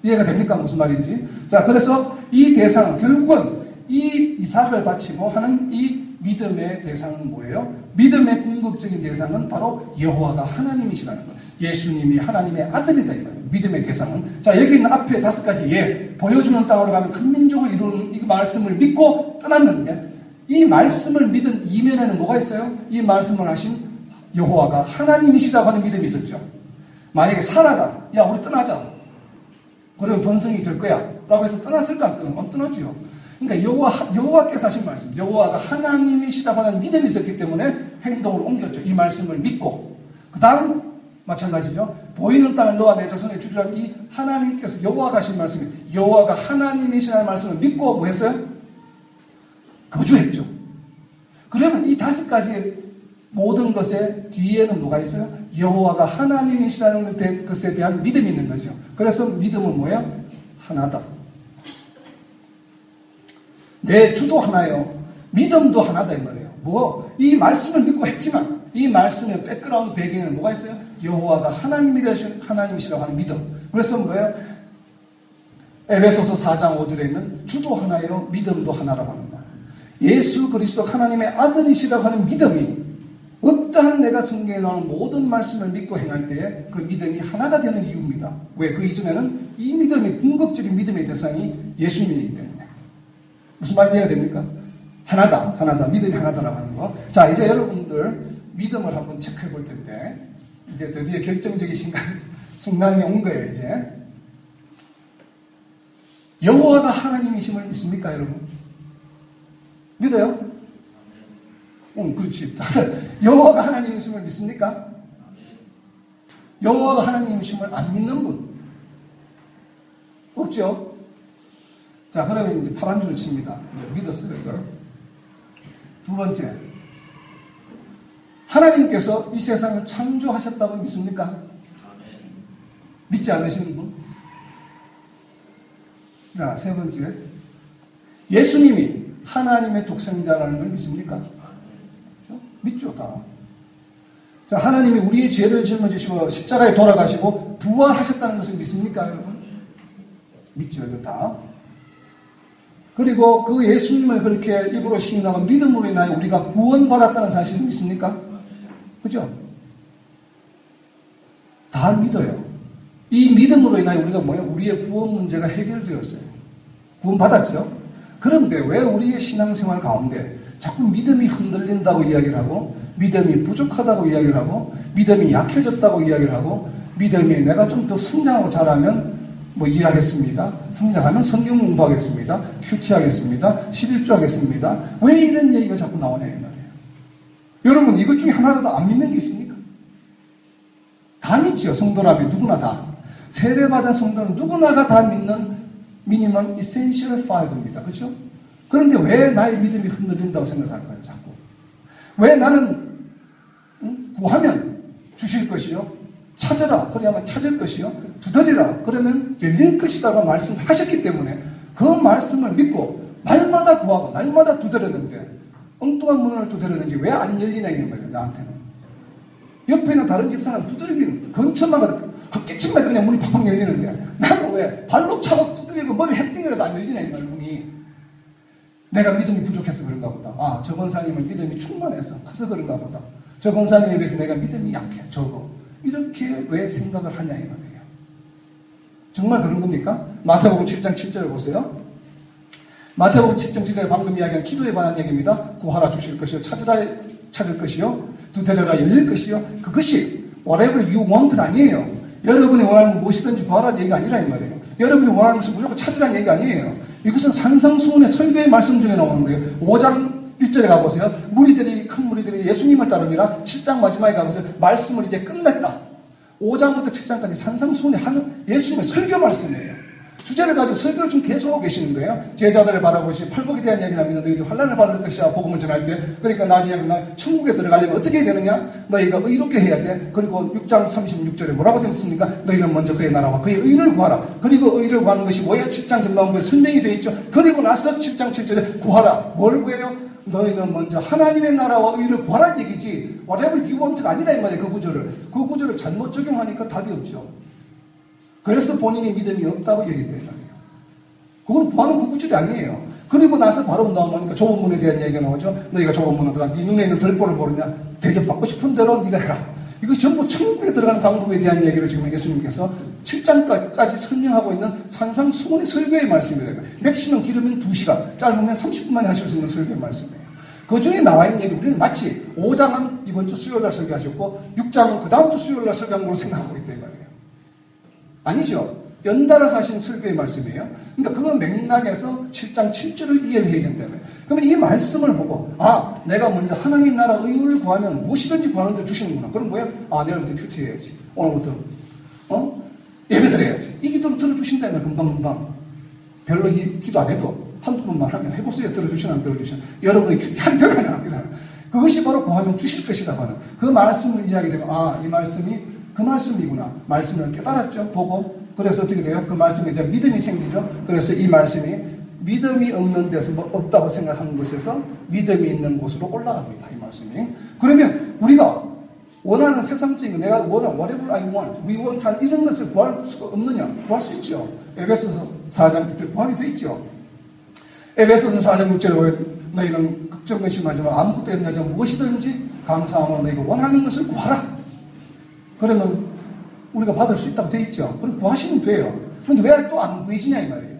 이해가 됩니까? 무슨 말인지. 자, 그래서 이 대상은 결국은 이 이삭을 바치고 하는 이 믿음의 대상은 뭐예요? 믿음의 궁극적인 대상은 바로 여호와가 하나님이시라는 것. 예수님이 하나님의 아들이다 이 말이에요. 믿음의 대상은. 자, 여기 있는 앞에 5가지 예, 보여주는 땅으로 가면 큰 민족을 이루는 이 말씀을 믿고 떠났는데 이 말씀을 믿은 이면에는 뭐가 있어요? 이 말씀을 하신 여호와가 하나님이시라고 하는 믿음이 있었죠. 만약에 사라가 야 우리 떠나자. 그러면 번성이 될 거야. 라고 해서 떠났을까? 안 떠나죠. 그러니까 여호와께서 하신 말씀, 여호와가 하나님이시다고 하는 믿음이 있었기 때문에 행동으로 옮겼죠. 이 말씀을 믿고. 그 다음 마찬가지죠. 보이는 땅을 너와 내 자손에 주리라는 이 하나님께서 여호와가 하신 말씀이 여호와가 하나님이시라는 말씀을 믿고 뭐 했어요? 거주했죠. 그러면 이 5가지의 모든 것의 뒤에는 뭐가 있어요? 여호와가 하나님이시라는 것에 대한 믿음이 있는 거죠. 그래서 믿음은 뭐예요? 하나다. 내 주도 하나요. 믿음도 하나다 이 말이에요. 이 말씀을 믿고 했지만 이 말씀의 백그라운드 배경에는 뭐가 있어요? 여호와가 하나님이시라고 하는 믿음. 그래서 뭐예요? 에베소서 4장 5절에 있는 주도 하나요. 믿음도 하나라고 하는 말. 예수 그리스도 하나님의 아들이시라고 하는 믿음이 어떠한 내가 성경에 나오는 모든 말씀을 믿고 행할 때에 그 믿음이 하나가 되는 이유입니다. 왜? 그 이전에는 이 믿음이 궁극적인 믿음의 대상이 예수님이기 때문에. 무슨 말인지 이해가 됩니까? 하나다. 믿음이 하나다라고 하는 거. 자, 이제 여러분들 믿음을 한번 체크해 볼 텐데 이제 드디어 결정적인 순간이 온 거예요, 이제. 여호와가 하나님이심을 믿습니까, 여러분? 믿어요? 그렇지. 여호와가 하나님이심을 믿습니까? 여호와가 하나님이심을 안 믿는 분? 없죠? 자, 그러면 이제 파란 줄을 칩니다. 믿었어요, 이걸. 2번째. 하나님께서 이 세상을 창조하셨다고 믿습니까? 믿지 않으시는 분? 자, 세 번째. 예수님이 하나님의 독생자라는 걸 믿습니까? 믿죠, 다. 자, 하나님이 우리의 죄를 짊어지시고 십자가에 돌아가시고 부활하셨다는 것을 믿습니까, 여러분? 믿죠, 이거 다. 그리고 그 예수님을 그렇게 입으로 시인하고 믿음으로 인하여 우리가 구원받았다는 사실을 믿습니까? 그죠? 다 믿어요. 이 믿음으로 인하여 우리가 우리의 구원 문제가 해결되었어요. 구원받았죠? 그런데 왜 우리의 신앙생활 가운데 자꾸 믿음이 흔들린다고 이야기를 하고, 믿음이 부족하다고 이야기를 하고, 믿음이 약해졌다고 이야기를 하고, 믿음이 내가 좀 더 성장하고 잘하면 일하겠습니다. 성장하면 성경 공부하겠습니다. 큐티 하겠습니다. 11조 하겠습니다. 왜 이런 얘기가 자꾸 나오냐 이 말이에요. 여러분 이것 중에 하나라도 안 믿는 게 있습니까? 다 믿지요. 성도라면 누구나 다. 세례받은 성도는 누구나가 다 믿는 미니멈 이센셜 5입니다. 그렇죠? 그런데 왜 나의 믿음이 흔들린다고 생각할까요? 자꾸. 왜 나는 구하면 주실 것이요. 찾으라. 그래야만 찾을 것이요. 두드리라. 그러면 열릴 것이다가 말씀하셨기 때문에 그 말씀을 믿고 날마다 구하고 날마다 두드렸는데 엉뚱한 문을 두드렸는지 왜 안 열리냐 이런 말이에요. 나한테는. 옆에 있는 다른 집사는 두드리긴 근처만 가도 헛기침만 그냥 문이 팍팍 열리는데 나는 왜 발로 차고 두드리고 머리 헤딩이라도 안 열리냐 이 말이에요. 문이. 내가 믿음이 부족해서 그런가 보다. 아, 저 권사님은 믿음이 충만해서 커서 그런가 보다. 저 권사님에 비해서 내가 믿음이 약해. 적어. 이렇게 왜 생각을 하냐 이 말이에요. 정말 그런 겁니까? 마태복음 7장 7절을 보세요. 마태복음 7장 7절에 방금 이야기한 기도에 관한 얘기입니다. 구하라 주실 것이요. 찾으라 찾을 것이요. 두드려라 열릴 것이요. 그것이 whatever you want는 아니에요. 여러분이 원하는 무엇이든지 구하라는 얘기가 아니라 이 말이에요. 여러분이 원하는 것을 무조건 찾으라는 얘기가 아니에요. 이것은 산상수훈의 설교의 말씀 중에 나오는 거예요. 5장 1절에 가보세요. 큰 무리들이 예수님을 따르니라. 7장 마지막에 가보세요. 말씀을 이제 끝냈다. 5장부터 7장까지 산상수훈에 하는 예수님의 설교 말씀이에요. 주제를 가지고 설교를 좀 계속하고 계시는 거예요. 제자들을 바라보시 팔복에 대한 이야기를 합니다. 너희들 환난을 받을 것이야. 복음을 전할 때. 그러니까 나중에 천국에 들어가려면 어떻게 해야 되느냐? 너희가 의롭게 해야 돼. 그리고 6장 36절에 뭐라고 되어 있습니까? 너희는 먼저 그의 나라와 그의 의를 구하라. 그리고 의를 구하는 것이 뭐야? 7장 전반부에 설명이 되어 있죠. 그리고 나서 7장 7절에 구하라. 뭘 구해요? 너희는 먼저 하나님의 나라와 의를 구하라는 얘기지 whatever you want가 아니라 이 말이에요. 그 구절을 잘못 적용하니까 답이 없죠. 그래서 본인이 믿음이 없다고 얘기했단 말이에요. 그건 구하는 그 구절이 아니에요. 그리고 나서 바로 나오니까 좁은 문에 대한 얘기가 나오죠. 너희가 좁은 문에 들어가 네 눈에 있는 들보를 보느냐 대접받고 싶은 대로 네가 해라. 이거 전부 천국에 들어가는 방법에 대한 얘기를 지금 예수님께서 7장까지 설명하고 있는 산상수훈의 설교의 말씀이래요. 맥시멈 길으면 2시간, 짧으면 30분 만에 하실 수 있는 설교의 말씀이에요. 그 중에 나와 있는 얘기 우리는 마치 5장은 이번 주 수요일날 설교하셨고 6장은 그 다음 주 수요일날 설교한 걸로 생각하고 있단 말이에요. 아니죠. 연달아서 하신 설교의 말씀이에요. 그러니까 그 맥락에서 7장 7절을 이해를 해야 된다면 그러면 이 말씀을 보고 내가 먼저 하나님 나라 의를 구하면 무엇이든지 구하는 데 주시는구나. 그럼 뭐야? 내일부터 큐티 해야지. 오늘부터 예배 드려야지. 이 기도를 들어주신다면 금방금방 별로 이 기도 안 해도 한두 번만 하면 해보세요. 들어주시나 안 들어주시나. 여러분이 큐티 안 들어가냐. 그것이 바로 구하면 주실 것이라고 하는 그 말씀을 이야기되면 이 말씀이 그 말씀이구나. 말씀을 깨달았죠. 보고 그래서 어떻게 돼요? 그 말씀에 대한 믿음이 생기죠. 그래서 이 말씀이 믿음이 없는 데서 없다고 생각하는 곳에서 믿음이 있는 곳으로 올라갑니다. 이 말씀이. 그러면 우리가 원하는 세상적인 거 내가 원하는 whatever I want, we want 이런 것을 구할 수가 없느냐? 구할 수 있죠. 에베소서 4장 6절 구하게 돼 있죠. 에베소서 4장 6절에 너희는 걱정근심하지 마. 아무것도 염려하지 마. 무엇이든지 감사하며 너희가 원하는 것을 구하라. 그러면 우리가 받을 수 있다고 돼 있죠. 그럼 구하시면 돼요. 그런데 왜 또 안 구해지냐 이 말이에요.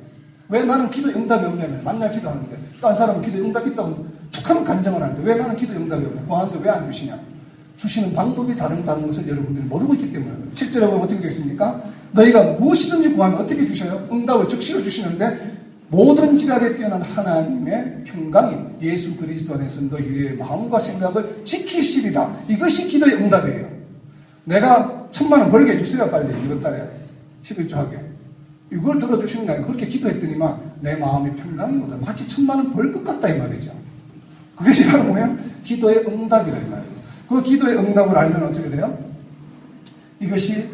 왜 나는 기도 응답이 없냐면 만날 기도하는데 딴 사람은 기도 응답이 있다고 툭하면 간증을 하는데 왜 나는 기도 응답이 없냐. 구하는데 왜 안 주시냐. 주시는 방법이 다르다는 것을 여러분들이 모르고 있기 때문에. 실제로 보면 어떻게 되겠습니까? 너희가 무엇이든지 구하면 어떻게 주셔요? 응답을 즉시로 주시는데 모든 지각에 뛰어난 하나님의 평강이 예수 그리스도 안에서 너희의 마음과 생각을 지키시리라. 이것이 기도의 응답이에요. 내가 1,000만 원 벌게 해주세요. 빨리 이번 달에 11조 하게. 이걸 들어주시는 게 아니고 그렇게 기도했더니만 내 마음이 평강이 오다. 마치 1,000만 원 벌 것 같다 이 말이죠. 그것이 바로 뭐예요? 기도의 응답이라 이 말이에요. 그 기도의 응답을 알면 어떻게 돼요? 이것이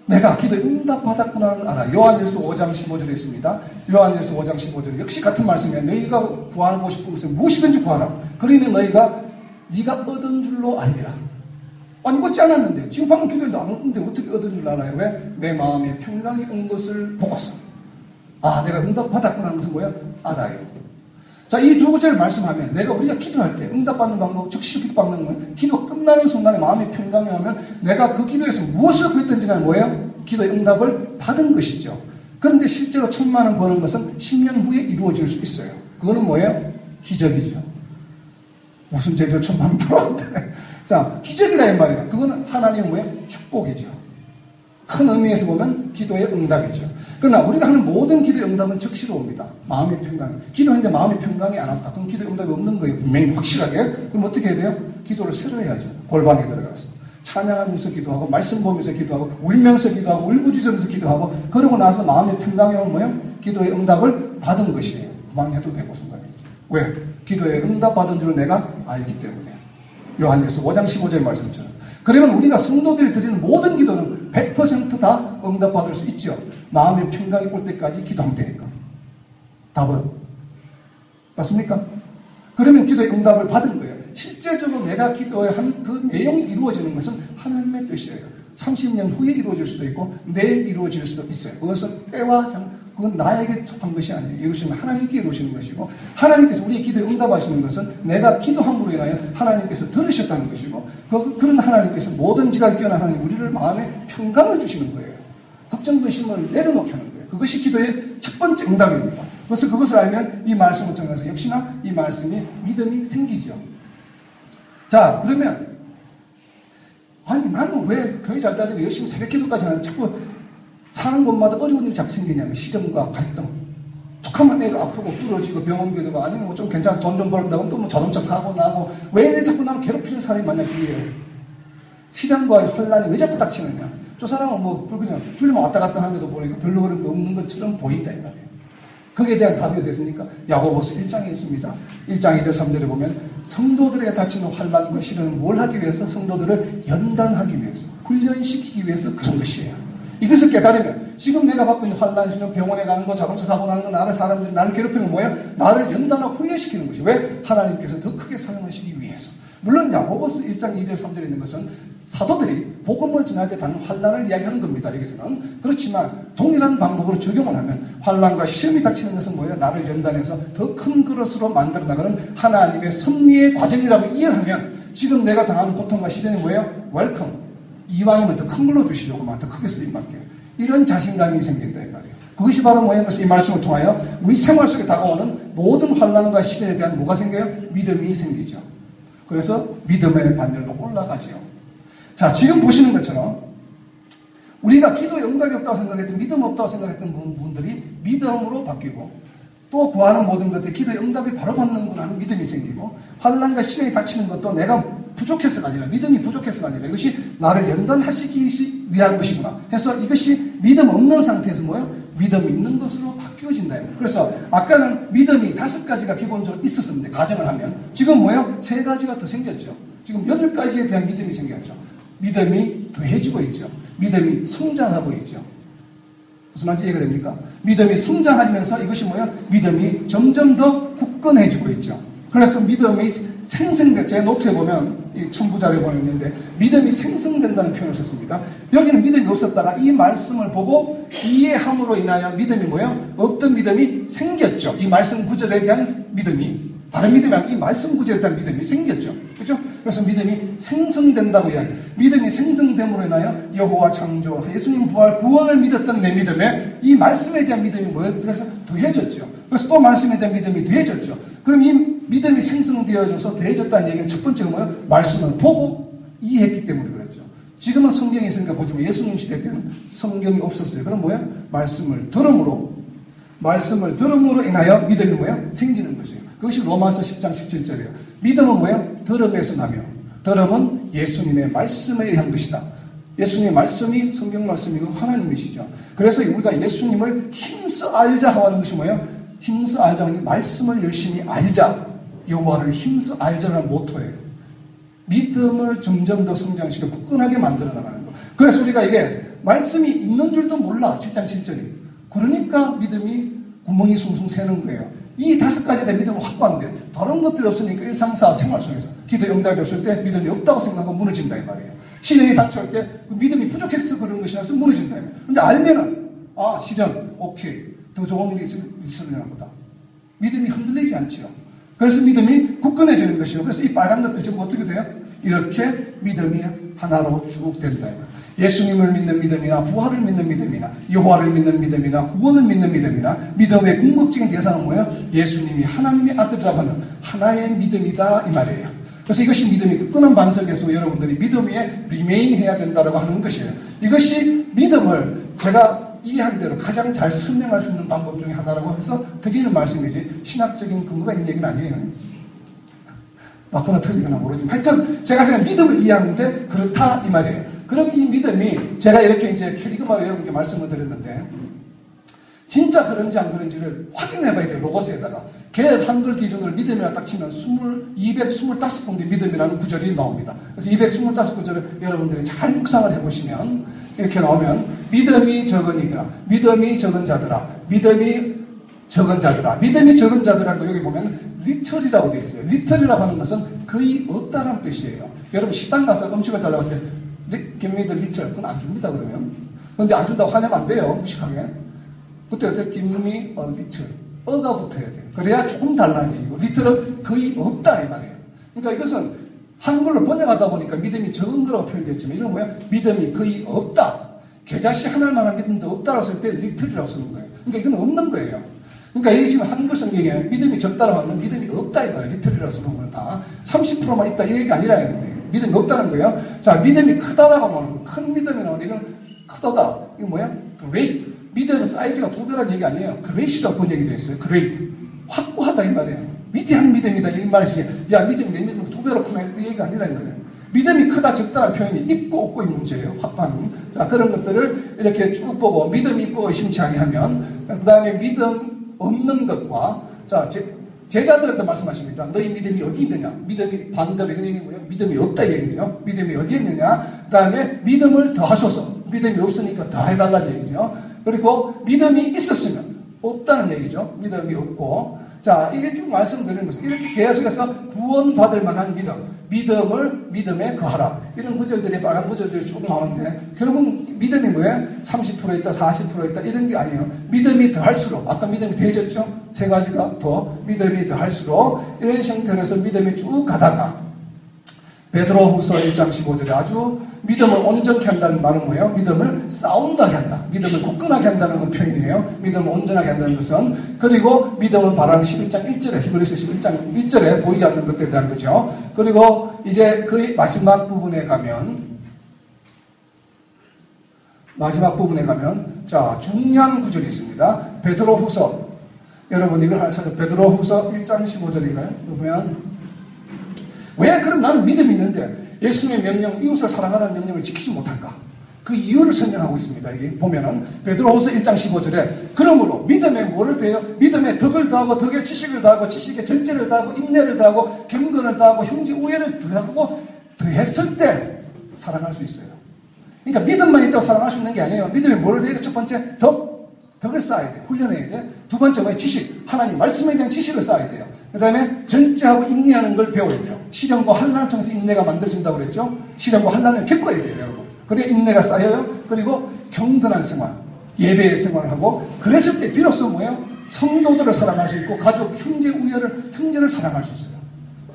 내가 기도에 응답받았구나를 알아. 요한일서 5장 15절에 있습니다. 요한일서 5장 15절 역시 같은 말씀이야. 너희가 구하고 싶은 것은 무엇이든지 구하라. 그러면 네가 얻은 줄로 알리라. 아니 얻지 않았는데 지금 방금 기도했는데 안 얻는데 어떻게 얻은 줄 알아요? 왜? 내 마음에 평강이 온 것을 보고서 내가 응답받았구나 하는 것은 뭐야? 알아요. 자, 이 두 구절을 말씀하면 우리가 기도할 때 응답받는 방법, 즉시 기도받는 거예요. 기도 끝나는 순간에 마음이 평강이 오면 내가 그 기도에서 무엇을 구했든지 간에 뭐예요? 기도의 응답을 받은 것이죠. 그런데 실제로 1,000만 원 버는 것은 10년 후에 이루어질 수 있어요. 그거는 뭐예요? 기적이죠. 무슨 죄로 1,000만 원 벌었는데. 자, 기적이라 이 말이에요. 그거는 하나님의 뭐예요? 축복이죠. 큰 의미에서 보면 기도의 응답이죠. 그러나 우리가 하는 모든 기도의 응답은 즉시로 옵니다. 마음의 평강. 기도했는데 마음의 평강이 안 왔다. 그럼 기도의 응답이 없는 거예요. 분명히 확실하게. 그럼 어떻게 해야 돼요? 기도를 새로 해야죠. 골방에 들어가서. 찬양하면서 기도하고 말씀 보면서 기도하고 울면서 기도하고 울부짖으면서 기도하고 그러고 나서 마음의 평강이 오면 뭐예요? 기도의 응답을 받은 것이에요. 그만해도 되고 순간이죠. 왜? 기도의 응답 받은 줄 내가 알기 때문에. 요한일서 5장 15절 말씀처럼. 그러면 우리가 성도들이 드리는 모든 기도는 100% 응답받을 수 있죠. 마음의 평강이 올 때까지 기도하면 되니까. 답은? 맞습니까? 그러면 기도의 응답을 받은 거예요. 실제적으로 내가 기도한 그 내용이 이루어지는 것은 하나님의 뜻이에요. 30년 후에 이루어질 수도 있고 내일 이루어질 수도 있어요. 그것은 때와 그건 나에게 속한 것이 아니에요. 이루시면 하나님께 이루시는 것이고 하나님께서 우리의 기도에 응답하시는 것은 내가 기도함으로 인하여 하나님께서 들으셨다는 것이고 그런 하나님께서 모든 지각이 뛰어난 하나님 우리를 마음에 평강을 주시는 거예요. 걱정 근심을 내려놓게 하는 거예요. 그것이 기도의 첫 번째 응답입니다. 그래서 그것을 알면 이 말씀을 통해서 역시나 이 말씀이 믿음이 생기죠. 자, 그러면 아니 나는 왜 교회 잘 다니고 열심히 새벽 기도까지 하는 자꾸 사는 곳마다 어려운 일이 자꾸 생기냐면 시련과 갈등. 툭하면 애가 아프고 부러지고 병원 비도고 아니면 뭐 좀 괜찮은 돈 좀 벌었다고 또 뭐 자동차 사고 나고 왜 이래 자꾸 나는 괴롭히는 사람이 많냐 주위에. 시련과 혼란이 왜 자꾸 닥치느냐. 저 사람은 뭐 그냥 주일만 왔다 갔다 하는데도 보니까 별로 그런 거 없는 것처럼 보인다 이 말이에요. 거기에 대한 답이 어땠습니까? 야고보서 1장에 있습니다. 1장 2절 3절에 보면 성도들에게 닥치는 환난과 시련은 뭘 하기 위해서? 성도들을 연단하기 위해서, 훈련시키기 위해서 그런 것이에요. 이것을 깨달으면 지금 내가 받고 있는 환난, 시련, 병원에 가는 거, 자동차 사고 나는 거, 나를 사람들이 나를 괴롭히는 거 뭐예요? 나를 연단하고 훈련시키는 것이 왜? 하나님께서 더 크게 사용하시기 위해서. 물론 야고보서 1장 2절 3절에 있는 것은 사도들이 복음을 전할 때 다른 환난을 이야기하는 겁니다. 여기서는. 그렇지만 동일한 방법으로 적용을 하면 환난과 시험이 닥치는 것은 뭐예요? 나를 연단해서 더 큰 그릇으로 만들어 나가는 하나님의 섭리의 과정이라고 이해하면 지금 내가 당하는 고통과 시련이 뭐예요? 웰컴. 이왕이면 더 큰 걸로 주시려고만 더 크게 쓰임받게. 이런 자신감이 생긴다 이 말이에요. 그것이 바로 뭐예요? 그래서 이 말씀을 통하여 우리 생활 속에 다가오는 모든 환난과 시련에 대한 뭐가 생겨요? 믿음이 생기죠. 그래서 믿음의 반열로 올라가지요. 자, 지금 보시는 것처럼 우리가 기도에 응답이 없다고 생각했던 믿음 없다고 생각했던 분들이 믿음으로 바뀌고 또 구하는 모든 것들 기도에 응답이 바로 받는구나 하는 믿음이 생기고 환난과 시련이 닥치는 것도 내가 부족해서가 아니라 믿음이 부족해서가 아니라 이것이 나를 연단하시기 위한 것이구나 해서 이것이 믿음 없는 상태에서 뭐예요? 믿음 있는 것으로 바뀌어진다. 그래서 아까는 믿음이 5가지가 기본적으로 있었습니다. 가정을 하면 지금 뭐예요? 3가지가 더 생겼죠. 지금 8가지에 대한 믿음이 생겼죠. 믿음이 더해지고 있죠. 믿음이 성장하고 있죠. 무슨 말인지 이해가 됩니까? 믿음이 성장하면서 이것이 뭐예요? 믿음이 점점 더 굳건해지고 있죠. 그래서 믿음이 생성된, 제 노트에 보면 이 첨부자료에 보면 있는데 믿음이 생성된다는 표현을 썼습니다. 여기는 믿음이 없었다가 이 말씀을 보고 이해함으로 인하여 믿음이 뭐예요? 없던 믿음이 생겼죠. 이 말씀 구절에 대한 믿음이 다른 믿음이 아니라 이 말씀 구절에 대한 믿음이 생겼죠. 그렇죠? 그래서 믿음이 생성된다고 이야기해요. 믿음이 생성됨으로 인하여 여호와 창조, 예수님 부활, 구원을 믿었던 내 믿음에 이 말씀에 대한 믿음이 뭐예요? 그래서 더해졌죠. 그래서 또 말씀에 대한 믿음이 더해졌죠. 그럼 이 믿음이 생성되어져서 더해졌다는 얘기는 첫 번째가 뭐예요? 말씀을 보고 이해했기 때문에 그랬죠. 지금은 성경이 있으니까 보지만 예수님 시대 때는 성경이 없었어요. 그럼 뭐예요? 말씀을 들음으로 인하여 믿음이 뭐예요? 생기는 것이에요. 그것이 로마서 10장 17절이에요. 믿음은 뭐예요? 들음에서 나며 들음은 예수님의 말씀에 의한 것이다. 예수님의 말씀이 성경 말씀이고 하나님이시죠. 그래서 우리가 예수님을 힘써 알자 하는 것이 뭐예요? 힘써 알자 하는 게 말씀을 열심히 알자. 여호와를 힘써 알자라는 모토예요. 믿음을 점점 더 성장시켜 굳건하게 만들어 나가는 거. 그래서 우리가 이게 말씀이 있는 줄도 몰라. 7장 7절이. 그러니까 믿음이 구멍이 숭숭 새는 거예요. 이 5가지에 대한 믿음은 확고한데 다른 것들이 없으니까 일상사 생활 속에서 기도 응답이 없을 때 믿음이 없다고 생각하고 무너진다 이 말이에요. 시련이 닥쳐올 때 그 믿음이 부족해서 그런 것이라서 무너진다 이 말이에요. 근데 알면은 시련 오케이 더 좋은 일이 있으려나 보다. 믿음이 흔들리지 않죠. 그래서 믿음이 굳건해지는 것이에요. 그래서 이 빨간 것들이 지금 어떻게 돼요? 이렇게 믿음이 하나로 쭉 된다. 예수님을 믿는 믿음이나 부활을 믿는 믿음이나 여호와를 믿는 믿음이나 구원을 믿는 믿음이나 믿음의 궁극적인 대상은 뭐예요? 예수님이 하나님의 아들이라고 하는 하나의 믿음이다 이 말이에요. 그래서 이것이 믿음이 끝없는 반석에서 여러분들이 믿음 위에 리메인 해야 된다고 하는 것이에요. 이것이 믿음을 제가 이해한 대로 가장 잘 설명할 수 있는 방법 중에 하나라고 해서 드리는 말씀이지 신학적인 근거가 있는 얘기는 아니에요. 맞거나 틀리거나 모르지만 하여튼 제가 그냥 믿음을 이해하는데 그렇다 이 말이에요. 그럼 이 믿음이 제가 이렇게 이제 캐리그마로 여러분께 말씀을 드렸는데 진짜 그런지 안 그런지를 확인해 봐야 돼요. 로고스에다가 개혁 한글 기준으로 믿음이라 딱 치면 225군데 믿음이라는 구절이 나옵니다. 그래서 225구절을 여러분들이 잘 묵상을 해보시면 이렇게 나오면 믿음이 적으니까 믿음이 적은 자들아 믿음이 적은 자들아 믿음이 적은 자들아라는 거 여기 보면 리틀이라고 되어 있어요. 리틀이라고 하는 것은 거의 없다는 뜻이에요. 여러분 식당 가서 음식을 달라고 할 때 give me the little 그건 안 줍니다 그러면. 그런데 안 준다고 화내면 안 돼요. 무식하게. 그때 어때? give me a little 어가 붙어야 돼요. 그래야 조금 달라는 얘기고 리틀은 거의 없다 이 말이에요. 그러니까 이것은 한글로 번역하다 보니까 믿음이 적은 거라고 표현됐지만 이건 뭐야? 믿음이 거의 없다. 겨자씨 하나만한 믿음도 없다라고 쓸 때 리틀이라고 쓰는 거예요. 그러니까 이건 없는 거예요. 그러니까 이게 지금 한글 성경에 믿음이 적다라고 하면 믿음이 없다 이 말이에요. 리틀이라고 쓰는 거는 다 30%만 있다 이 얘기가 아니라 거예요. 믿음이 없다는 거예요. 자, 믿음이 크다라고 나오는 거. 큰 믿음이 나오는데 이건 크다다. 이거 뭐야? great. 믿음의 사이즈가 2배라는 얘기 아니에요. great이라고 번역이 되어 있어요. great. 확고하다 이 말이에요. 위대한 믿음이다 이 말이지. 야, 믿음이 내 믿음보다 2배로 크네. 이 얘기가 아니라는 거예요. 믿음이 크다 적다라는 표현이 있고 없고의 문제예요. 확반. 자, 그런 것들을 이렇게 쭉 보고 믿음이 있고 의심치 아니하면 그 다음에 믿음 없는 것과 자, 제자들한테 말씀하십니다. 너희 믿음이 어디 있느냐? 믿음이 반대로 이런 얘기 뭐예요? 믿음이 없다 이 얘기죠. 믿음이 어디 있느냐? 그 다음에 믿음을 더하소서. 믿음이 없으니까 더해달라는 얘기죠. 그리고 믿음이 있었으면 없다는 얘기죠. 믿음이 없고. 자, 이게 쭉 말씀드리는 것은 이렇게 계속해서 구원받을 만한 믿음, 믿음을 믿음에 거하라. 이런 구절들이 빨간 구절들이 쭉 나오는데 결국 믿음이 뭐예요? 30% 있다, 40% 있다 이런 게 아니에요. 믿음이 더할수록 아까 믿음이 더해졌죠? 3가지가 더 믿음이 더할수록 이런 형태로서 믿음이 쭉 가다가 베드로후서 1장 15절에 아주 믿음을 온전케 한다는 말은 뭐예요? 믿음을 싸운다게 한다. 믿음을 굳건하게 한다는 그 표현이에요. 믿음을 온전하게 한다는 것은. 그리고 믿음은 바로 11장 1절에 히브리서 11장 1절에 보이지 않는 것들에 대한 거죠. 그리고 이제 그 마지막 부분에 가면 자 중요한 구절이 있습니다. 베드로후서 여러분 이걸 하나 찾아 베드로후서 1장 15절인가요? 보면 왜 그럼 나는 믿음이 있는데 예수님의 명령, 이웃을 사랑하라는 명령을 지키지 못할까? 그 이유를 설명하고 있습니다. 이게 보면은 베드로후서 1장 15절에 그러므로 믿음에 뭐를 더해요? 믿음에 덕을 더하고 덕에 지식을 더하고 지식에 절제를 더하고 인내를 더하고 경건을 더하고 형제 우애를 더하고 더했을 때 사랑할 수 있어요. 그러니까 믿음만 있다고 사랑할 수 있는 게 아니에요. 믿음에 뭐를 더해요? 첫 번째 덕을 쌓아야 돼요. 훈련해야 돼요. 두 번째 뭐예요? 지식. 하나님 말씀에 대한 지식을 쌓아야 돼요. 그 다음에 절제하고 인내하는 걸 배워야 돼요. 시련과 환난을 통해서 인내가 만들어진다고 그랬죠. 시련과 환난을 겪어야 돼요, 여러분. 그래야 인내가 쌓여요. 그리고 경건한 생활, 예배의 생활을 하고 그랬을 때 비로소 뭐예요? 성도들을 사랑할 수 있고 가족, 형제를 사랑할 수 있어요.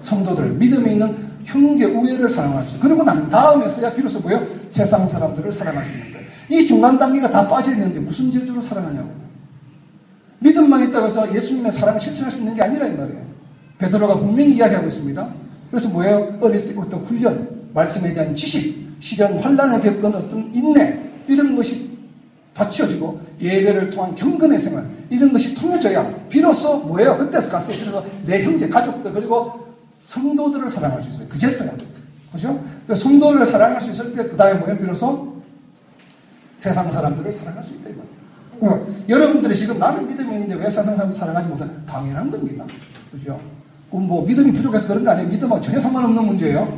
성도들, 믿음에 있는 형제 우애를 사랑할 수 있어요. 그리고 난 다음에서야 비로소 뭐예요? 세상 사람들을 사랑할 수 있는 거예요. 이 중간 단계가 다 빠져있는데 무슨 재주로 사랑하냐고. 믿음만 있다고 해서 예수님의 사랑을 실천할 수 있는 게 아니라 이 말이에요. 베드로가 분명히 이야기하고 있습니다. 그래서 뭐예요? 어릴 때부터 훈련, 말씀에 대한 지식, 시련, 환난을 겪은 어떤 인내 이런 것이 받쳐지고 예배를 통한 경건의 생활 이런 것이 통해져야 비로소 뭐예요? 그때서 갔어요. 그래서 내 형제, 가족들 그리고 성도들을 사랑할 수 있어요. 그제서야. 그죠? 성도들을 사랑할 수 있을 때 그 다음에 뭐예요? 비로소 세상 사람들을 사랑할 수 있다. 여러분들이 지금 나는 믿음이 있는데 왜 세상 사람을 사랑하지 못하는 당연한 겁니다. 그죠? 뭐 믿음이 부족해서 그런 거 아니에요. 믿음하고 전혀 상관없는 문제예요.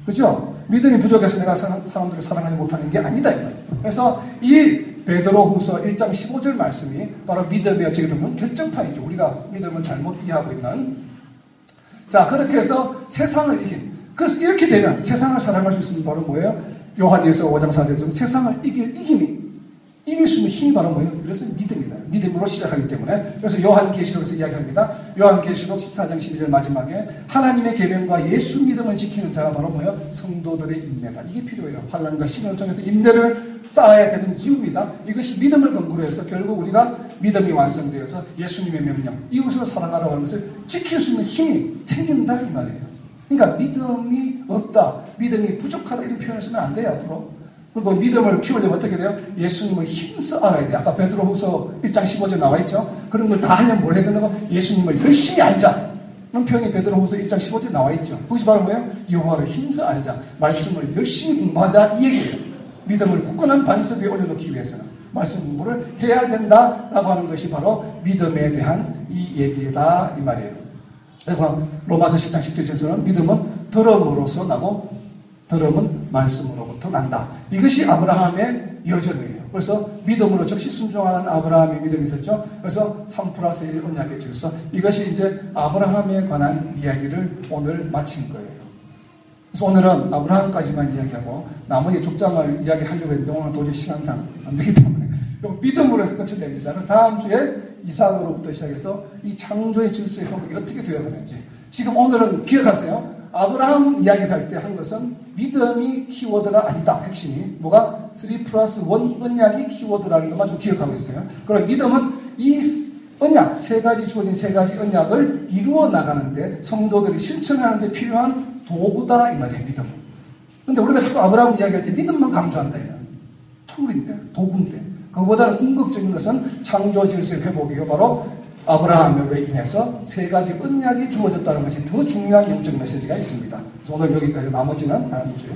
그죠? 믿음이 부족해서 내가 사람들을 사랑하지 못하는 게 아니다. 그래서 이 베드로후서 1장 15절 말씀이 바로 믿음의 어떻게 보면 결정판이죠. 우리가 믿음을 잘못 이해하고 있는. 자, 그렇게 해서 세상을 이긴. 그래서 이렇게 되면 세상을 사랑할 수 있으면 바로 뭐예요? 요한일서 5장 4절처럼 세상을 이길 수 있는 힘이 바로 뭐예요? 그래서 믿음이다. 믿음으로 시작하기 때문에. 그래서 요한계시록에서 이야기합니다. 요한계시록 14장 12절 마지막에 하나님의 계명과 예수 믿음을 지키는 자가 바로 뭐예요? 성도들의 인내다. 이게 필요해요. 환난과 시련을 통해서 인내를 쌓아야 되는 이유입니다. 이것이 믿음을 근거로 해서 결국 우리가 믿음이 완성되어서 예수님의 명령, 이웃을 사랑하라고 하는 것을 지킬 수 있는 힘이 생긴다 이 말이에요. 그러니까 믿음이 없다, 믿음이 부족하다 이런 표현을 쓰면 안 돼요 앞으로. 그리고 믿음을 키우려면 어떻게 돼요? 예수님을 힘써 알아야 돼요. 아까 베드로후서 1장 15절 나와 있죠. 그런 걸 다 하려면 뭘 해야 된다고? 예수님을 열심히 알자. 그런 표현이 베드로후서 1장 15절 나와 있죠. 그것이 바로 뭐예요? 여호와를 힘써 알자. 말씀을 열심히 공부하자 이 얘기예요. 믿음을 굳건한 반석 위에 올려놓기 위해서는 말씀 공부를 해야 된다라고 하는 것이 바로 믿음에 대한 이 얘기다 이 말이에요. 그래서 로마서 10장 10절에서는 믿음은 들음으로써 나고 들음은 말씀으로부터 난다. 이것이 아브라함의 여정이에요. 그래서 믿음으로 즉시 순종하는 아브라함의 믿음이 있었죠. 그래서 3+1 언약의 질서. 이것이 이제 아브라함에 관한 이야기를 오늘 마친 거예요. 그래서 오늘은 아브라함까지만 이야기하고 나머지 족장을 이야기하려고 했는데 오늘 도저히 시간상 안 되기 때문에 믿음으로 해서 끝을 냅니다. 그래서 다음 주에 이삭으로부터 시작해서 이 창조의 질서의 회복이 어떻게 되어가는지. 지금 오늘은 기억하세요. 아브라함 이야기를 할 때 한 것은 믿음이 키워드가 아니다. 핵심이. 뭐가? 3+1 언약이 키워드라는 것만 좀 기억하고 있어요. 그리고 믿음은 이 언약, 주어진 세 가지 언약을 이루어 나가는데 성도들이 실천하는데 필요한 도구다 이 말이에요. 믿음은. 근데 우리가 자꾸 아브라함 이야기할 때 믿음만 강조한다 이면 툴인데, 도구인데 그거보다는 궁극적인 것은 창조 질서의 회복이요. 바로 아브라함으로 인해서 세 가지 언약이 주어졌다는 것이 더 중요한 영적 메시지가 있습니다. 그래서 오늘 여기까지, 나머지는 다음 주에